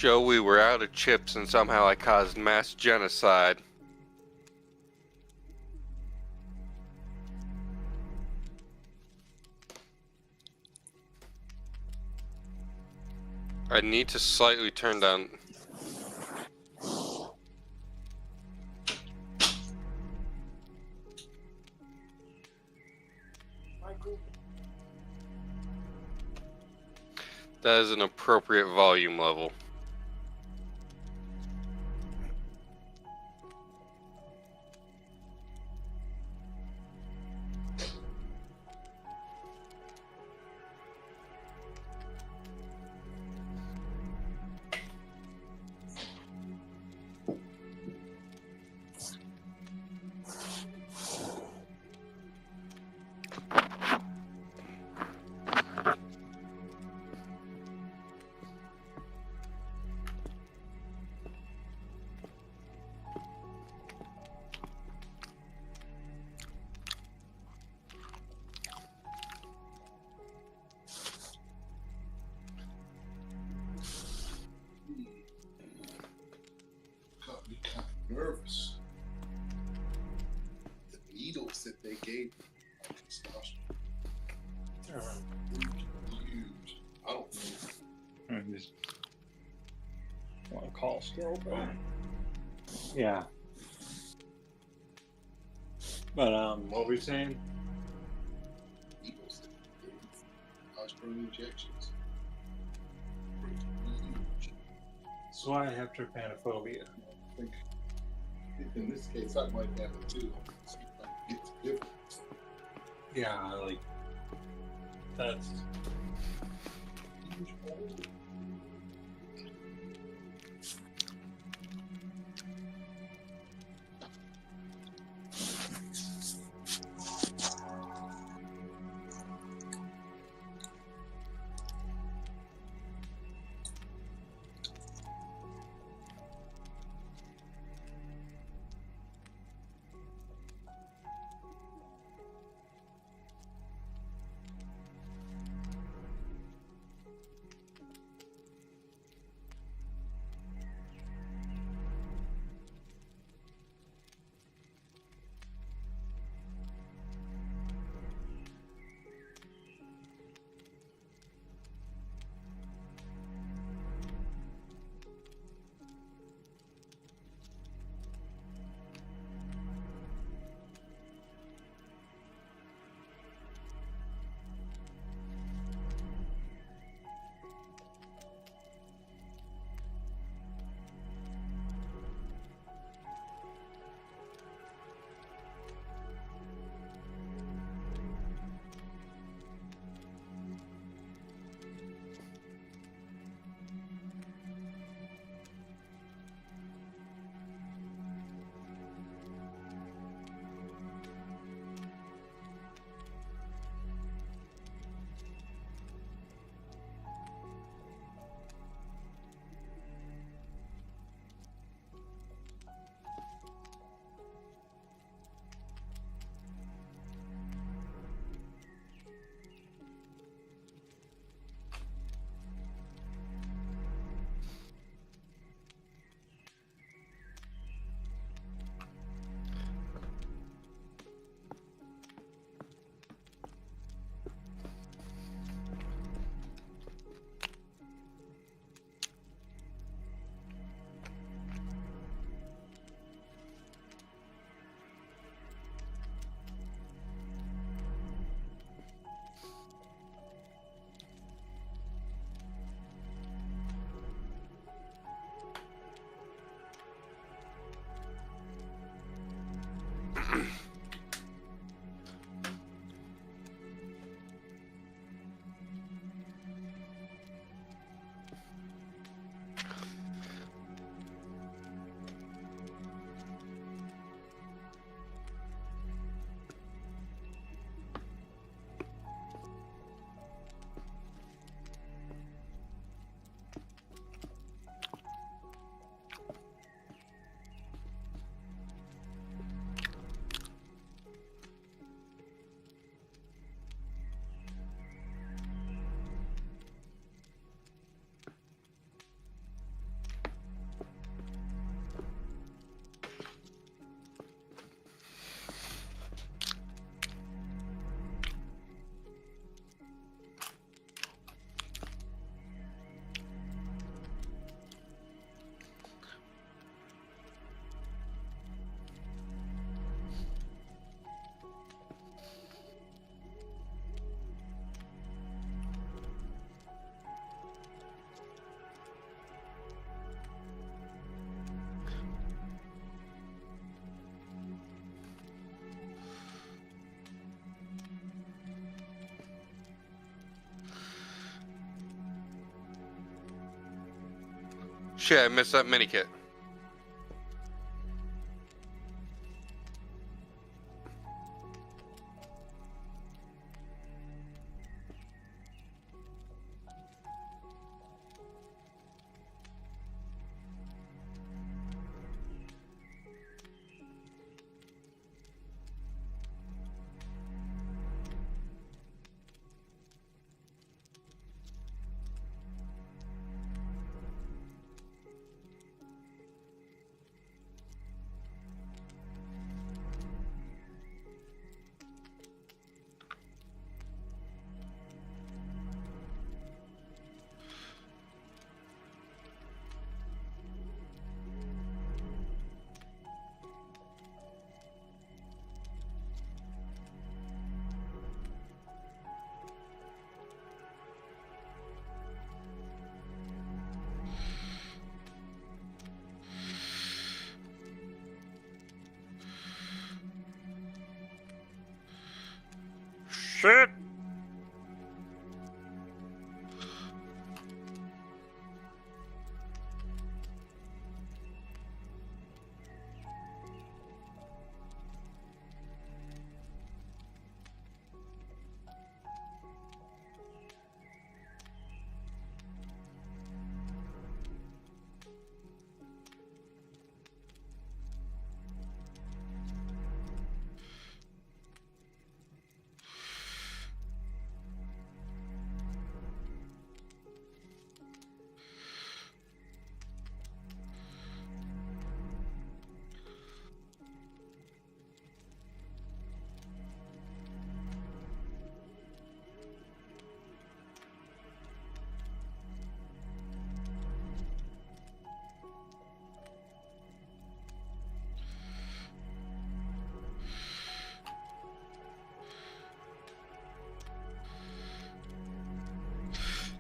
Joe, we were out of chips and somehow I caused mass genocide. I need to slightly turn down. That is an appropriate volume level. Got me kind of nervous. The needles that they gave me are testosterone. Huge. I don't know. I just want to call still, but yeah. But what were we saying? Needles that they gave me. Testosterone injections. Huge. So I have trypanophobia. I think in this case I might have it too. See if I can get the difference. Yeah, like that's Huge hole. Shit, I missed that mini kit. Shit!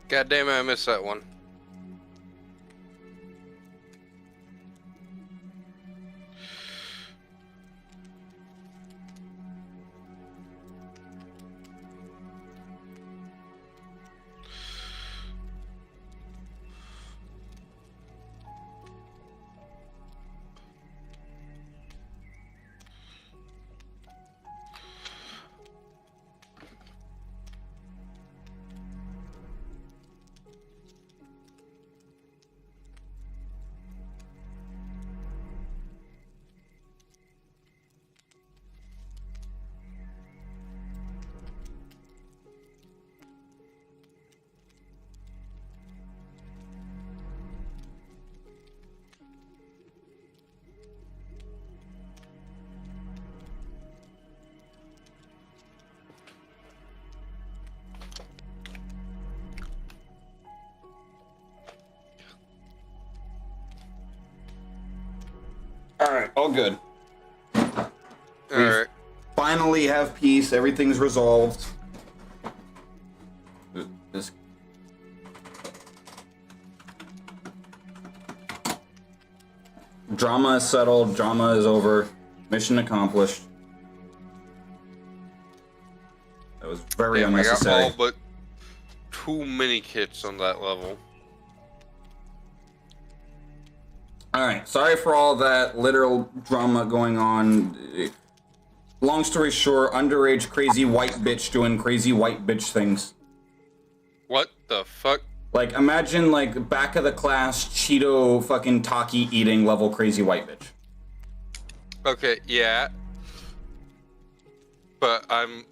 God damn it, I missed that one. Alright, all good. Alright. Finally have peace, everything's resolved. This drama is settled, drama is over, mission accomplished. That was very Damn, I got unnecessary. all but 2 mini kits on that level. Alright, sorry for all that literal drama going on. Long story short, underage crazy white bitch doing crazy white bitch things. What the fuck? Like, imagine, like, back of the class, Cheeto fucking Taki eating level crazy white bitch. Okay, yeah. But I'm...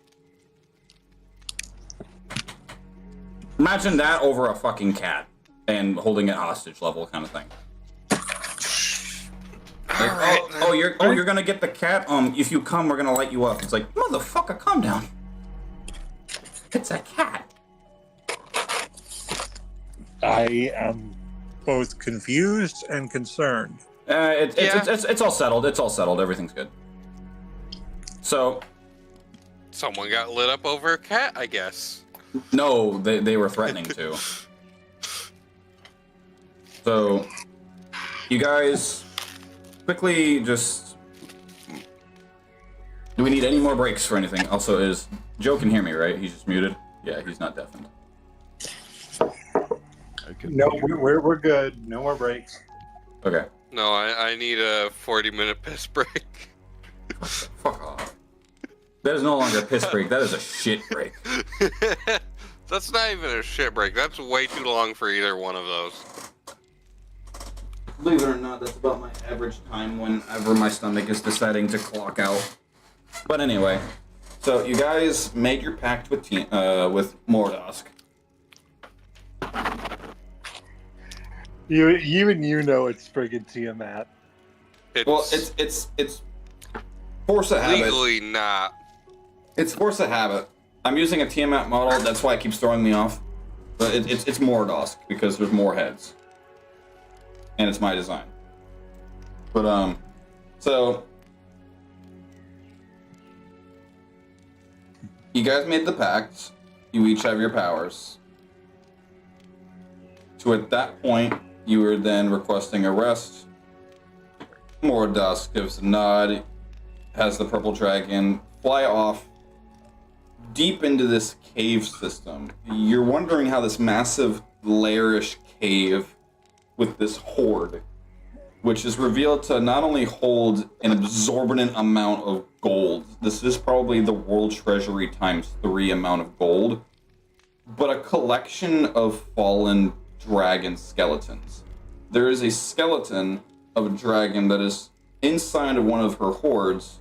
Imagine that over a fucking cat and holding it hostage level kind of thing. Like, Alright, you're gonna get the cat. If you come, we're gonna light you up. It's like, motherfucker, calm down. It's a cat. I am both confused and concerned. It's all settled. It's all settled. Everything's good. So, Someone got lit up over a cat, I guess. no, they were threatening to. So, you guys quickly just... Do we need any more breaks for anything? Also, is Joe can hear me, right? He's just muted. Yeah, he's not deafened. I could. No, we're good. No more breaks. Okay. No, I need a 40-minute piss break. Fuck off. That is no longer a piss break. That is a shit break. That's not even a shit break. That's way too long for either one of those. Believe it or not, that's about my average time whenever my stomach is deciding to clock out. But anyway, so you guys made your pact with Mooridask. Even you know it's friggin' Tiamat. Well, it's force of habit. Legally not. It's force of habit. I'm using a Tiamat model. That's why it keeps throwing me off. But it's Mooridask because there's more heads, and it's my design. But so you guys made the pact. You each have your powers. So at that point, you were then requesting a rest. Mooridask gives a nod, has the purple dragon fly off deep into this cave system. You're wondering how this massive lairish cave with this hoard, which is revealed to not only hold an exorbitant amount of gold, this is probably the world treasury times 3 amount of gold, but a collection of fallen dragon skeletons. There is a skeleton of a dragon that is inside of one of her hoards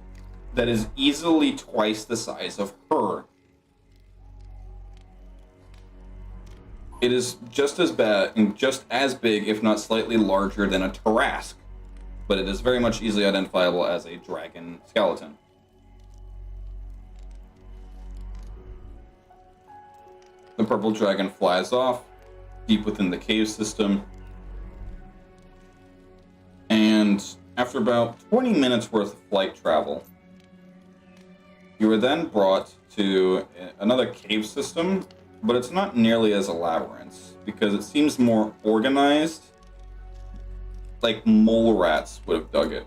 that is easily twice the size of her. It is just as bad and just as big, if not slightly larger than a Tarask, but it is very much easily identifiable as a dragon skeleton. The purple dragon flies off deep within the cave system, and after about 20 minutes worth of flight travel, you are then brought to another cave system, but it's not nearly as elaborate because it seems more organized, like mole rats would have dug it.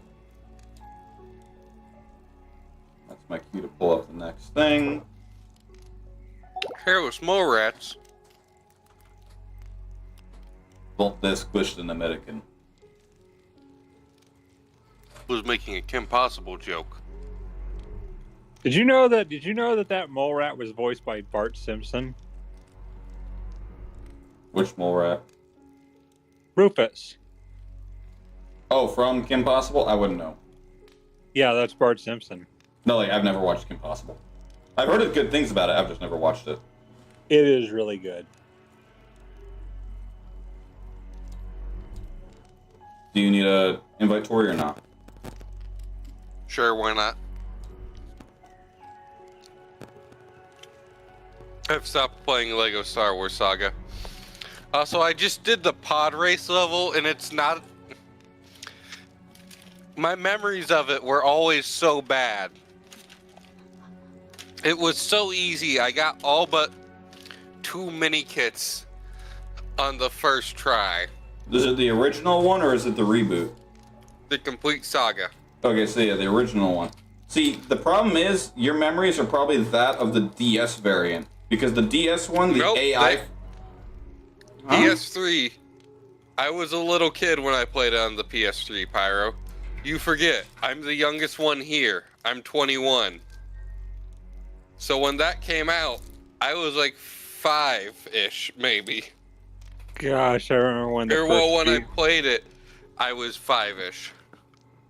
That's my cue to pull up the next thing. Hairless mole rats. Well, they're squished in American. Was making a Kim Possible joke. Did you know that mole rat was voiced by Bart Simpson? Which mole rat? Rufus. Oh, from Kim Possible? I wouldn't know. Yeah, that's Bart Simpson. No, like, I've never watched Kim Possible. I've heard good things about it, I've just never watched it. It is really good. Do you need a invite Tori or not? Sure, why not? I've stopped playing Lego Star Wars Saga. Also, I just did the pod race level, and it's not... My memories of it were always so bad. It was so easy. I got all but 2 mini kits on the first try. Is it the original one or is it the reboot? The complete saga. Okay, so yeah, the original one. See, the problem is your memories are probably that of the DS variant. Because the DS one, the Nope, AI... Huh? PS3. I was a little kid when I played on the PS3, Pyro. You forget, I'm the youngest one here. I'm 21. So when that came out, I was like 5-ish, maybe. Gosh, I remember when When I played it, I was 5-ish.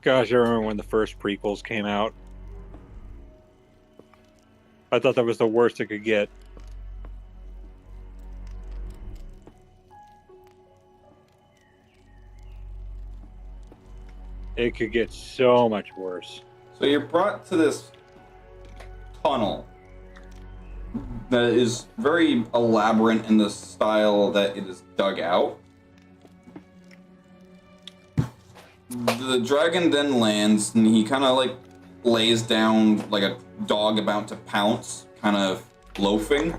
Gosh, I remember when the first prequels came out. I thought that was the worst it could get. It could get so much worse. So you're brought to this tunnel that is very elaborate in the style that it is dug out. The dragon then lands and he kind of like lays down like a dog about to pounce, kind of loafing.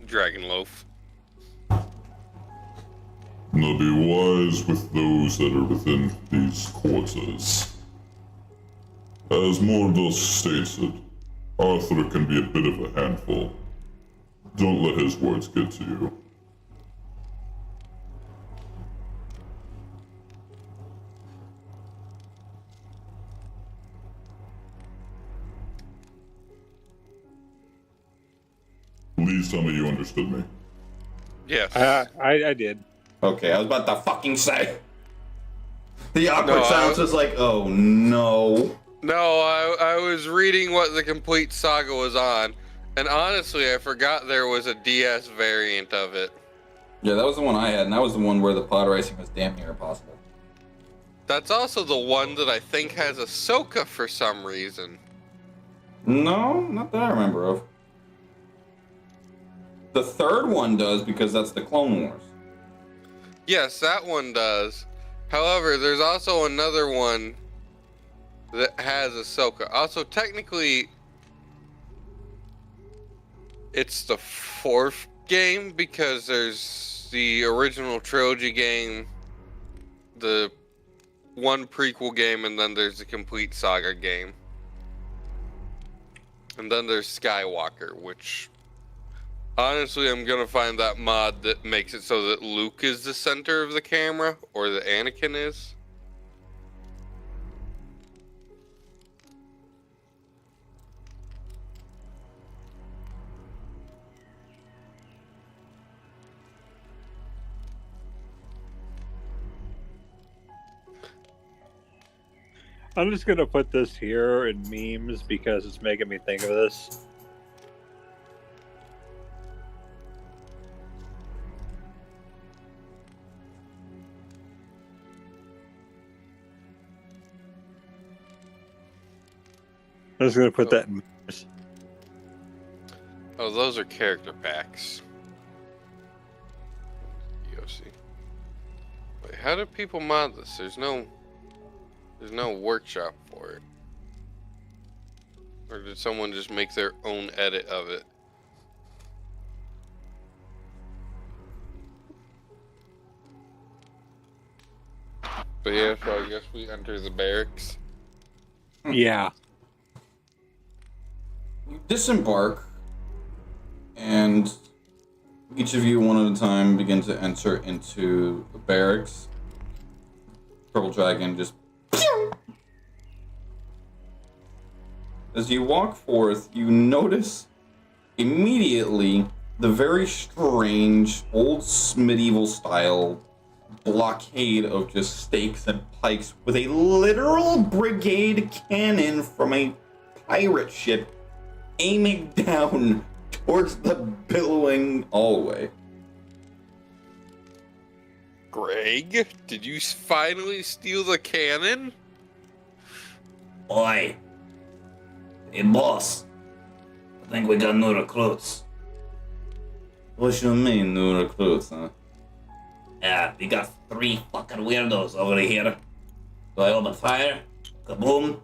Dragon loaf. Now be wise with those that are within these quarters. As Mooridask stated, Arthur can be a bit of a handful. Don't let his words get to you. Please tell me you understood me. Yes. I did. Okay, I was about to fucking say. The awkward No, silence was like, oh no. No, I was reading what the complete saga was on, and honestly, I forgot there was a DS variant of it. Yeah, that was the one I had, and that was the one where the pod racing was damn near impossible. That's also the one that I think has Ahsoka for some reason. No, not that I remember of. The third one does because that's the Clone Wars. Yes, that one does. However, there's also another one that has Ahsoka. Also, technically, it's the fourth game because there's the original trilogy game, the one prequel game, and then there's the complete saga game. And then there's Skywalker, which honestly I'm gonna find that mod that makes it so that Luke is the center of the camera, or that Anakin is. I'm just gonna put this here in memes because it's making me think of this. I'm just gonna put that in memes. Oh, those are character packs. DOC. Wait, how do people mod this? There's no workshop for it. Or did someone just make their own edit of it? But yeah, so I guess we enter the barracks. Yeah. You disembark, and each of you, one at a time, begin to enter into the barracks. Purple Dragon just... As you walk forth, you notice immediately the very strange, old medieval style blockade of just stakes and pikes with a literal brigade cannon from a pirate ship aiming down towards the billowing hallway. Greg, did you finally steal the cannon? Oi. Hey, boss. I think we got new recruits. What you mean, new recruits, huh? Yeah, we got 3 fucking weirdos over here. Do I open fire? Kaboom?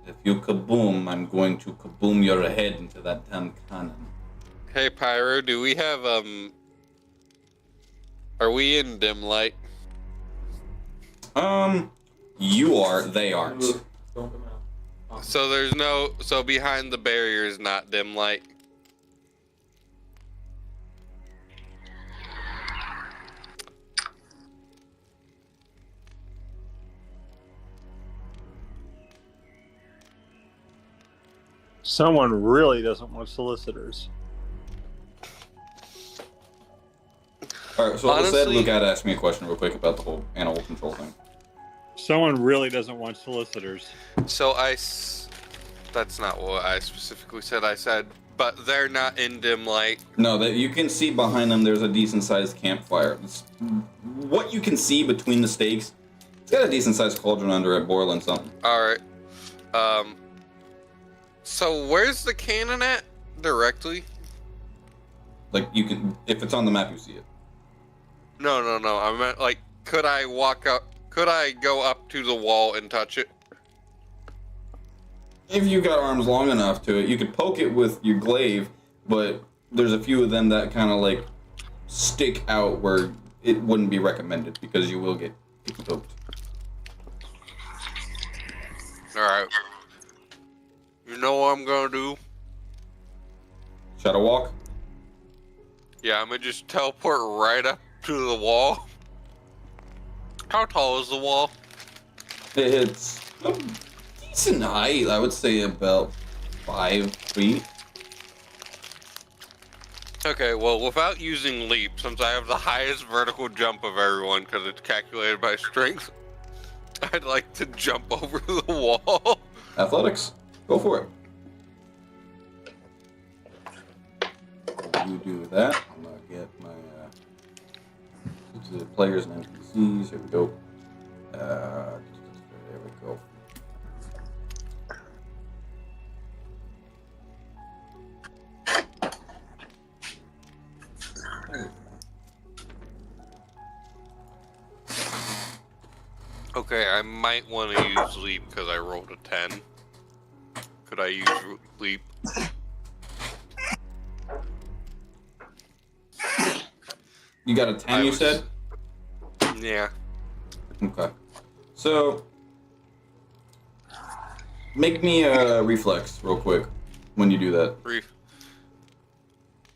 If you kaboom, I'm going to kaboom your head into that damn cannon. Hey Pyro, do we have are we in dim light? You are, they aren't. So there's no, so behind the barrier is not dim light. Someone really doesn't want solicitors. Alright, so let's Honestly- Luke had to ask me a question real quick about the whole animal control thing. Someone really doesn't want solicitors. So that's not what I specifically said. I said, but they're not in dim light. No, that you can see behind them there's a decent sized campfire. What you can see between the stakes, it's got a decent sized cauldron under it boiling something. Alright. So where's the cannon at directly? Like you can, if it's on the map, you see it. No. I meant like, could I go up to the wall and touch it? If you got arms long enough to it, you could poke it with your glaive, but there's a few of them that kind of like stick out where it wouldn't be recommended because you will get poked. Alright. You know what I'm gonna do? Shadow walk. Yeah, I'm gonna just teleport right up to the wall. How tall is the wall? It's a decent height. I would say about 5 feet. Okay, well, without using leap, since I have the highest vertical jump of everyone because it's calculated by strength, I'd like to jump over the wall. Athletics. Go for it. You do that. I'm gonna get my to the players and NPCs. Here we go. There we go. Okay, I might want to use leap because I rolled a 10. Could I use leap? You got a 10, you said? Yeah. Okay. So, make me a reflex real quick when you do that.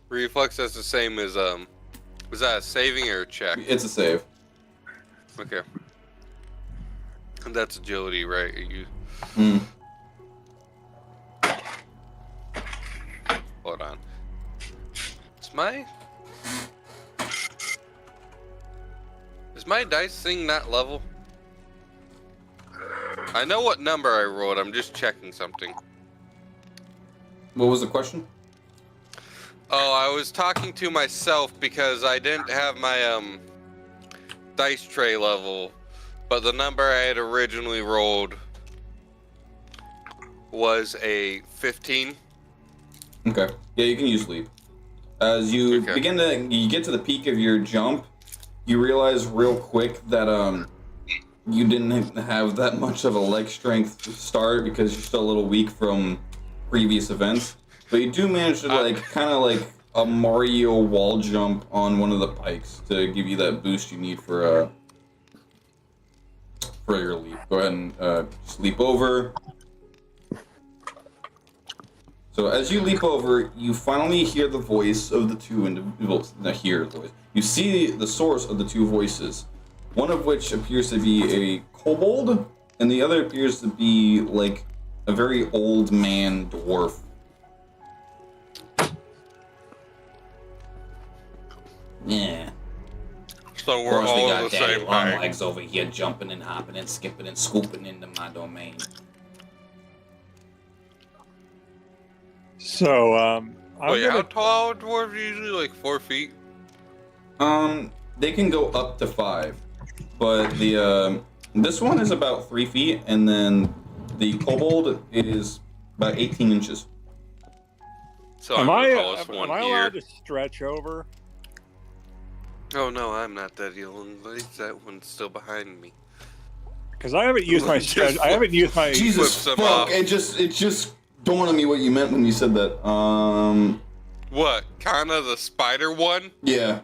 Reflex, that's the same as, was that a saving or a check? It's a save. Okay. And that's agility, right? You... Hold on. Is my dice thing not level? I know what number I rolled, I'm just checking something. What was the question? Oh, I was talking to myself because I didn't have my dice tray level, but the number I had originally rolled was a 15. Okay. Yeah, you can use leap. As you you get to the peak of your jump, you realize real quick that you didn't have that much of a leg strength to start because you're still a little weak from previous events. But you do manage to kind of like a Mario wall jump on one of the pikes to give you that boost you need for your leap. Go ahead and just leap over. So as you leap over, you finally hear the voice of the two individuals. Not hear the voice. You see the source of the two voices. One of which appears to be a kobold, and the other appears to be like a very old man dwarf. Yeah. So we're all got the daddy same long height. legs over here jumping and hopping and skipping and scooping into my domain. So, Wait, how tall are dwarves usually? Like 4 feet? They can go up to 5, but the this one is about 3 feet, and then the kobold is about 18 inches. So am I'm I the tallest one am I here. allowed to stretch over? Oh no, I'm not that young. That one's still behind me. Because I haven't used my Just stretch. I haven't used my. Jesus Flips them fuck! off. It just dawned on me what you meant when you said that. What? Kinda the spider one? Yeah.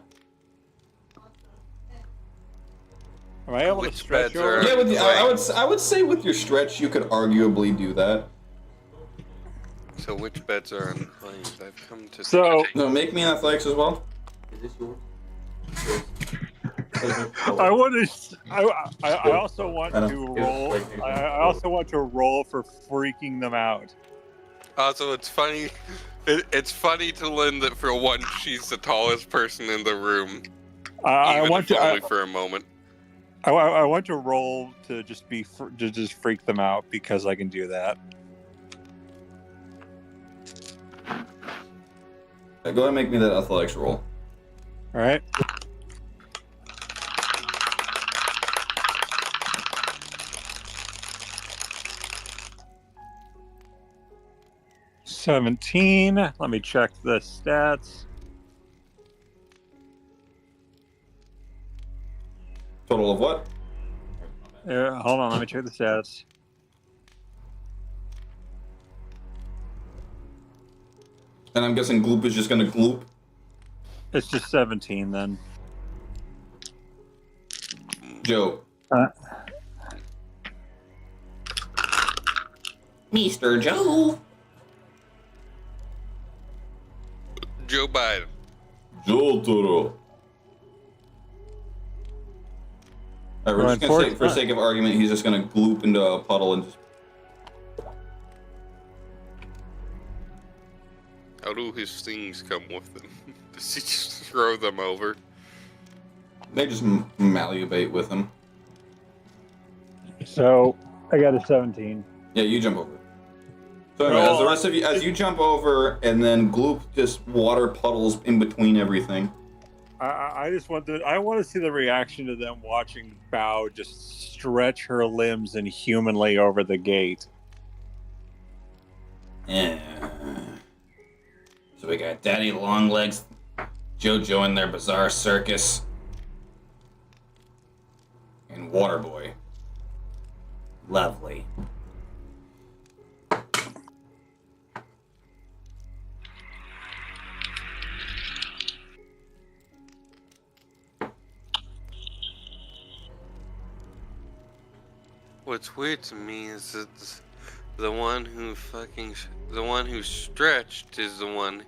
Am I able Which to stretch beds are- over? Yeah, with the, I would say with your stretch you could arguably do that. So which beds are unclaimed? I've come to. So No, make me an athletics as well. Is this yours? I want to. I also want to roll. I also want to roll for freaking them out. Also, it's funny. It's funny to Lynn that for once she's the tallest person in the room. I even want if to. only for a moment. I want to roll to just to just freak them out because I can do that. Go ahead and make me that athletics roll. All right. $17. Let me check the stats. Total of what? Hold on, let me check the stats. And I'm guessing gloop is just gonna gloop. It's just 17 then. Joe. Mr. Joe. Joe Biden. Joel Toro. Alright, we're just gonna say, for sake of argument, he's just gonna gloop into a puddle and just. How do his things come with him? Does he just throw them over? They just malleate with him. So I got a 17. Yeah, you jump over. So anyway, as the rest of you, as you jump over, and then gloop just water puddles in between everything. I just want I want to see the reaction to them watching Bao just stretch her limbs inhumanly over the gate. Yeah. So we got Daddy Longlegs, JoJo in their bizarre circus, and Waterboy. Lovely. What's weird to me is that the one who stretched is the one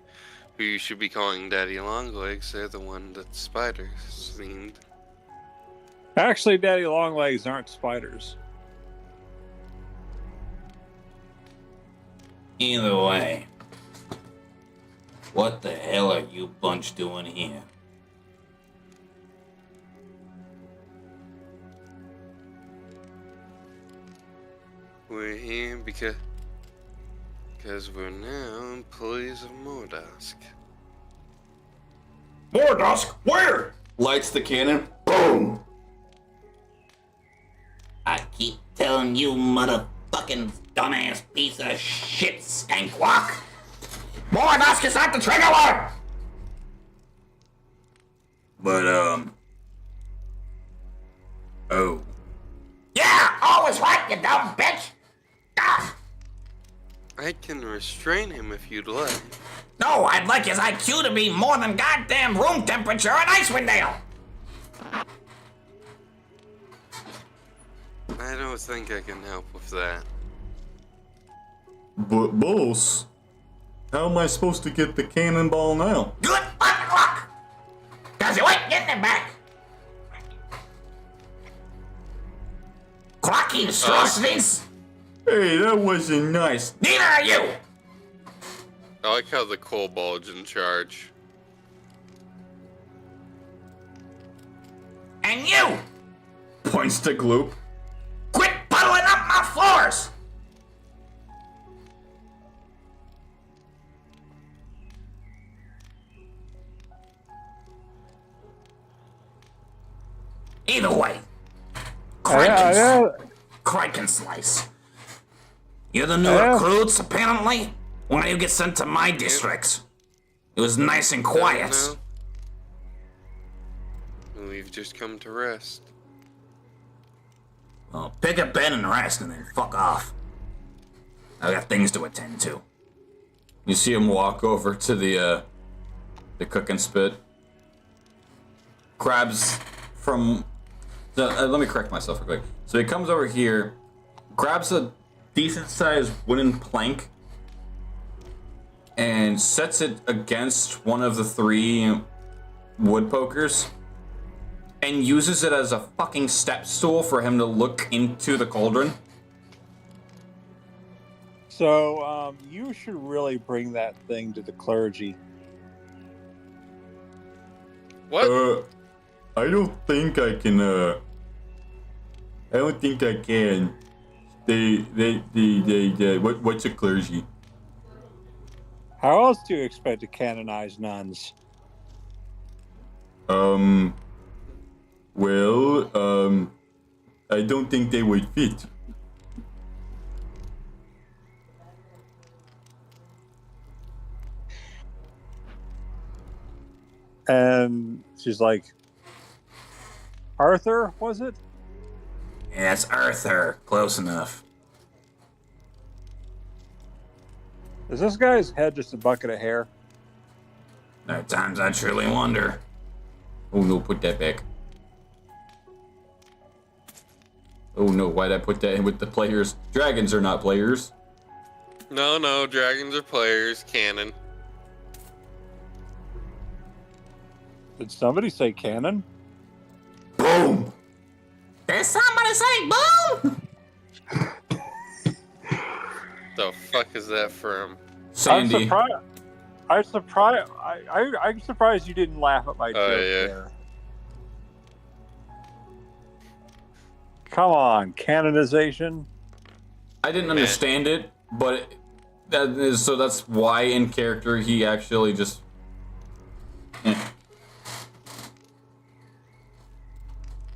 who you should be calling Daddy Longlegs. They're the one that's spiders themed. Actually, Daddy Longlegs aren't spiders. Either way, what the hell are you bunch doing here? We're here because we're now employees of Mooridask. Mooridask, where? Lights the cannon. Boom. I keep telling you, motherfucking dumbass piece of shit, skankwalk. Mooridask is not the trigger word! But oh. Yeah, always right, you dumb bitch! Ah. I can restrain him if you'd like. No, I'd like his IQ to be more than goddamn room temperature in Icewind Dale! I don't think I can help with that. But boss, how am I supposed to get the cannonball now? Good fucking luck! Cause you ain't getting it back! Clocky atrocities! Hey, that wasn't nice. Neither are you! I like how the kobold's in charge. And you! Points to gloop. Quit puddling up my floors! Either way, Criken Slice. You're the new recruits, apparently? Why don't you get sent to my district? It was nice and quiet. No. We've just come to rest. Well, pick a bed and rest and then fuck off. I got things to attend to. You see him walk over to the cook and spit. Grabs from... let me correct myself real quick. So he comes over here, grabs a decent-sized wooden plank, and sets it against one of the 3 wood pokers, and uses it as a fucking step stool for him to look into the cauldron. So, you should really bring that thing to the clergy. What? I don't think I can, I don't think I can. What's a clergy? How else do you expect to canonize nuns? Well, I don't think they would fit. And she's like, Arthur, was it? Yeah, it's Arthur. Close enough. Is this guy's head just a bucket of hair? There are times I truly wonder. Oh no, put that back. Oh no, why'd I put that in with the players? Dragons are not players. No, dragons are players, canon. Did somebody say cannon? Boom! Did somebody say boom? The fuck is that from? Sandy. I'm surprised you didn't laugh at my joke there. Come on, canonization. I didn't understand it, but that's why in character he actually just.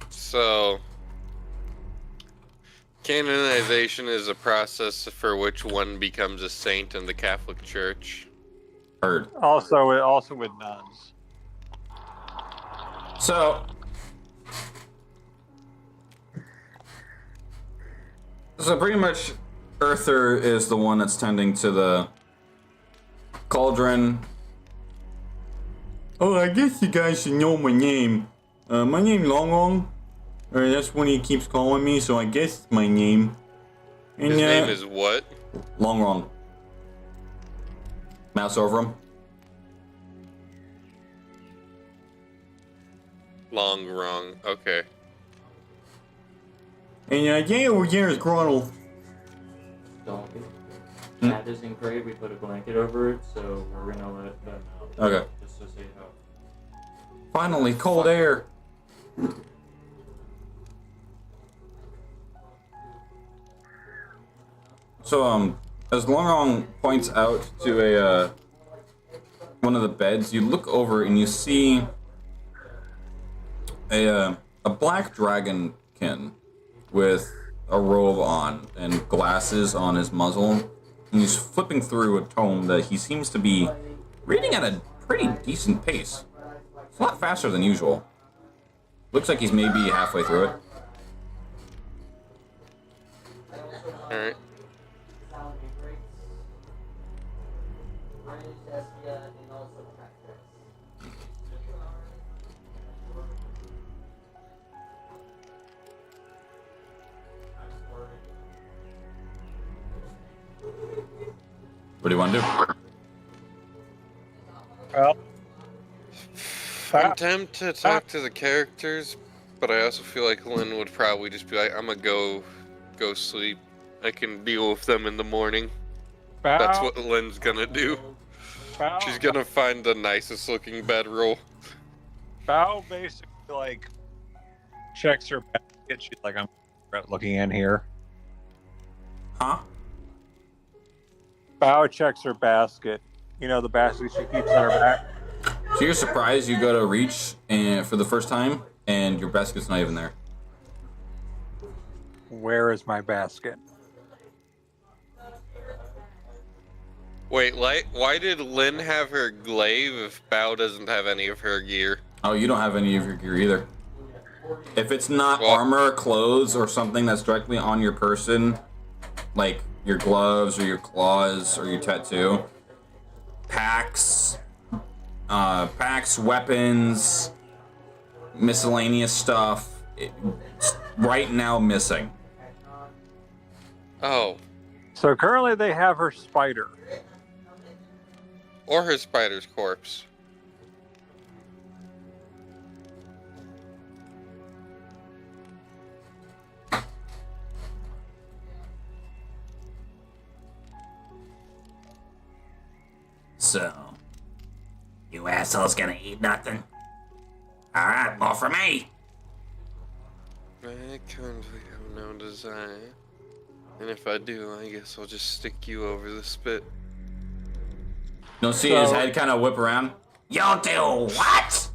So, canonization is a process for which one becomes a saint in the Catholic Church. Heard. Also with nuns. So pretty much Earther is the one that's tending to the cauldron. Oh, I guess you guys should know my name. My name's Long Long. That's what he keeps calling me, so I guess it's my name. And, His name is what? Long Long. Mouse over him. Long wrong. Okay. And Jay over there is Gronald. Cat isn't great. We put a blanket over it, so we're gonna let them out. Okay. Just to say how. Finally, cold air. So, as Long Long points out to a one of the beds, you look over and you see a black dragonkin with a robe on and glasses on his muzzle, and he's flipping through a tome that he seems to be reading at a pretty decent pace. It's a lot faster than usual. Looks like he's maybe halfway through it. Alright. What do you want to do? Well, I'm tempted to talk to the characters, but I also feel like Lynn would probably just be like, I'm gonna go sleep. I can deal with them in the morning. That's what Lynn's gonna do. She's gonna find the nicest looking bedroll. Bao basically like checks her basket. She's like, I'm looking in here. Huh? Bao checks her basket. You know, the basket she keeps on her back. So you're surprised you go to reach and for the first time, and your basket's not even there. Where is my basket? Wait, why did Lynn have her glaive if Bao doesn't have any of her gear? Oh, you don't have any of your gear either. If it's not armor, clothes, or something that's directly on your person, like your gloves or your claws or your tattoo, packs, weapons, miscellaneous stuff, right now missing. Oh. So currently they have her spider. Or her spider's corpse. So, you assholes gonna eat nothing? Alright, more for me! I currently have no desire. And if I do, I guess I'll just stick you over the spit. Don't see his head kind of whip around? You'll do what?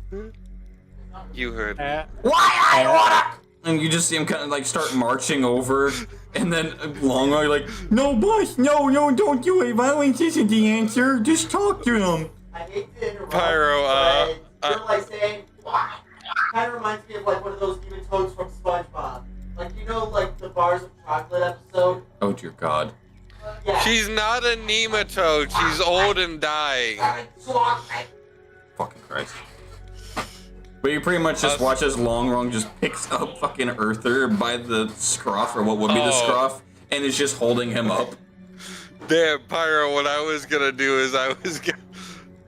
You heard me. Why I wanna? And you just see him kind of like start marching over, and then Long Long like, no, boss, no, don't do it. Violence isn't the answer. Just talk to them. I hate to interrupt, Pyro, you're like saying, why? Kind of reminds me of like one of those demon toads from SpongeBob. Like, you know, like the Bars of Chocolate episode? Oh dear God. Yeah. She's not a nematode. She's old and dying. Fucking Christ. But you pretty much just watch as Long Long just picks up fucking Earther by the scruff, or what would be the scruff, and is just holding him up. Damn, Pyro, what I was gonna do is I was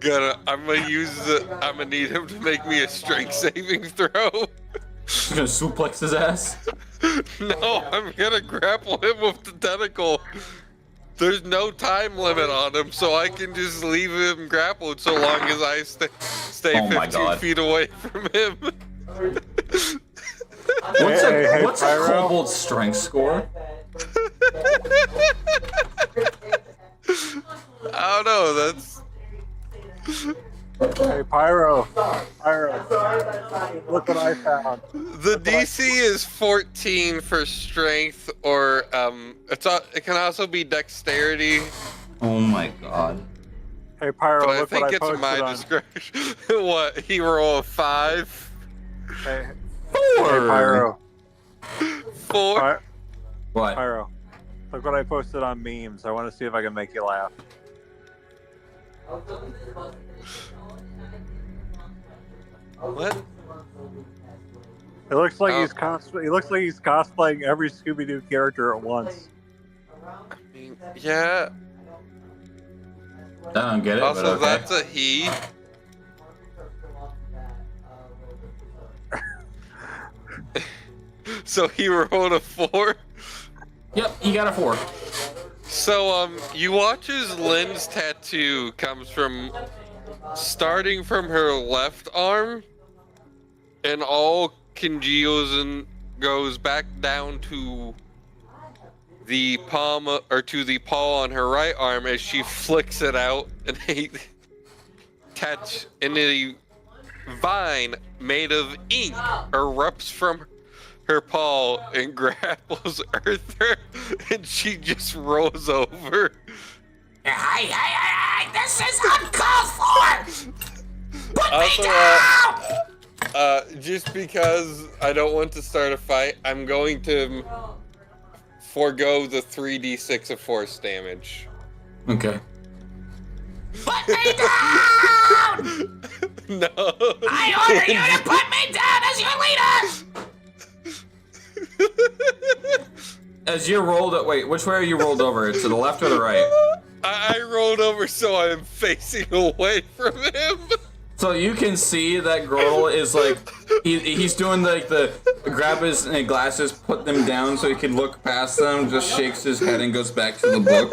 I'm gonna need him to make me a strength saving throw. He's gonna suplex his ass. No, I'm gonna grapple him with the tentacle. There's no time limit on him, so I can just leave him grappled so long as I stay Oh my 15 God. feet away from him. What's a kobold strength score? I don't know, that's... Hey, Pyro. Look what I found. The DC is 14 for strength, or it can also be dexterity. Oh my God. Hey, Pyro, But I look think what I it's posted my on. discretion. What? He roll a 5? Hey, 4. hey, Pyro. 4? What? Pyro. Look what I posted on memes. I want to see if I can make you laugh. What? It looks like Oh. he looks like he's cosplaying every Scooby-Doo character at once. I mean, yeah. I don't get it, Also, but okay. that's a he. So he rolled a 4. Yep, he got a 4. So you watch as Lynn's tattoo comes from starting from her left arm, and all congeals and goes back down to the palm or to the paw on her right arm as she flicks it out, and a vine made of ink erupts from her paw and grapples Earther, and she just rolls over. Hey, this is uncalled for! Put Also, me down! just because I don't want to start a fight, I'm going to forego the 3d6 of force damage. Okay. Put me down! No. I order you to put me down as your leader! As you rolled it, wait, which way are you rolled over? To the left or the right? I rolled over so I'm facing away from him. So you can see that Grodel is like, he's doing like the grab his glasses, put them down so he can look past them, just shakes his head and goes back to the book.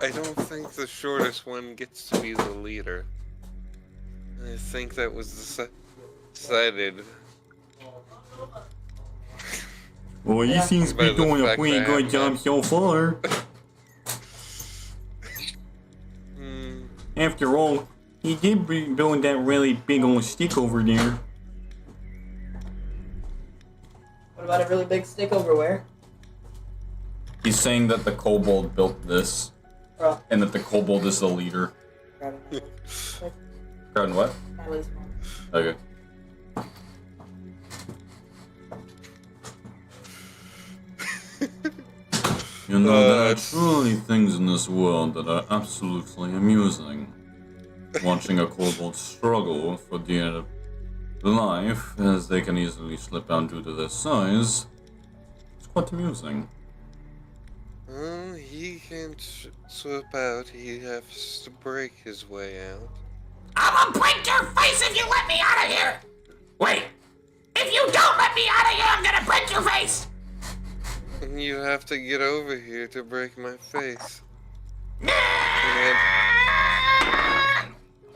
I don't think the shortest one gets to be the leader. I think that was decided. Well, he seems to By be the doing a fact pretty that I good have job so far. After all, he did build that really big old stick over there. What about a really big stick over where? He's saying that the kobold built this, Oh. and that the kobold is the leader. Crowd what? Okay. You know, there are truly things in this world that are absolutely amusing. Watching a kobold struggle for dear life, as they can easily slip down due to their size, it's quite amusing. Oh, he can't slip out. He has to break his way out. I'm gonna break your face if you let me out of here! Wait! If you don't let me out of here, I'm gonna break your face! And you have to get over here to break my face.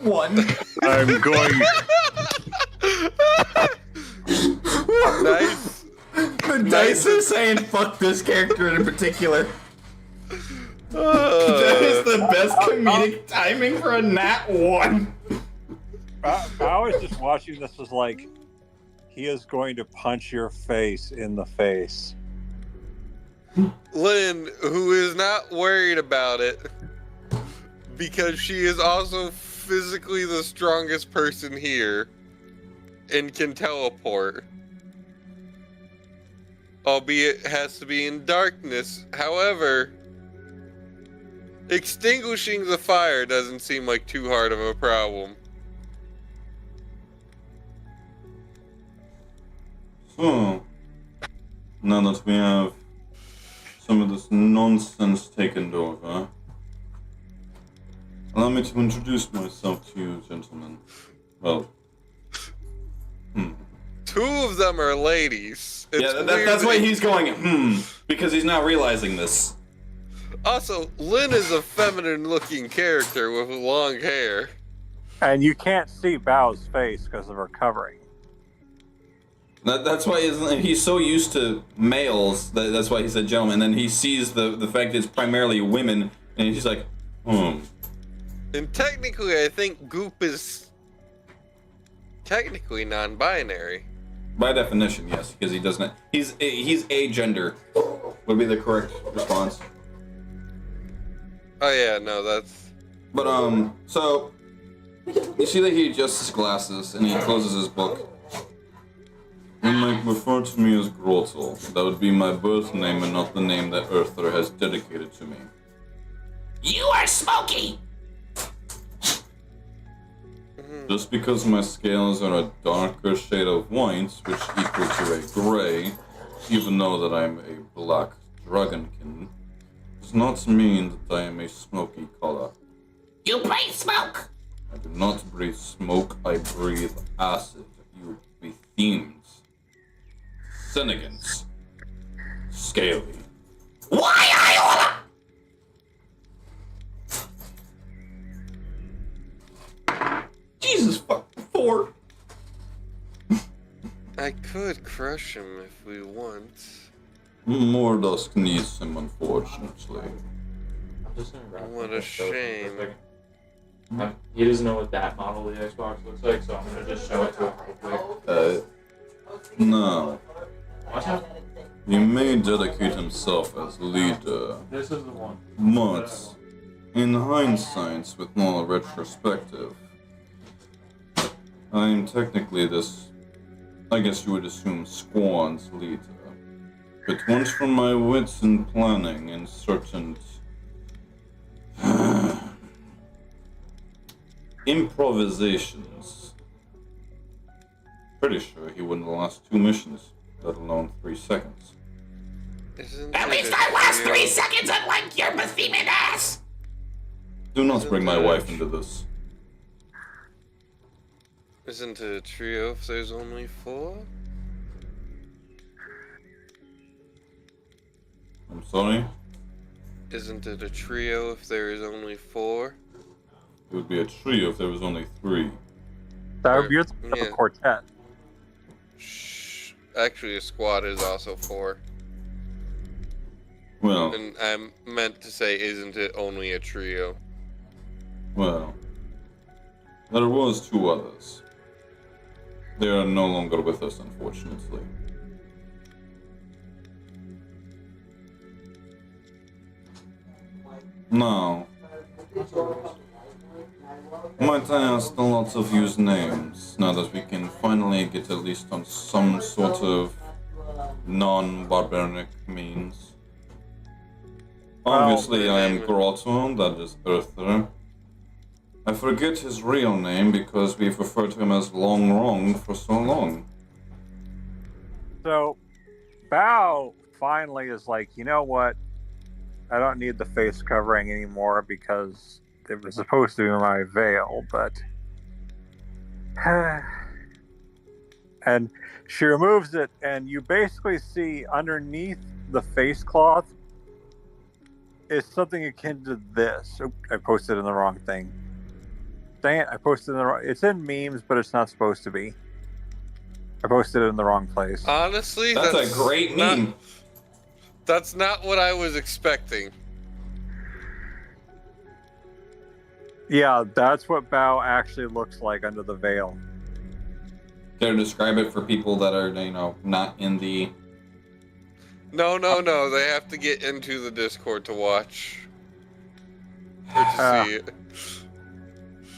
One. I'm going. Nice. The dice are saying fuck this character in particular. That is the best comedic timing for a nat 1. I was just watching this was like, he is going to punch your face in the face. Lynn, who is not worried about it, because she is also physically the strongest person here and can teleport. Albeit it has to be in darkness. However, extinguishing the fire doesn't seem like too hard of a problem. now that we have some of this nonsense taken over, allow me to introduce myself to you, gentlemen. Well, Two of them are ladies. It's yeah, weird that's why that- he's going, because he's not realizing this. Also, Lynn is a feminine-looking character with long hair. And you can't see Bao's face because of her covering. That's why he's so used to males, that's why he said gentlemen, and then he sees the fact that it's primarily women, and he's like, And technically, I think Goop is technically non-binary. By definition, yes, because he doesn't. He's agender, would be the correct response. Oh yeah, no, that's. But so you see that he adjusts his glasses and he closes his book. And like refer to me as Grottel. That would be my birth name and not the name that Earther has dedicated to me. You are Smokey! Just because my scales are a darker shade of white, which equal to a gray, even though that I'm a black dragonkin, does not mean that I am a smoky color. You breathe smoke! I do not breathe smoke, I breathe acid. You be fiends. Senegans. Scaly. Why Iola? Jesus fuck, 4. I could crush him if we want. Mooridask needs him, unfortunately. I'm just gonna grab What him a and show it to him shame. real quick. He doesn't know what that model of the Xbox looks like, so I'm gonna just show it to him real quick. No. Watch out. He may dedicate himself as leader, This is the one. but in hindsight, with more retrospective, I am technically this, I guess you would assume, squad's leader. But once from my wits and planning and certain improvisations, pretty sure he wouldn't last 2 missions, let alone 3 seconds. At least I last 3 seconds unlike your behemoth ass! Do not bring my wife into this. Isn't it a trio if there's only 4? I'm sorry? Isn't it a trio if there is only 4? It would be a trio if there was only 3. That would be a Yeah. quartet. Shh. Actually, a squad is also 4. Well, And I meant to say, isn't it only a trio? well. There was 2 others. They are no longer with us, unfortunately. Now, might I ask the lots of use names, now that we can finally get at least on some sort of non-barbaric means? Obviously, I am Grotto, that is Earther. I forget his real name because we've referred to him as Long Wrong for so long. So, Bao finally is like, you know what? I don't need the face covering anymore because it was supposed to be my veil, but. And she removes it, and you basically see underneath the face cloth is something akin to this. Oop, I posted in the wrong thing. Dang it, I posted in the wrong. It's in memes, but it's not supposed to be. I posted it in the wrong place. Honestly, That's a great meme. That's not what I was expecting. Yeah, that's what Bao actually looks like under the veil. Care to describe it for people that are, not in the... No, they have to get into the Discord to watch. Or to see it.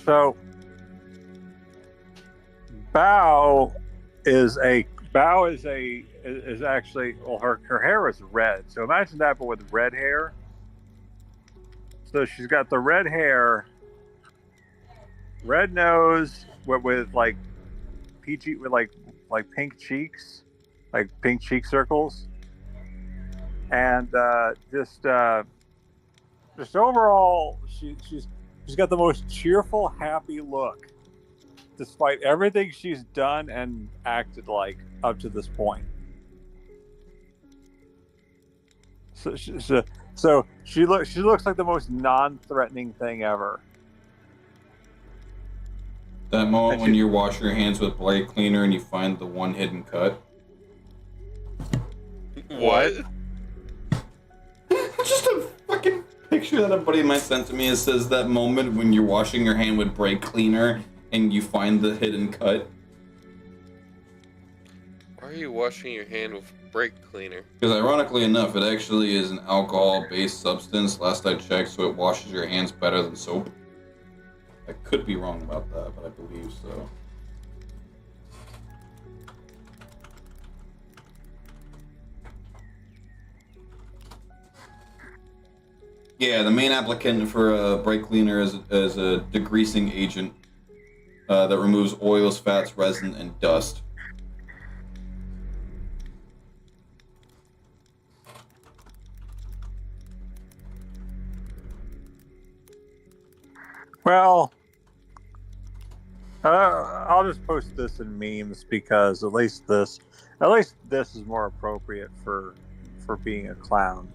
So, Bao is actually, well, her hair is red. So imagine that, but with red hair. So she's got the red hair, red nose, with like peachy, with like pink cheeks, like pink cheek circles, and just overall, she's got the most cheerful, happy look, despite everything she's done and acted like up to this point. So she looks like the most non-threatening thing ever. That moment when you wash your hands with blade cleaner and you find the one hidden cut. What? Just a fucking picture that a buddy of mine sent to me. It says that moment when you're washing your hand with brake cleaner and you find the hidden cut. Why are you washing your hand with brake cleaner? Because ironically enough, it actually is an alcohol-based substance, last I checked, so it washes your hands better than soap. I could be wrong about that, but I believe so. Yeah, the main applicant for a brake cleaner is a degreasing agent that removes oils, fats, resin, and dust. Well, I'll just post this in memes because at least this is more appropriate for being a clown.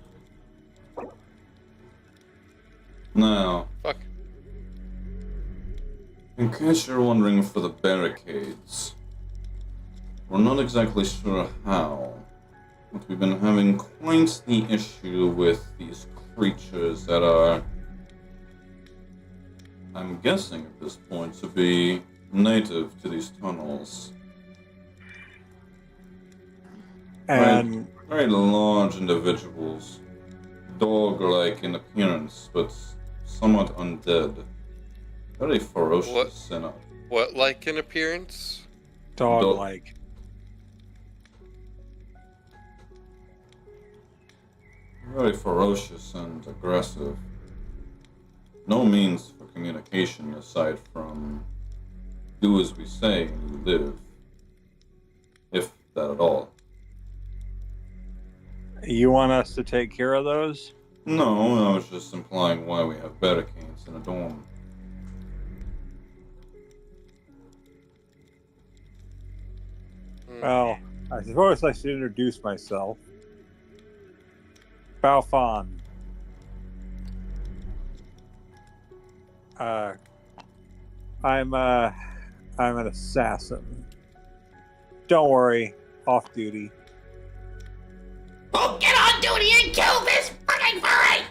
Now, Fuck. in case you're wondering for the barricades, we're not exactly sure how, but we've been having quite the issue with these creatures that are, I'm guessing at this point, to be native to these tunnels. And very large individuals, dog-like in appearance, but somewhat undead. Very ferocious in a What like in appearance? dog-like. Very ferocious and aggressive. No means for communication aside from do as we say and you live. If that at all. You want us to take care of those? No, I was just implying why we have barricades in a dorm. Well, I suppose I should introduce myself. Bao Fan. I'm an assassin. Don't worry, off duty. Oh, get on duty and kill this fucking furry!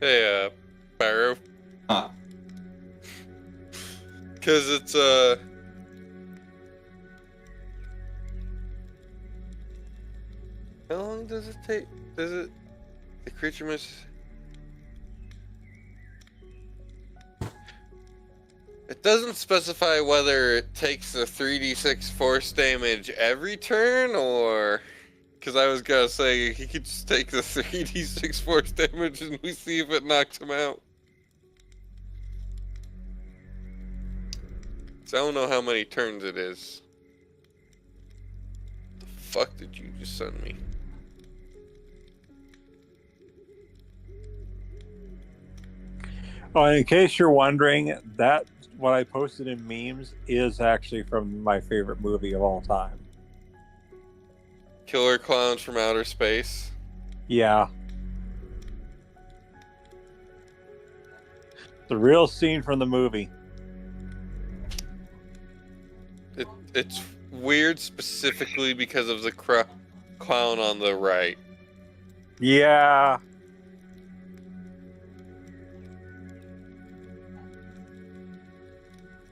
Hey, Barrow. Huh. Cause it's how long does it take? Does it the creature must It doesn't specify whether it takes the 3d6 force damage every turn, or... Because I was gonna say, he could just take the 3d6 force damage and we see if it knocks him out. So I don't know how many turns it is. The fuck did you just send me? Oh, in case you're wondering, that what I posted in memes is actually from my favorite movie of all time. Killer Clowns from Outer Space? Yeah. The real scene from the movie. It's weird specifically because of the clown on the right. Yeah.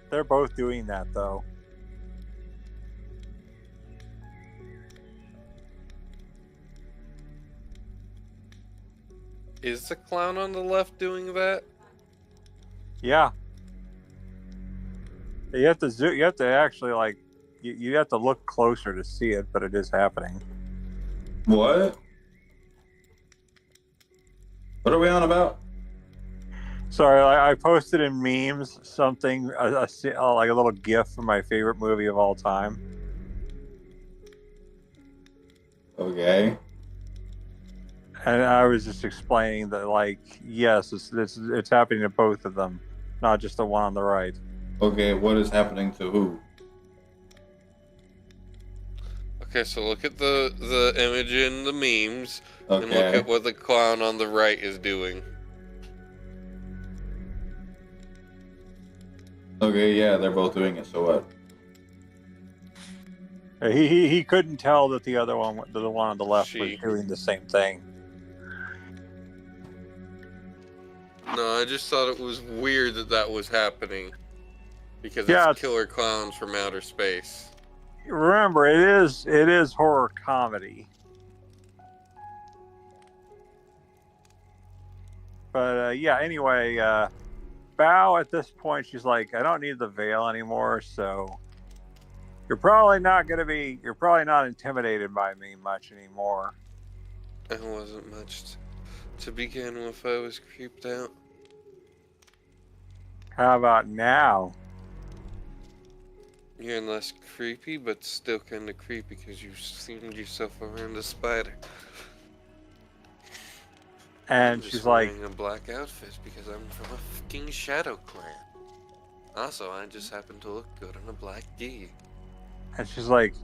They're both doing that, though. Is the clown on the left doing that? Yeah. You have to zoom. You have to actually like. You have to look closer to see it, but it is happening. What? What are we on about? Sorry, I posted in memes something like a little GIF from my favorite movie of all time. Okay. And I was just explaining that, like, yes, it's happening to both of them, not just the one on the right. Okay, what is happening to who? Okay, so look at the image in the memes, and look Okay. at what the clown on the right is doing. Okay, yeah, they're both doing it, so what? He couldn't tell that the other one, the one on the left, was doing the same thing. No, I just thought it was weird that that was happening. Because Yeah, it's killer clowns from outer space. Remember, it is horror comedy. But yeah, anyway, Bao at this point, she's like, I don't need the veil anymore, so you're probably not intimidated by me much anymore. It wasn't much to begin with. I was creeped out. How about now? You're less creepy, but still kind of creepy because you seen yourself around a spider. And I'm just she's like, wearing a black outfit because I'm from a fucking shadow clan. Also, I just happen to look good in a black gi. and she's like,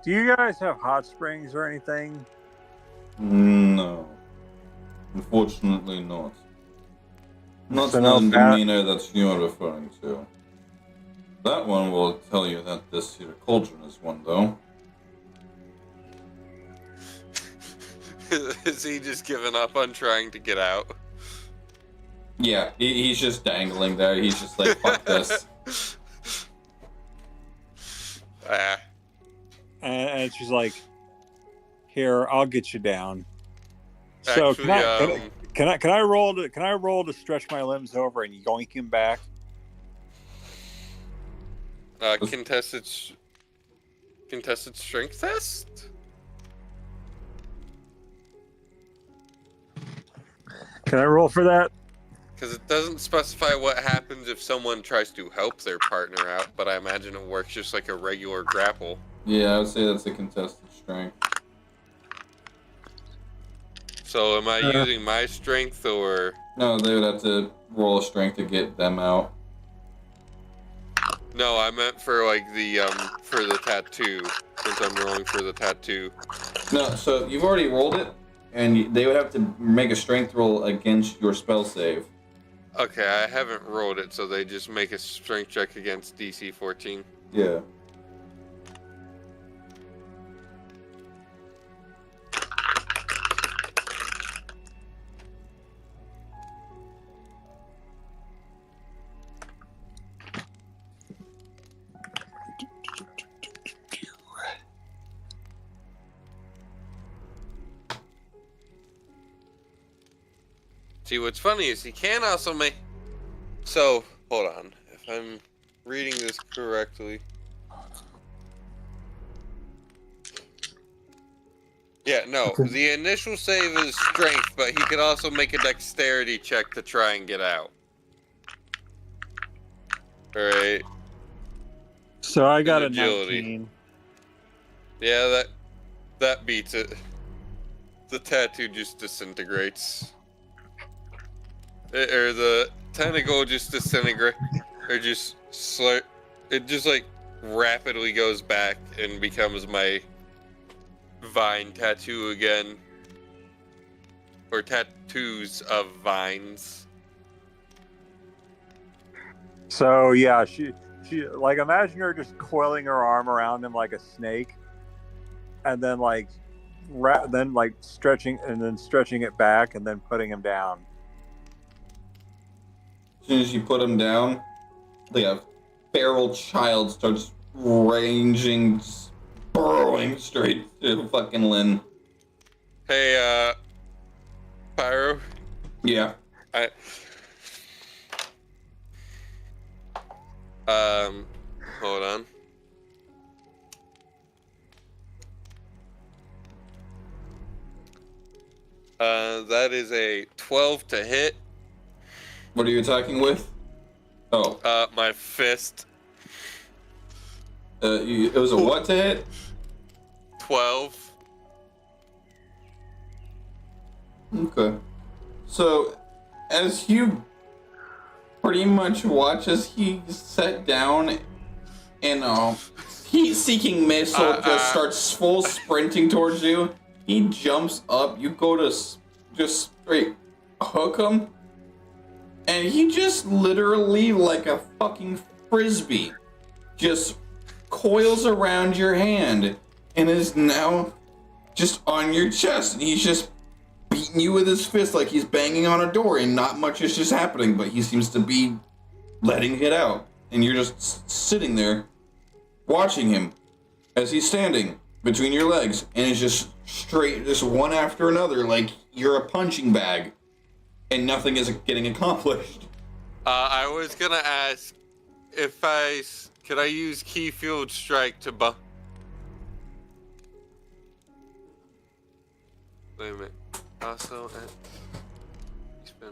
do you guys have hot springs or anything? No. Unfortunately not. Not So in no the bat- demeanor that you're referring to. That one will tell you that this here cauldron is one, though. Is he just giving up on trying to get out? Yeah, he's just dangling there. He's just like, fuck this. Ah. And she's like, here, I'll get you down. So Actually, can I roll to stretch my limbs over and yoink him back? Contested strength test? Can I roll for that? Because it doesn't specify what happens if someone tries to help their partner out, but I imagine it works just like a regular grapple. Yeah, I would say that's a contested strength. So am I using my strength or... No, they would have to roll a strength to get them out. No, I meant for like for the tattoo, since I'm rolling for the tattoo. No, so you've already rolled it, and they would have to make a strength roll against your spell save. Okay, I haven't rolled it, so they just make a strength check against DC 14. Yeah. See, what's funny is he can also make... So, hold on. If I'm reading this correctly... Yeah, no. The initial save is strength, but he could also make a dexterity check to try and get out. Alright. So I got a agility. 19. Yeah, that beats it. The tattoo just disintegrates. Or the tentacle just disintegrates, or it just like rapidly goes back and becomes my vine tattoo again, or tattoos of vines. So yeah, she like, imagine her just coiling her arm around him like a snake, and then stretching it back and then putting him down. As soon as you put him down, like a feral child starts ranging, burrowing straight to fucking Lynn. Hey, Pyro. Yeah. Hold on. That is a 12 to hit. What are you attacking with? Oh. My fist. It was a what to hit? 12. Okay. So, as you pretty much watch as he sat down and heat-seeking missile just starts full sprinting towards you, he jumps up, you go to just straight hook him, and he just literally, like a fucking frisbee, just coils around your hand and is now just on your chest, and he's just beating you with his fist like he's banging on a door, and not much is just happening, but he seems to be letting it out, and you're just sitting there watching him as he's standing between your legs, and it's just straight, just one after another, like you're a punching bag, and nothing is getting accomplished. I was gonna ask if could I use Key Field Strike to Wait a minute. Also, spin.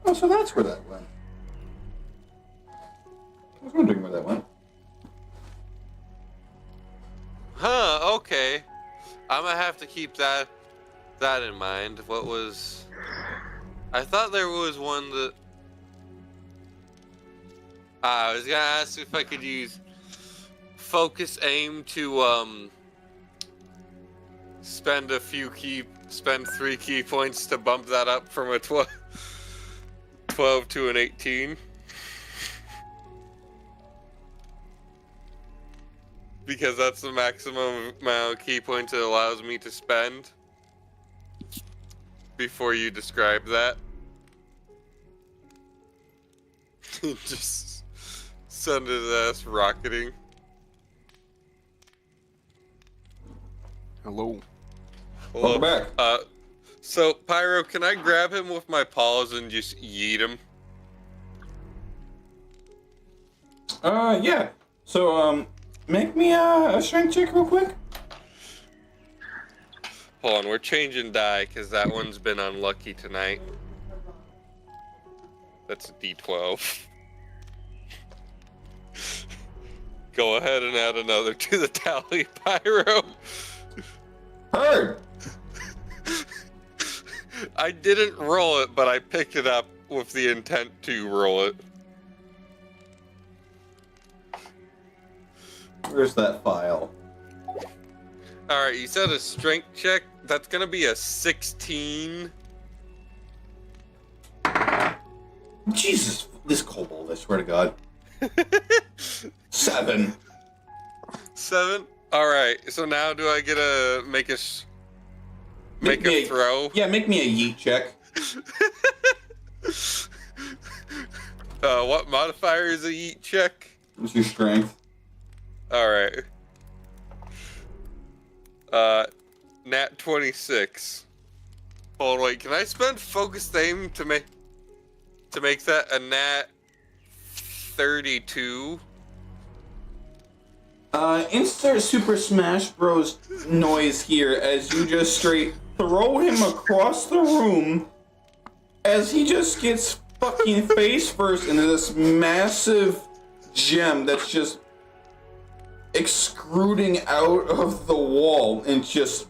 Oh, so that's where that went. I was wondering where that went. Huh, okay. I'm gonna have to keep that in mind. What was... I thought there was one that... I was gonna ask if I could use Focus Aim to, spend 3 key points to bump that up from a 12 to an 18. Because that's the maximum amount of key points it allows me to spend. Before you describe that. Just send his ass rocketing. Hello. Welcome back. So, Pyro, can I grab him with my paws and just yeet him? Yeah. So, make me a strength check real quick. Hold on, we're changing die because that one's been unlucky tonight. That's a D12. Go ahead and add another to the tally, Pyro. Heard. I didn't roll it, but I picked it up with the intent to roll it. Where's that file? Alright, you said a strength check. That's gonna be a 16. Jesus, this kobold, I swear to God. 7. 7? Alright, so now do I get to make a throw? Yeah, make me a yeet check. What modifier is a yeet check? What's your strength? Alright. Nat 26. Hold on, wait, can I spend focused aim to make that a nat 32? Insert Super Smash Bros. Noise here as you just straight throw him across the room as he just gets fucking face first into this massive gem that's just extruding out of the wall and just...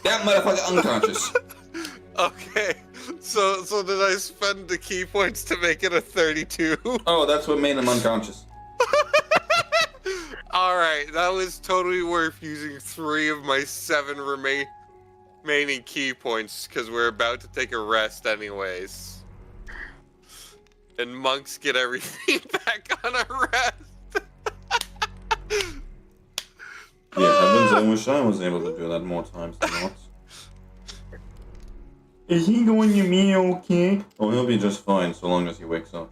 That motherfucker unconscious. Okay, so did I spend the key points to make it a 32? Oh, that's what made him unconscious. Alright, that was totally worth using 3 of my 7 remaining key points, because we're about to take a rest anyways. And monks get everything back on a rest. Yeah, heavens, I wish I was able to do that more times than once. Is he going to be okay? Oh, he'll be just fine so long as he wakes up.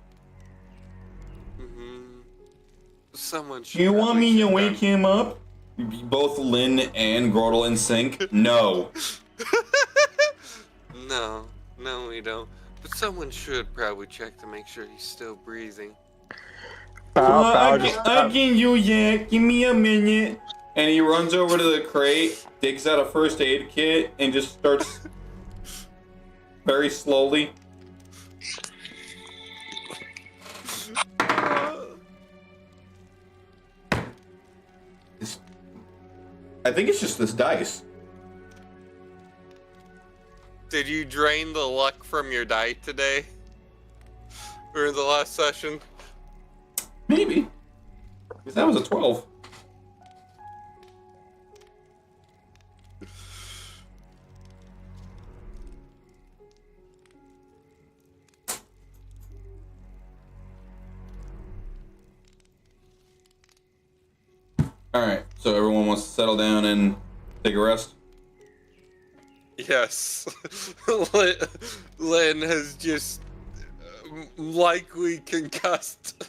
Someone should. Do you want me to wake him up? Both Lynn and Grodel in sync? No. No, we don't. But someone should probably check to make sure he's still breathing. I can do that. Give me a minute. And he runs over to the crate, digs out a first aid kit, and just starts very slowly I think it's just this dice. Did you drain the luck from your die today? Or the last session? Maybe. Because that was a 12. Alright, so everyone wants to settle down and take a rest? Yes. Lynn has just likely concussed.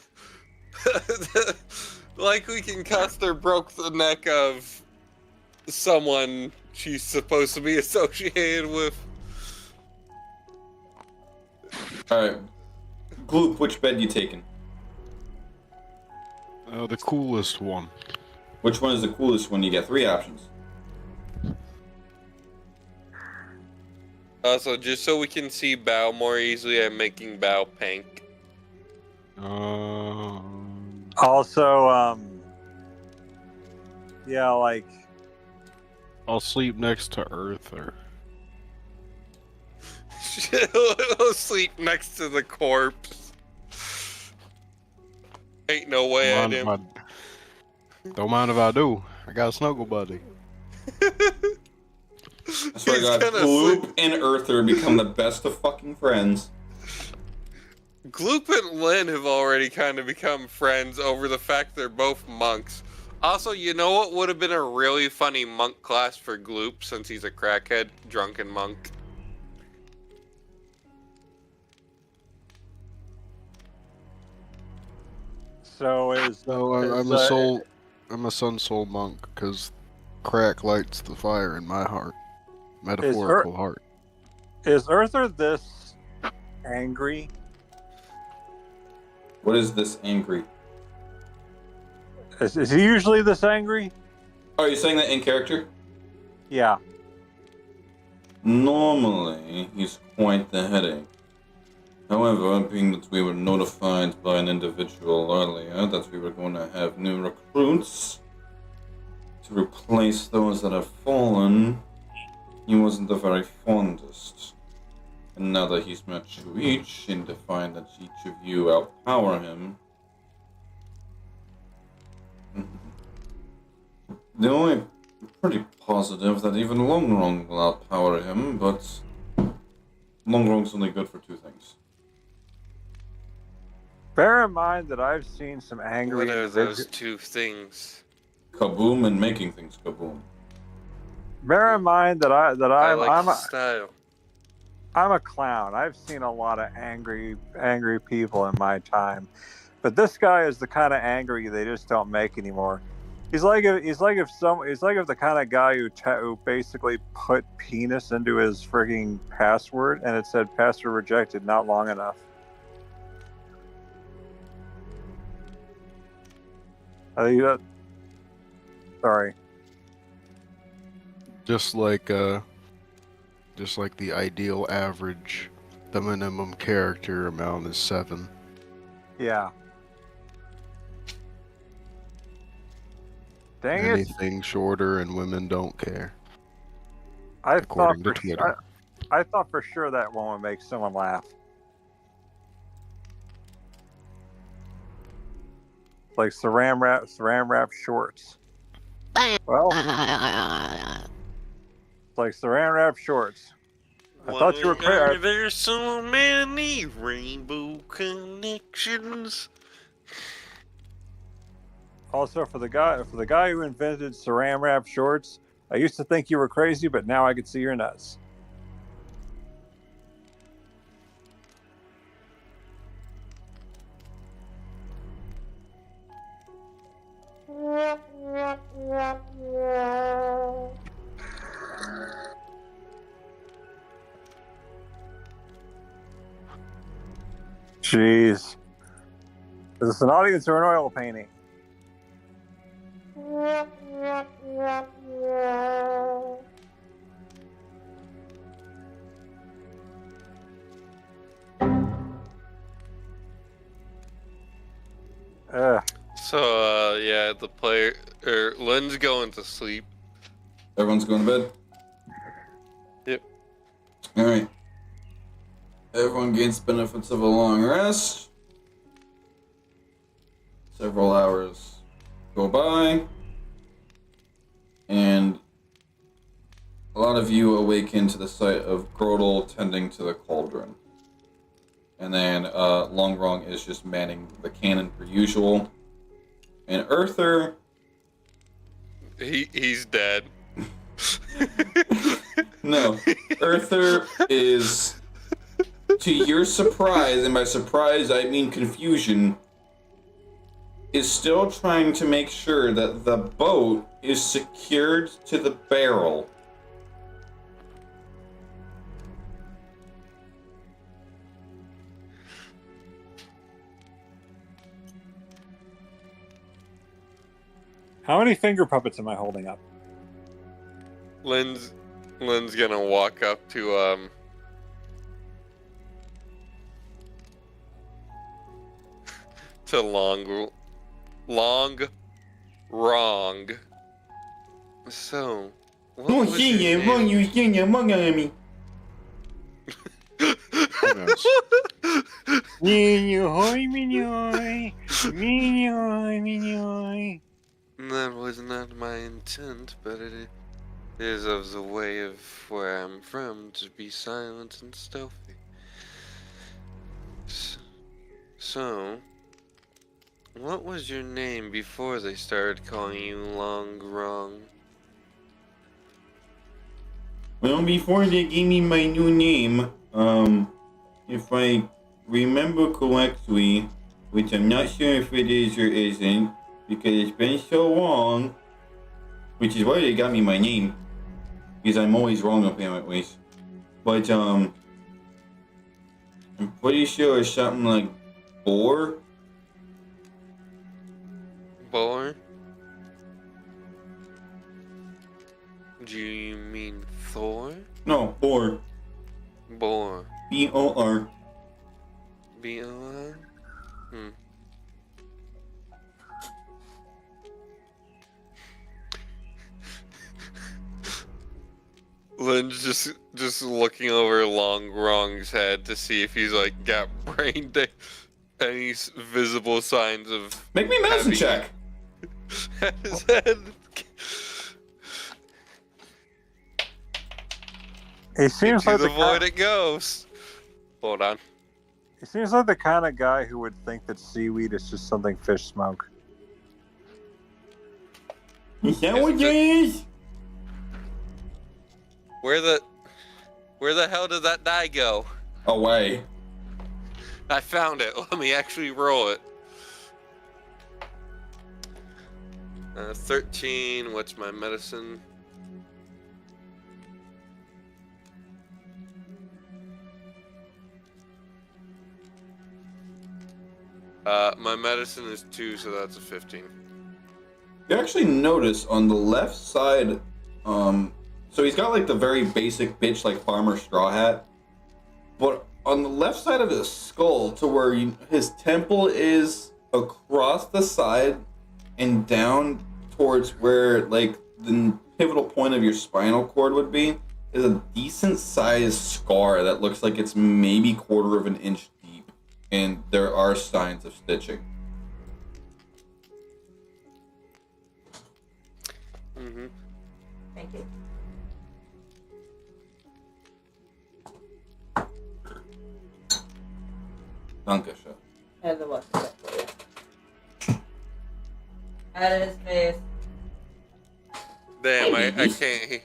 Likely concussed or broke the neck of someone she's supposed to be associated with. Alright. Gloop, which bed you taking? The coolest one. Which one is the coolest one? You get 3 options. Also, just so we can see Bao more easily, I'm making Bao pink. Also, yeah, like I'll sleep next to Earther. He'll sleep next to the corpse. Ain't no way I do. Don't mind if I do. I got a snuggle buddy. I swear to God, Gloop and Earther become the best of fucking friends. Gloop and Lynn have already kind of become friends over the fact they're both monks. Also, you know what would have been a really funny monk class for Gloop since he's a crackhead, drunken monk? so I'm a sun soul monk because crack lights the fire in my heart. Metaphorical heart. Is Earther this angry? What is this angry? Is he usually this angry? Oh, are you saying that in character? Yeah. Normally, he's quite the headache. However, being that we were notified by an individual earlier that we were going to have new recruits to replace those that have fallen, he wasn't the very fondest. And now that he's met you each, and to find that each of you outpower him, the only pretty positive that even Longrong will outpower him, but Longrong's only good for 2 things. Bear in mind that I've seen some angry. What are those 2 things? Kaboom and making things kaboom. Bear in mind that I'm a clown. I've seen a lot of angry people in my time, but this guy is the kind of angry they just don't make anymore. He's like if the kind of guy who basically put penis into his frigging password and it said password rejected not long enough. Sorry. Just like the ideal average, the minimum character amount is 7. Yeah. Dang it. Anything shorter and women don't care. I according to Twitter. I thought for sure that one would make someone laugh. Like saran wrap shorts. Well, it's like saran wrap shorts. I thought you were crazy. There's so many rainbow connections. Also, for the guy who invented saran wrap shorts, I used to think you were crazy, but now I can see your nuts. Jeez. Is this an audience or an oil painting? So, yeah, the player, Lynn's going to sleep. Everyone's going to bed? Yep. Alright. Everyone gains benefits of a long rest. Several hours go by. And a lot of you awaken to the sight of Grodel tending to the cauldron. And then Longrong is just manning the cannon per usual. And Earther... He's dead. No. Earther is, to your surprise, and by surprise I mean confusion, is still trying to make sure that the boat is secured to the barrel. How many finger puppets am I holding up? Lynn's gonna walk up to to Long Wrong. So, what was your name? That was not my intent, but it is of the way of where I'm from to be silent and stealthy. So, what was your name before they started calling you Long Wrong? Well, before they gave me my new name, if I remember correctly, which I'm not sure if it is or isn't, because it's been so long, which is why they got me my name, because I'm always wrong apparently. But, I'm pretty sure it's something like Boar. Boar? Do you mean Thor? No, Boar. Boar. B-O-R. B-O-R? Lynn's just looking over Long Wrong's head to see if he's like got brain any visible signs of. Make me a medicine check. His head. He seems like the void it goes. Hold on. He seems like the kind of guy who would think that seaweed is just something fish smoke. Is that what it is? Where the hell did that die go? Away. I found it. Let me actually roll it. 13. What's my medicine? My medicine is 2, so that's a 15. You actually notice on the left side, so he's got like the very basic bitch like farmer straw hat, but on the left side of his skull to where his temple is across the side and down towards where like the pivotal point of your spinal cord would be is a decent sized scar that looks like it's maybe 1/4 of an inch deep, and there are signs of stitching. Mm-hmm. Thank you. Dankeschön. And the what's that for you? Out of his face. Damn, I can't.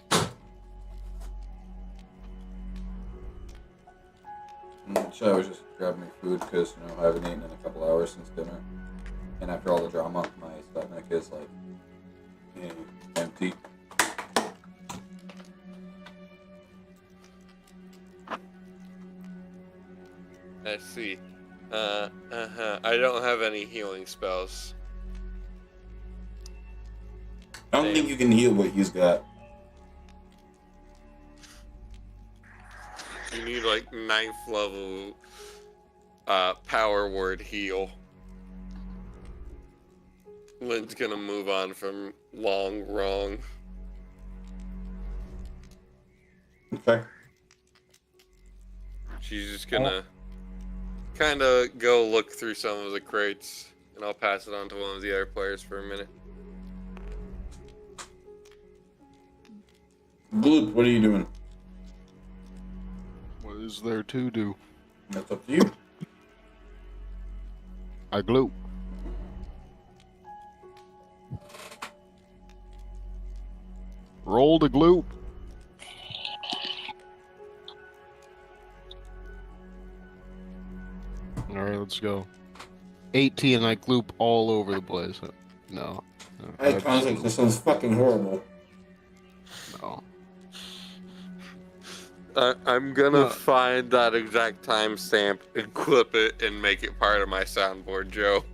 So I was just grabbing my food because I haven't eaten in a couple hours since dinner, and after all the drama, my stomach is like empty. I see. I don't have any healing spells. I don't think you can heal what he's got. You need like 9th level power word heal. Lynn's gonna move on from Long Wrong. Okay. She's just gonna kind of go look through some of the crates, and I'll pass it on to one of the other players for a minute. Gloop, what are you doing? What is there to do? That's up to you. I gloop. Roll the gloop. Alright, let's go. 18, I gloop all over the place. No. Hey, Context, this sounds fucking horrible. No. I'm gonna find that exact timestamp and clip it and make it part of my soundboard, Joe.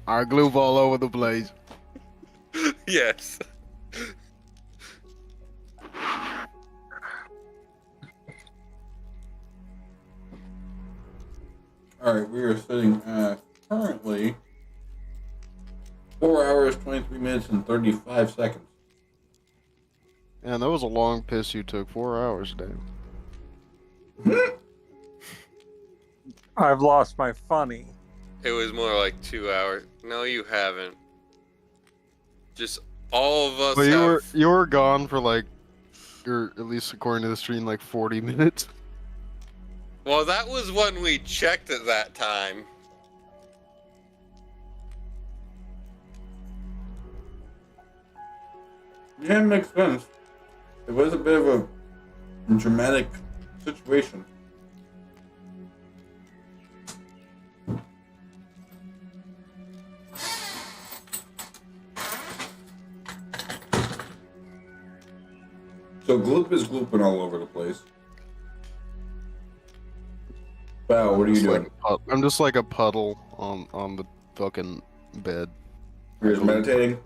I gloop all over the place. Yes. Alright, we are sitting at currently 4 hours, 23 minutes, and 35 seconds. Man, that was a long piss you took. 4 hours, damn. I've lost my funny. It was more like 2 hours. No, you haven't. Just all of us. But you were gone for like, or at least according to the stream, like 40 minutes. Well, that was when we checked at that time. Yeah, it makes sense. It was a bit of a dramatic situation. So Gloop is glooping all over the place. Wow, what are you doing? I'm just like a puddle on the fucking bed. You're just meditating?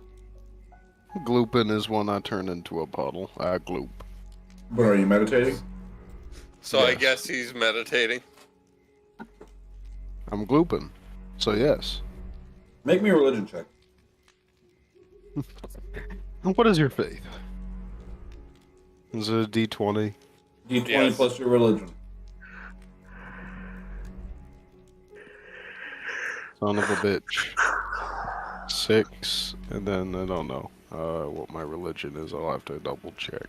Glooping is when I turn into a puddle. I gloop. But are you meditating? So I guess he's meditating. I'm glooping. So yes. Make me a religion check. What is your faith? Is it a D20? D20 Yes. plus your religion. Son of a bitch. 6, and then I don't know what my religion is. I'll have to double check.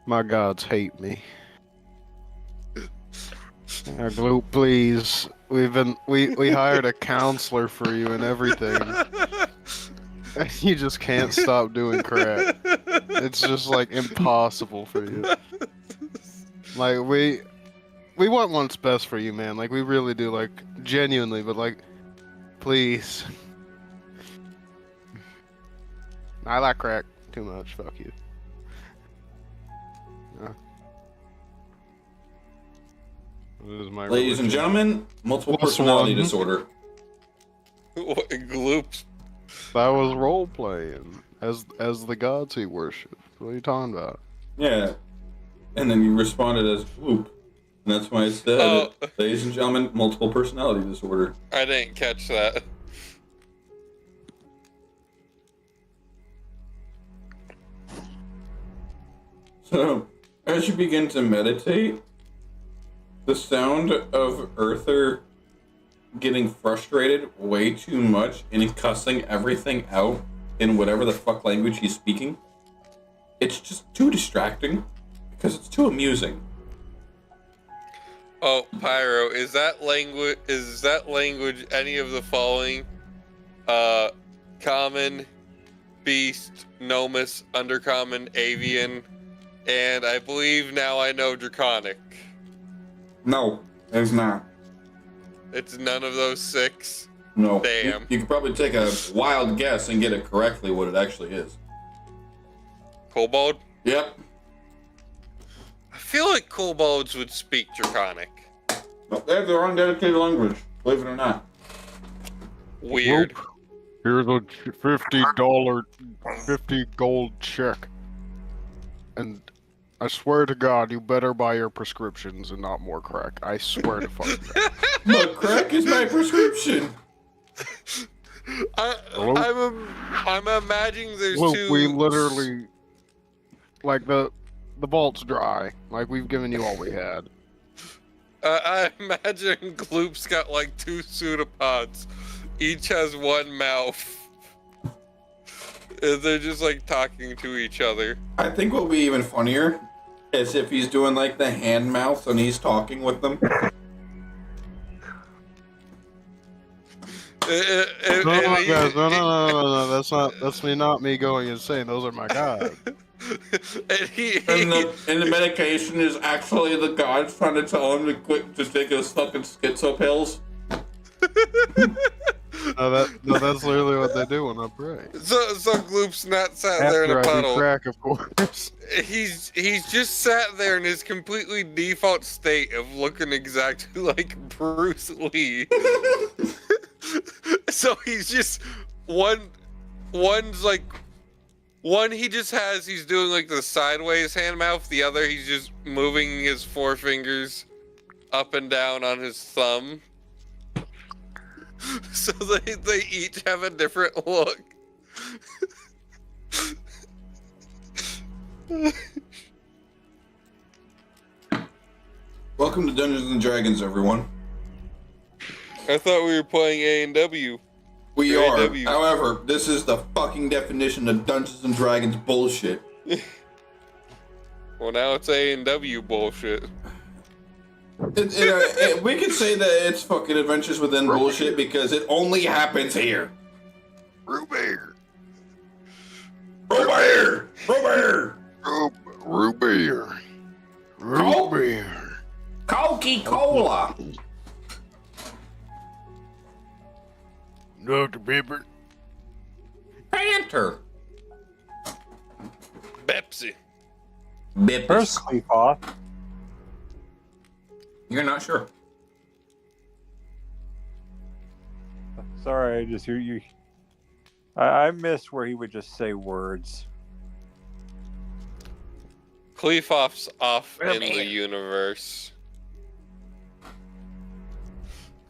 My gods hate me. Gloop, please. We hired a counselor for you and everything. You just can't stop doing crap. It's just like impossible for you. Like we want what's best for you, man. Like we really do, like genuinely, but like please. I like crack too much, fuck you. This is my Ladies and religion. gentlemen, multiple Plus personality one. disorder. What, Gloops? That was role playing as the gods he worshipped. What are you talking about? Yeah. And then you responded as Gloop. And that's why I said, Oh. ladies and gentlemen, multiple personality disorder. I didn't catch that. So, as you begin to meditate, the sound of Earther getting frustrated way too much and cussing everything out in whatever the fuck language he's speaking, it's just too distracting because it's too amusing. Oh, Pyro, is that language any of the following? Common, Beast, Nomus, Undercommon, Avian, and I believe now I know Draconic. No, it's not. It's none of those 6? No. Damn. You could probably take a wild guess and get it correctly what it actually is. Kobold? Yep. I feel like kobolds would speak Draconic. But they have their own dedicated language, believe it or not. Weird. Nope. Here's a $50, 50 gold check. And I swear to God, you better buy your prescriptions and not more crack. I swear to fucking God. But crack is my prescription. I'm imagining there's Look, two. we literally, like the vault's dry. Like we've given you all we had. I imagine Gloop's got like two pseudopods. Each has one mouth. And they're just like talking to each other. I think what would be even funnier is if he's doing like the hand mouth and he's talking with them. No, that's not me going insane. Those are my gods. And the medication is actually the gods trying to tell him to quit to take his fucking schizo pills. No, that's literally what they do when I pray. So Gloop's not sat there in a After I do puddle. crack, of course. He's just sat there in his completely default state of looking exactly like Bruce Lee. So he's just one he just has, he's doing like the sideways hand mouth, the other he's just moving his forefingers up and down on his thumb. So they each have a different look. Welcome to Dungeons and Dragons, everyone. I thought we were playing A&W. We are. However, this is the fucking definition of Dungeons and Dragons bullshit. Well, now it's A&W bullshit. We could say that it's fucking Adventures Within bullshit because it only happens here. Robert. Coca-Cola. Dr. Pepper. Panther. Pepsi. First sleep off. You're not sure. Sorry, I just hear you. I miss where he would just say words. Cleophas off in the universe.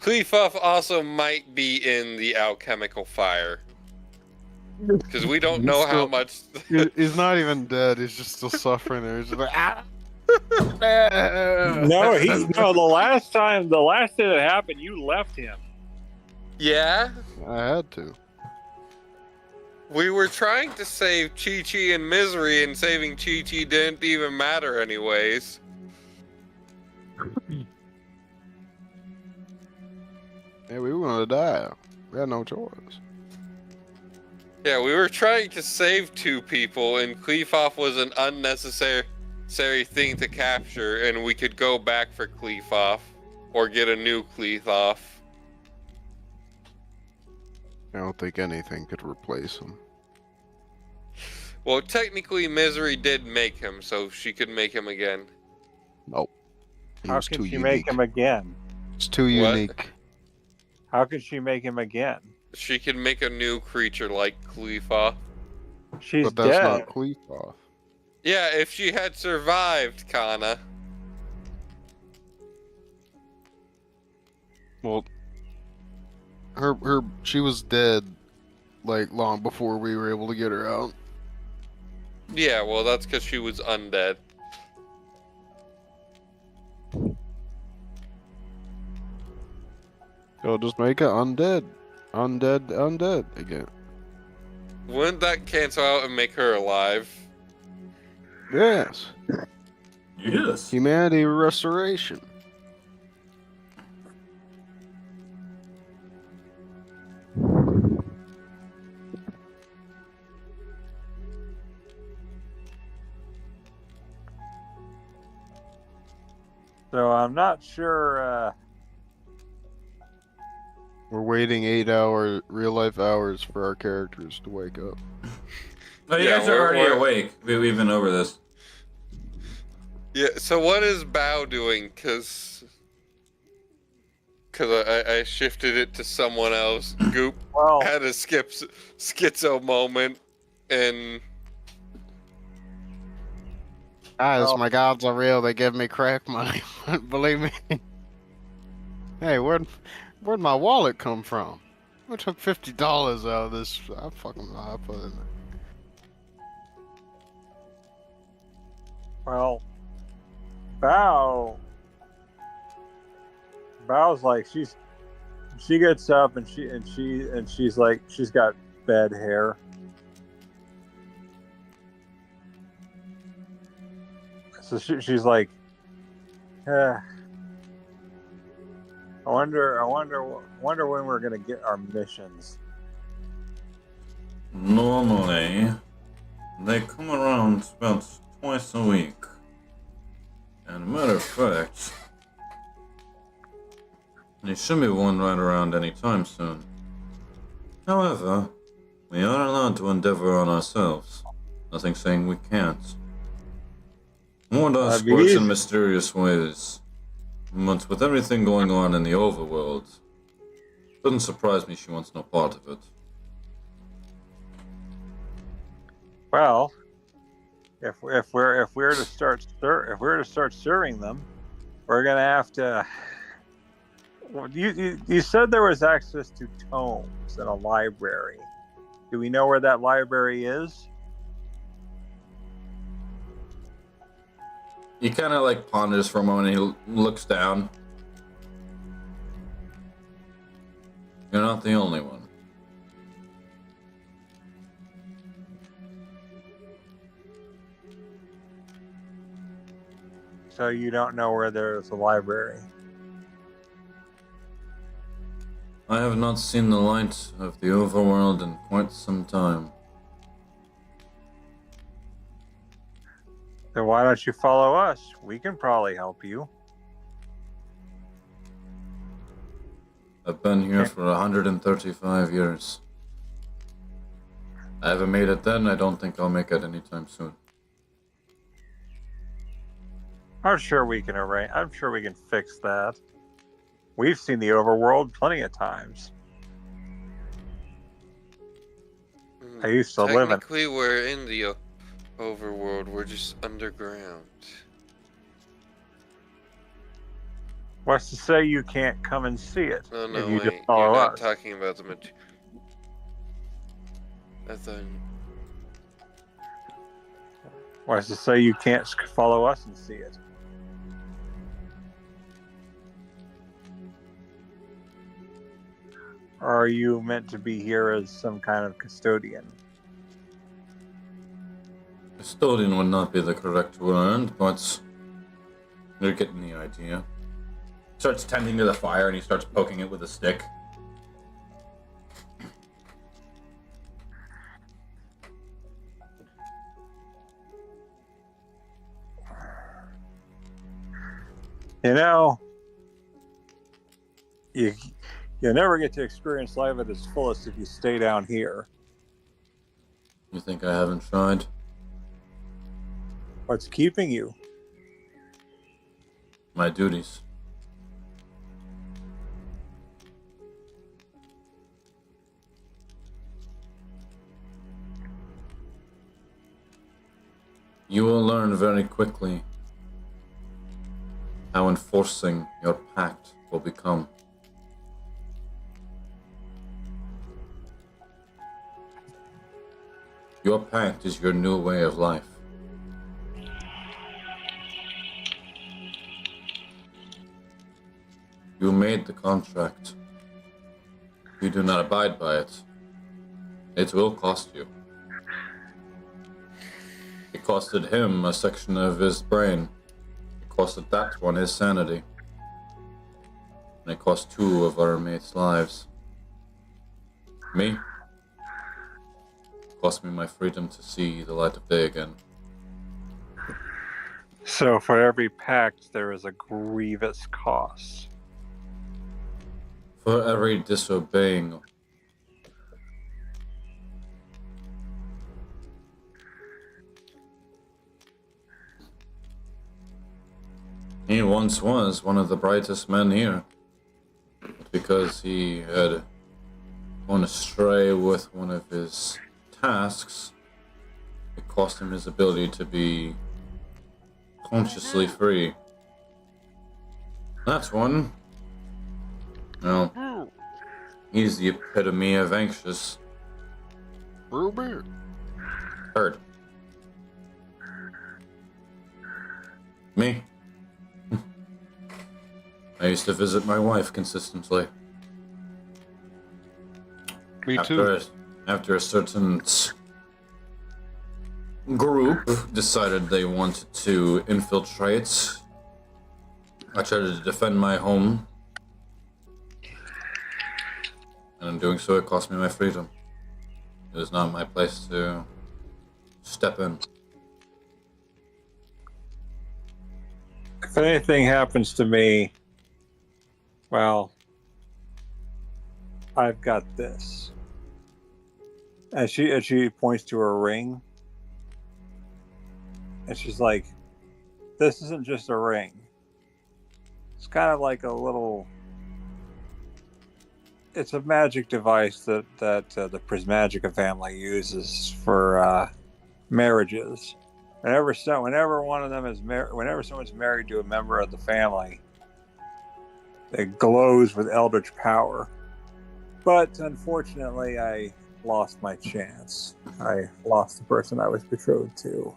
Cleophas also might be in the alchemical fire. Because we don't know how much... He's not even dead, he's just still suffering there. He's just like, ah! No, the last time that happened, you left him. Yeah? I had to. We were trying to save Chi-Chi and Misery, and saving Chi-Chi didn't even matter anyways. Yeah, we were gonna die. We had no choice. Yeah, we were trying to save two people, and Cleophas was an unnecessary thing to capture, and we could go back for Cleophas, or get a new Cleophas. I don't think anything could replace him. Well, technically, Misery did make him, so she could make him again. Nope. How can she make him again? It's too unique. How can she make him again? She can make a new creature like Cleophas. She's But that's dead. not Cleophas. Yeah, if she had survived, Kana. Well, she was dead, like, long before we were able to get her out. Yeah, well, that's because she was undead. So just make it undead. Undead again. Wouldn't that cancel out and make her alive? Yes. Yes. Humanity restoration. So I'm not sure. We're waiting 8 real life hours for our characters to wake up. Oh, you guys are already awake. We've been over this. Yeah, so what is Bao doing? Because I shifted it to someone else. Goop had a schizo moment, and... Guys, my gods are real. They give me crack money. Believe me. Hey, where'd my wallet come from? I took $50 out of this. I put it in there. Well, Bow's like she gets up and she's like she's got bed hair. So she's like, I wonder when we're gonna get our missions. Normally, they come around about twice a week. And matter of fact, there should be one right around any time soon. However, we are allowed to endeavor on ourselves. Nothing saying we can't. Mooridask works in mysterious ways. But with everything going on in the overworld, it doesn't surprise me she wants no part of it. Well, if we're to start serving them, we're gonna have to. Well, you said there was access to tomes and a library. Do we know where that library is? He kind of like ponders for a moment and he looks down. You're not the only one. So you don't know where there's a library? I have not seen the light of the overworld in quite some time. Then why don't you follow us? We can probably help you. I've been here for 135 years. I haven't made it then, I don't think I'll make it anytime soon. I'm sure we can arrange. I'm sure we can fix that. We've seen the overworld plenty of times. I used to live in. Technically, we're in the overworld. We're just underground. What's to say you can't come and see it? No, if you wait. just follow You're not us? talking about the material. I thought. What's to say you can't follow us and see it? Or are you meant to be here as some kind of custodian? Custodian would not be the correct word, but you're getting the idea. Starts tending to the fire and he starts poking it with a stick. You know, you'll never get to experience life at its fullest if you stay down here. You think I haven't tried? What's keeping you? My duties. You will learn very quickly how enforcing your pact will become. Your pact is your new way of life. You made the contract. If you do not abide by it, it will cost you. It costed him a section of his brain. It costed that one his sanity. And it cost 2 of our mates' lives. Me? It cost me my freedom to see the light of day again. So for every pact, there is a grievous cost. For every disobeying. He once was one of the brightest men here. But because he had gone astray with one of his tasks, it cost him his ability to be consciously free. That's one. Now, He's the epitome of anxious. Brew beer. Heard. Me? I used to visit my wife consistently. Me too. After a certain group decided they wanted to infiltrate, I tried to defend my home. And in doing so, it cost me my freedom. It was not my place to step in. If anything happens to me, well, I've got this. And she points to her ring. And she's like, this isn't just a ring. It's kind of like a little... It's a magic device that the Prismagica family uses for marriages. Whenever one of them is whenever someone's married to a member of the family, it glows with eldritch power. But unfortunately, I lost my chance. I lost the person I was betrothed to.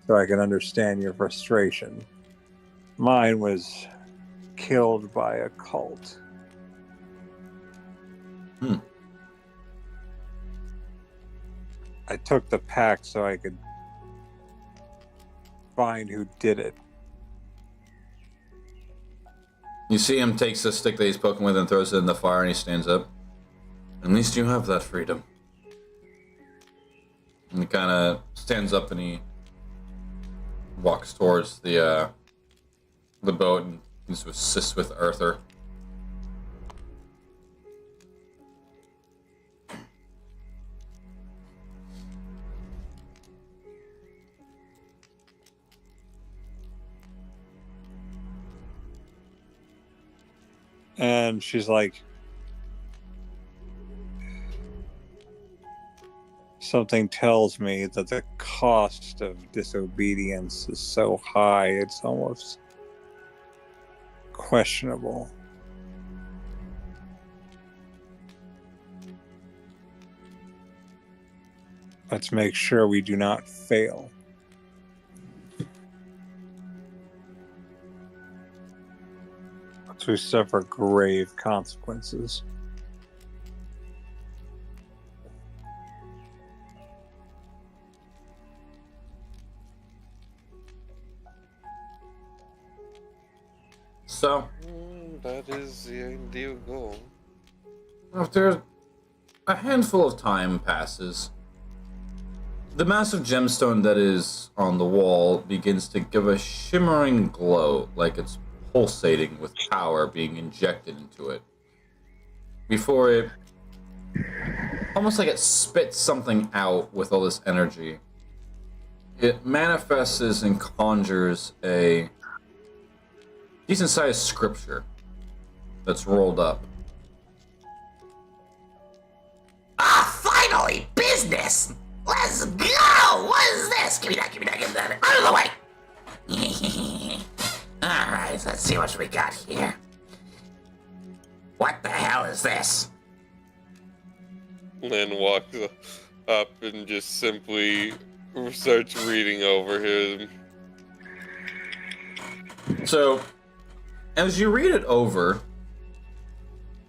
So I can understand your frustration. Mine was killed by a cult. I took the pack so I could find who did it. You see him takes the stick that he's poking with and throws it in the fire, and he stands up. At least you have that freedom. And he kind of stands up and he walks towards the boat and begins to assist with Arthur. And she's like, something tells me that the cost of disobedience is so high, it's almost questionable. Let's make sure we do not fail. To suffer grave consequences. So, that is the ideal goal. After a handful of time passes, the massive gemstone that is on the wall begins to give a shimmering glow, like it's pulsating with power being injected into it. Before it, almost like it spits something out with all this energy. It manifests and conjures a decent-sized scripture that's rolled up. Finally, business! Let's go! What is this? Give me that, give me that, give me that. Out of the way! Alright, let's see what we got here. What the hell is this? Lynn walks up and just simply starts reading over him. So, as you read it over,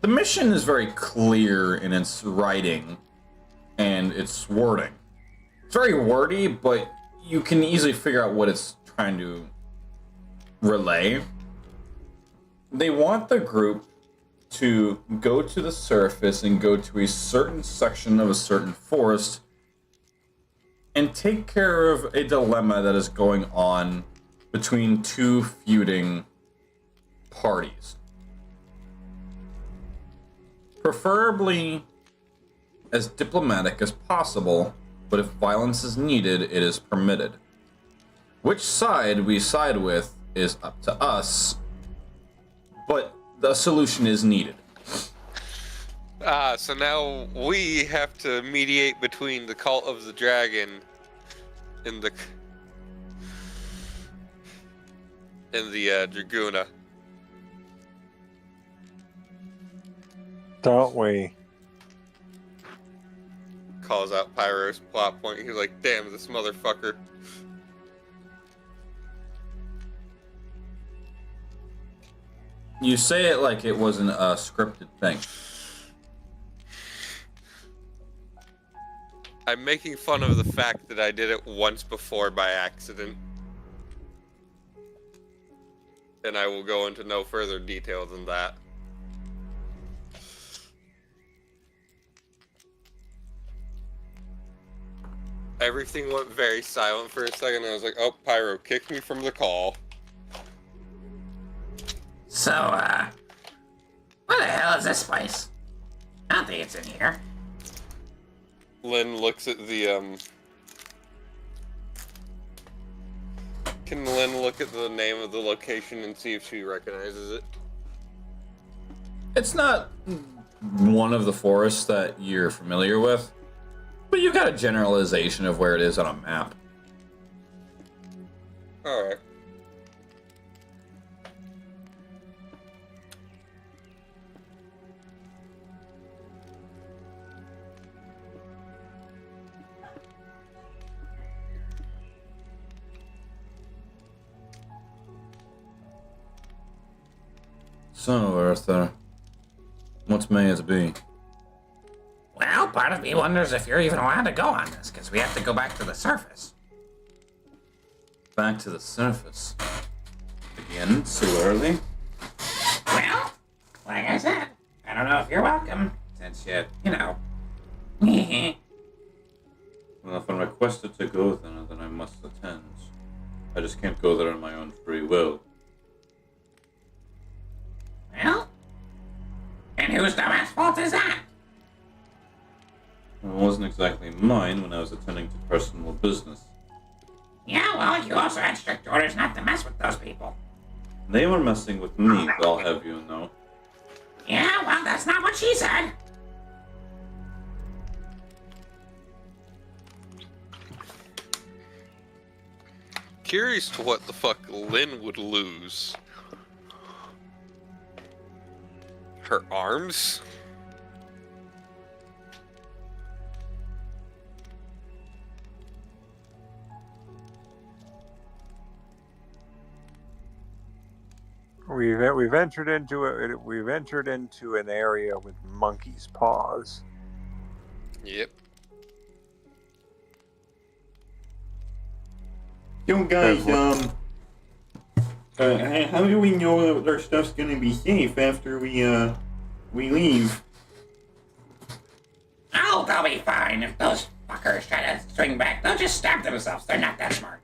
the mission is very clear in its writing and its wording. It's very wordy, but you can easily figure out what it's trying to relay. They want the group to go to the surface and go to a certain section of a certain forest and take care of a dilemma that is going on between two feuding parties. Preferably as diplomatic as possible, but if violence is needed, it is permitted. Which side we side with is up to us, but the solution is needed. So now we have to mediate between the cult of the dragon and the Dragoona. Don't we? calls out Pyro's plot point. He's like, damn, this motherfucker. You say it like it wasn't a scripted thing. I'm making fun of the fact that I did it once before by accident. And I will go into no further detail than that. Everything went very silent for a second. I was like, oh, Pyro kicked me from the call. So, where the hell is this place? I don't think it's in here. Lynn looks at the, Can Lynn look at the name of the location and see if she recognizes it? It's not one of the forests that you're familiar with, but you've got a generalization of where it is on a map. Alright. So, Arthur, what's may it be? Well, part of me wonders if you're even allowed to go on this, because we have to go back to the surface. Back to the surface. Again, so early? Well, like I said, I don't know if you're welcome, since you know. Well, if I'm requested to go there, then I must attend. I just can't go there on my own free will. Well, and whose dumbass fault is that? It wasn't exactly mine when I was attending to personal business. Yeah, well, you also had strict orders not to mess with those people. They were messing with me, I'll have you know. Yeah, well, that's not what she said. Curious to what the fuck Lynn would lose. Her arms? We've entered into it. We've entered into an area with monkey's paws. Yep. So guys, how do we know that our stuff's gonna be safe after we leave? Oh, they'll be fine. If those fuckers try to swing back, they'll just stab themselves. They're not that smart.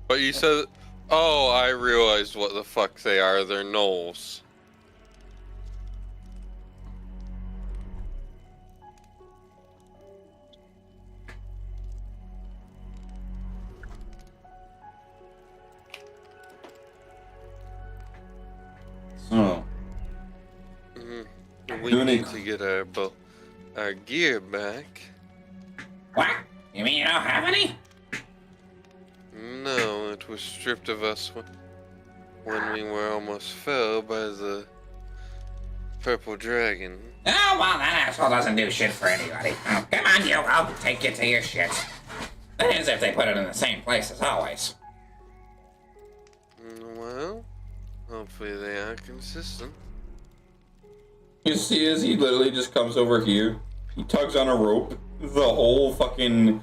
But you said... Oh, I realized what the fuck they are. They're gnolls. So... We need to get our gear back. What? You mean you don't have any? No, it was stripped of us when we were almost felled by the purple dragon. Oh, well, that asshole doesn't do shit for anybody. Oh, come on, you. I'll take you to your shit. That is if they put it in the same place as always. Well, hopefully they are consistent. You see as he literally just comes over here, he tugs on a rope, the whole fucking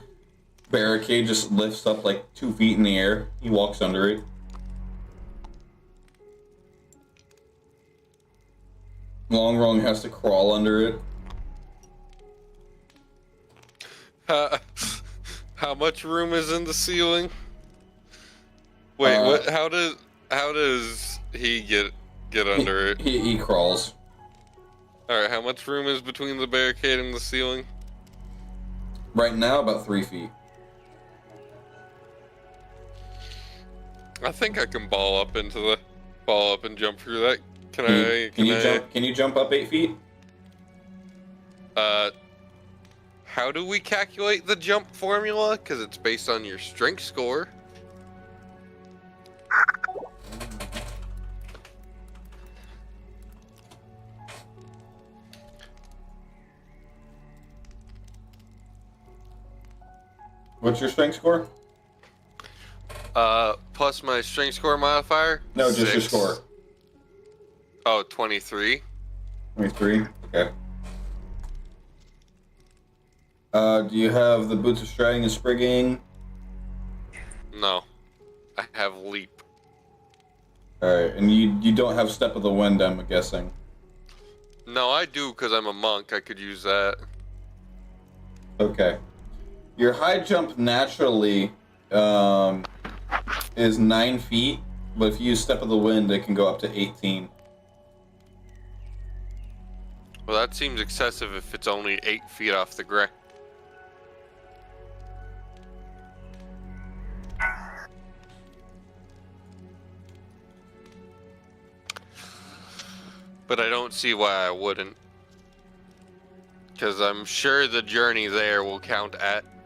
barricade just lifts up like 2 feet in the air. He walks under it. Long Rung has to crawl under it. How much room is in the ceiling? Wait, what? How does he get under it? He crawls. All right, how much room is between the barricade and the ceiling? Right now, about 3 feet. I think I can ball up and jump through that. Can you jump up 8 feet? How do we calculate the jump formula? Because it's based on your strength score. What's your strength score? Plus my strength score modifier? No, just your 6. score. Oh, 23. 23? Okay. Do you have the boots of striding and sprigging? No. I have leap. Alright, and you don't have step of the wind, I'm guessing. No, I do because I'm a monk. I could use that. Okay. Your high jump naturally is 9 feet, but if you use step of the wind, it can go up to 18. Well, that seems excessive if it's only 8 feet off the ground. But I don't see why I wouldn't. Because I'm sure the journey there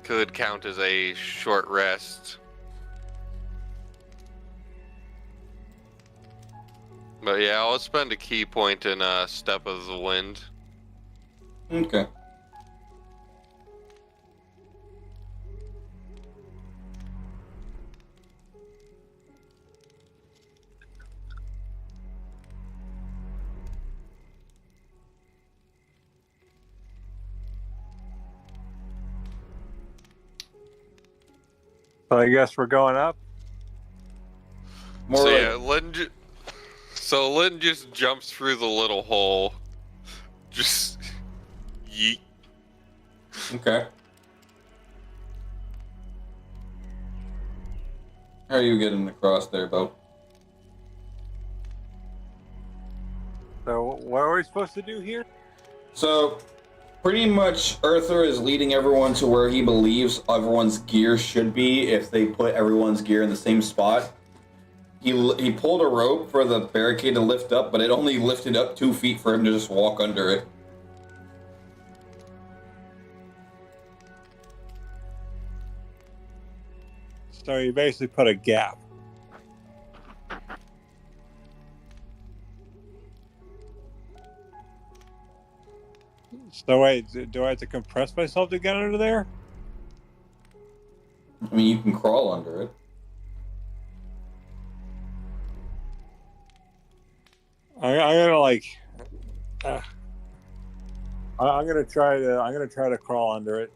could count as a short rest. But yeah, I'll spend a key point in Step of the Wind. Okay. So I guess we're going up. More So Lynn just jumps through the little hole. Just yeet. Okay. How are you getting across there, Bo? So what are we supposed to do here? So, pretty much Arthur is leading everyone to where he believes everyone's gear should be if they put everyone's gear in the same spot. He pulled a rope for the barricade to lift up, but it only lifted up 2 feet for him to just walk under it. So you basically put a gap. So wait, do I have to compress myself to get under there? I mean, you can crawl under it. I'm gonna like. I'm gonna try to crawl under it.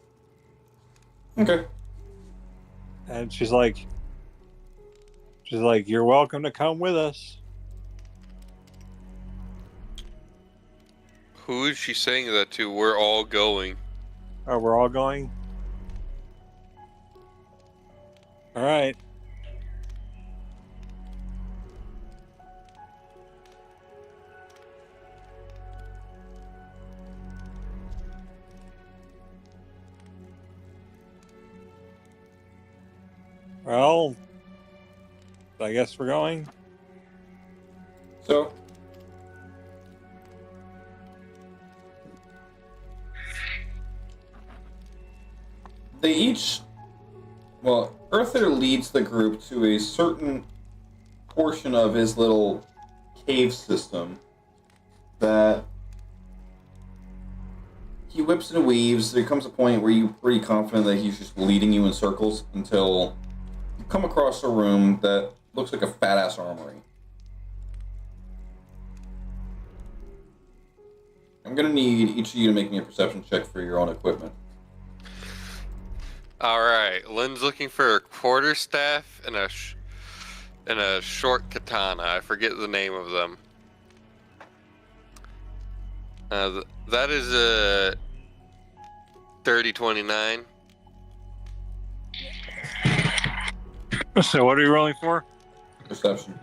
Okay. And she's like, "You're welcome to come with us." Who is she saying that to? We're all going. Oh, we're all going. All right. Well, I guess we're going. So, they each, well, Arthur leads the group to a certain portion of his little cave system that he whips and weaves. There comes a point where you're pretty confident that he's just leading you in circles until you come across a room that looks like a fat-ass armory. I'm gonna need each of you to make me a perception check for your own equipment. All right, Lynn's looking for a quarterstaff and a short katana. I forget the name of them. That is a 30-29. So what are you rolling for? Perception.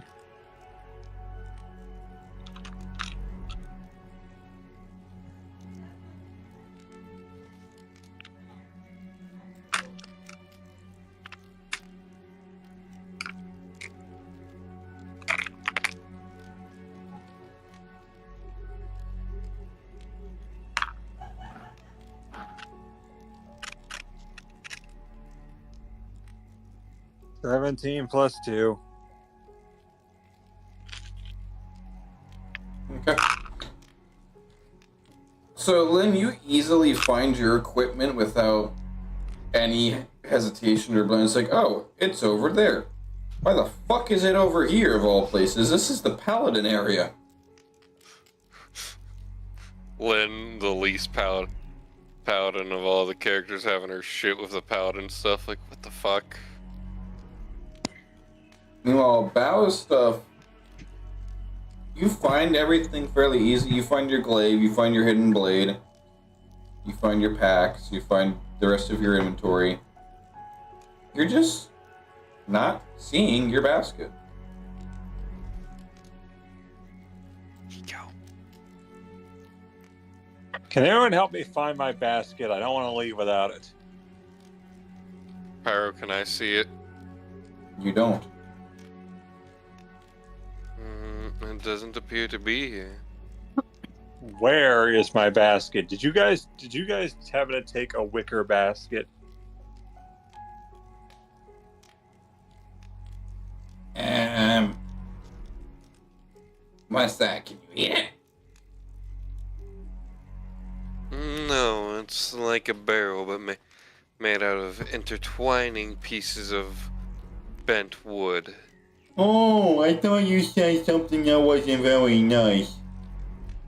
$17 plus 2. Okay. So, Lynn, you easily find your equipment without any hesitation or blame. It's like, oh, it's over there. Why the fuck is it over here of all places? This is the paladin area. Lynn, the least paladin of all the characters, having her shit with the paladin stuff. Like, what the fuck? Meanwhile, Bao's stuff, you find everything fairly easy. You find your glaive, you find your hidden blade, you find your packs, you find the rest of your inventory. You're just not seeing your basket. Can anyone help me find my basket? I don't want to leave without it. Pyro, can I see it? You don't. It doesn't appear to be here. Where is my basket? Did you guys happen to take a wicker basket? What's that? Can you eat it? No, it's like a barrel, but made out of intertwining pieces of bent wood. Oh, I thought you said something that wasn't very nice.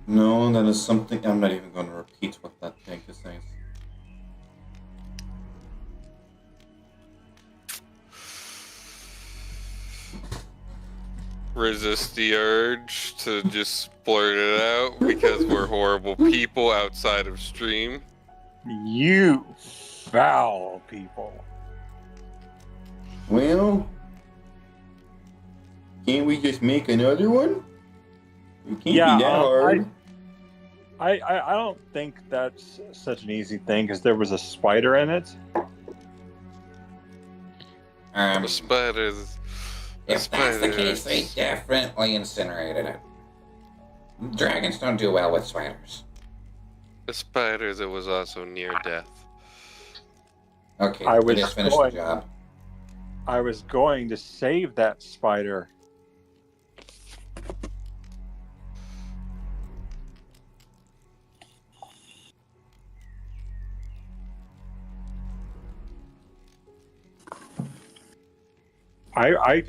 No, that is something. I'm not even going to repeat what that thing is saying. Resist the urge to just blurt it out because we're horrible people outside of stream. You foul people. Well, can't we just make another one? It can't be that hard. I don't think that's such an easy thing because there was a spider in it. The spiders. If that's the case, they definitely incinerated it. Dragons don't do well with spiders. The spider that was also near death. Okay, I was just finished the job. I was going to save that spider.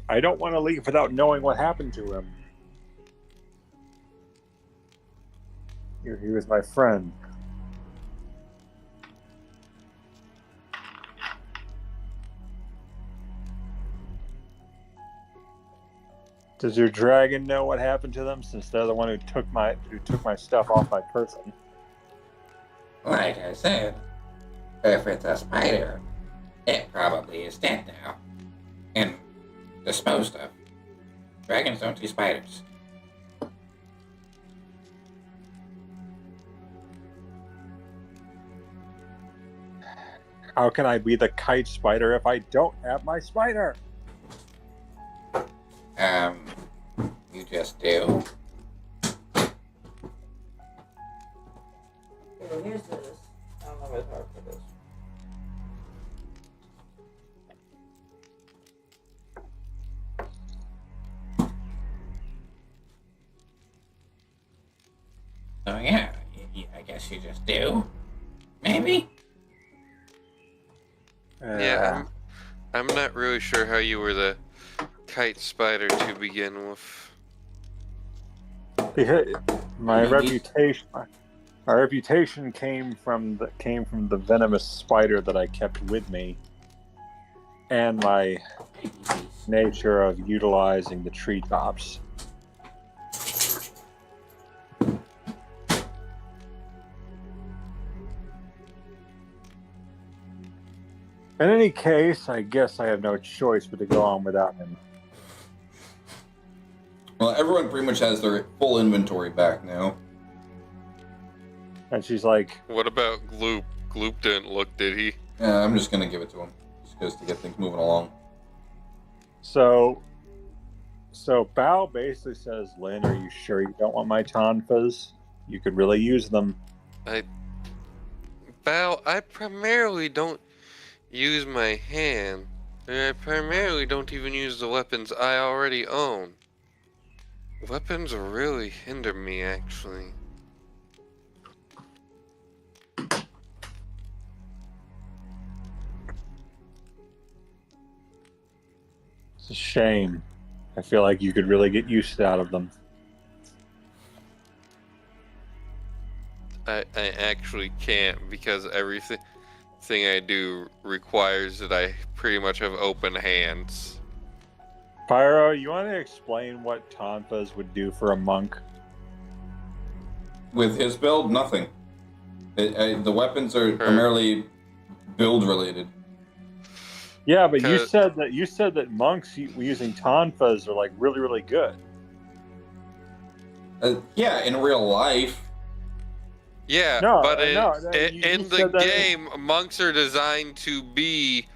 I don't want to leave without knowing what happened to him. He was my friend. Does your dragon know what happened to them, since they're the one who took my stuff off my person? Like I said, if it's a spider, it probably is dead now. And disposed of. Dragons don't do spiders. How can I be the kite spider if I don't have my spider? You just do. Here's this. I don't know what's hard for this. So yeah, I guess you just do. Maybe? Yeah, I'm not really sure how you were the kite spider to begin with. My reputation came from the venomous spider that I kept with me, and my nature of utilizing the treetops. In any case, I guess I have no choice but to go on without him. Well, everyone pretty much has their full inventory back now. And she's like, "What about Gloop? Gloop didn't look, did he?" Yeah, I'm just gonna give it to him, just to get things moving along. So Bao basically says, "Lynn, are you sure you don't want my tonfas? You could really use them." Bao, I primarily don't use my hand. I primarily don't even use the weapons I already own. Weapons really hinder me, actually. It's a shame. I feel like you could really get used out of them. I actually can't because everything I do requires that I pretty much have open hands. Pyro, you want to explain what tonfas would do for a monk? With his build, nothing. The weapons are primarily build related. Yeah, but you said that monks using tonfas are like really, really good. Yeah, in real life. Yeah, No, but you in the said that game, monks are designed to be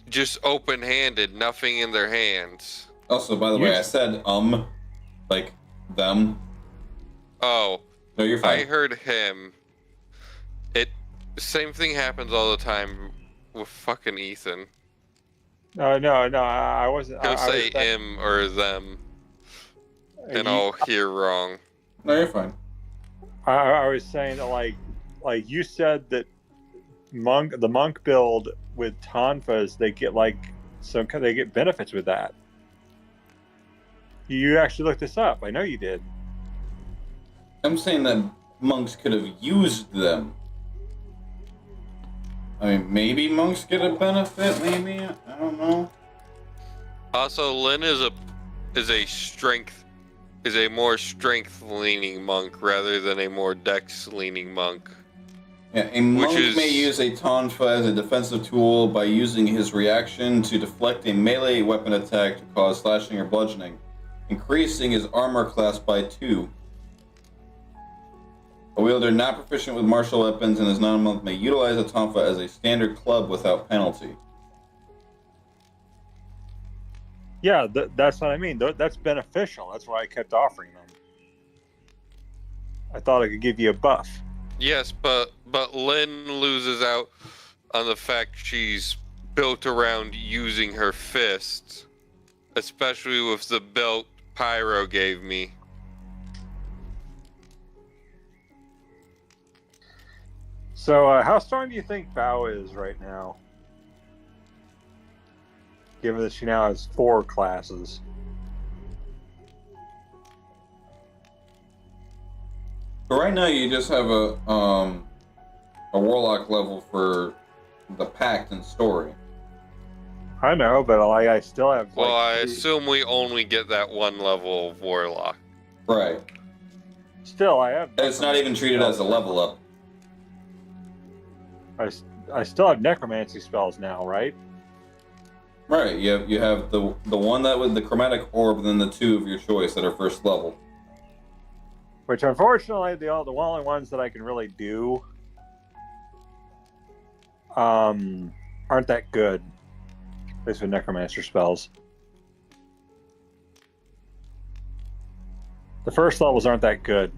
just open-handed, nothing in their hands. Also, by the way, I said like them. Oh, no, you're fine. I heard him. Same thing happens all the time with fucking Ethan. No, I wasn't. He'll I say was him or them, and I'll hear wrong. No, you're fine. I was saying that like you said that the monk build with tonfas, they get they get benefits with that. You actually looked this up. I know you did. I'm saying that monks could have used them. I mean, maybe monks get a benefit. Maybe, I don't know. Also, Lin is a more strength-leaning monk rather than a more dex-leaning monk. Yeah, a monk may use a tonfa as a defensive tool by using his reaction to deflect a melee weapon attack to cause slashing or bludgeoning, increasing his armor class by 2. A wielder not proficient with martial weapons and is not a monk may utilize a tonfa as a standard club without penalty. Yeah, that's what I mean. That's beneficial. That's why I kept offering them. I thought I could give you a buff. Yes, but Lin loses out on the fact she's built around using her fists, especially with the belt Pyro gave me. So, how strong do you think Bao is right now? Given that she now has 4 classes. But right now, you just have a warlock level for the pact and story. I know, but I still have. Well, I assume we only get that one level of warlock. Right. Still, I have. It's not even treated as a level up. I still have necromancy spells now, right? Right. You have the one that with the chromatic orb, and then the 2 of your choice that are first level. Which, unfortunately, the only ones that I can really do aren't that good. At least with necromancer spells. The first levels aren't that good.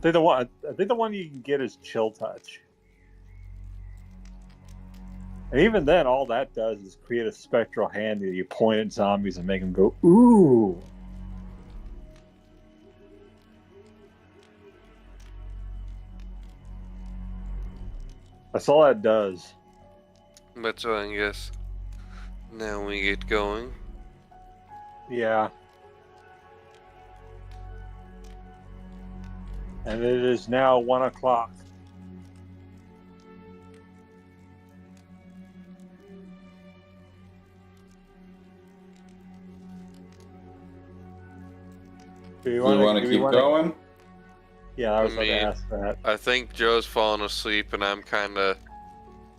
I think the one you can get is Chill Touch. And even then, all that does is create a spectral hand that you point at zombies and make them go, ooh. That's all that does. That's what I guess. Now we get going. Yeah. And it is now 1 o'clock. Do you want to keep going? Yeah, I was going to ask that. I think Joe's falling asleep and I'm kind of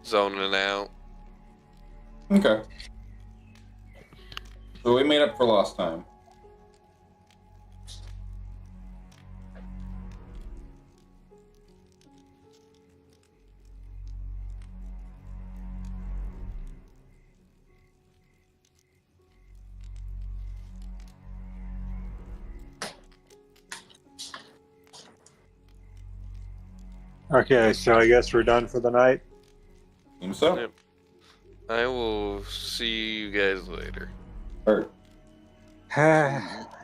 zoning out. Okay. So we made up for lost time. Okay, so I guess we're done for the night. Seems so. Yep. I will see you guys later. All right.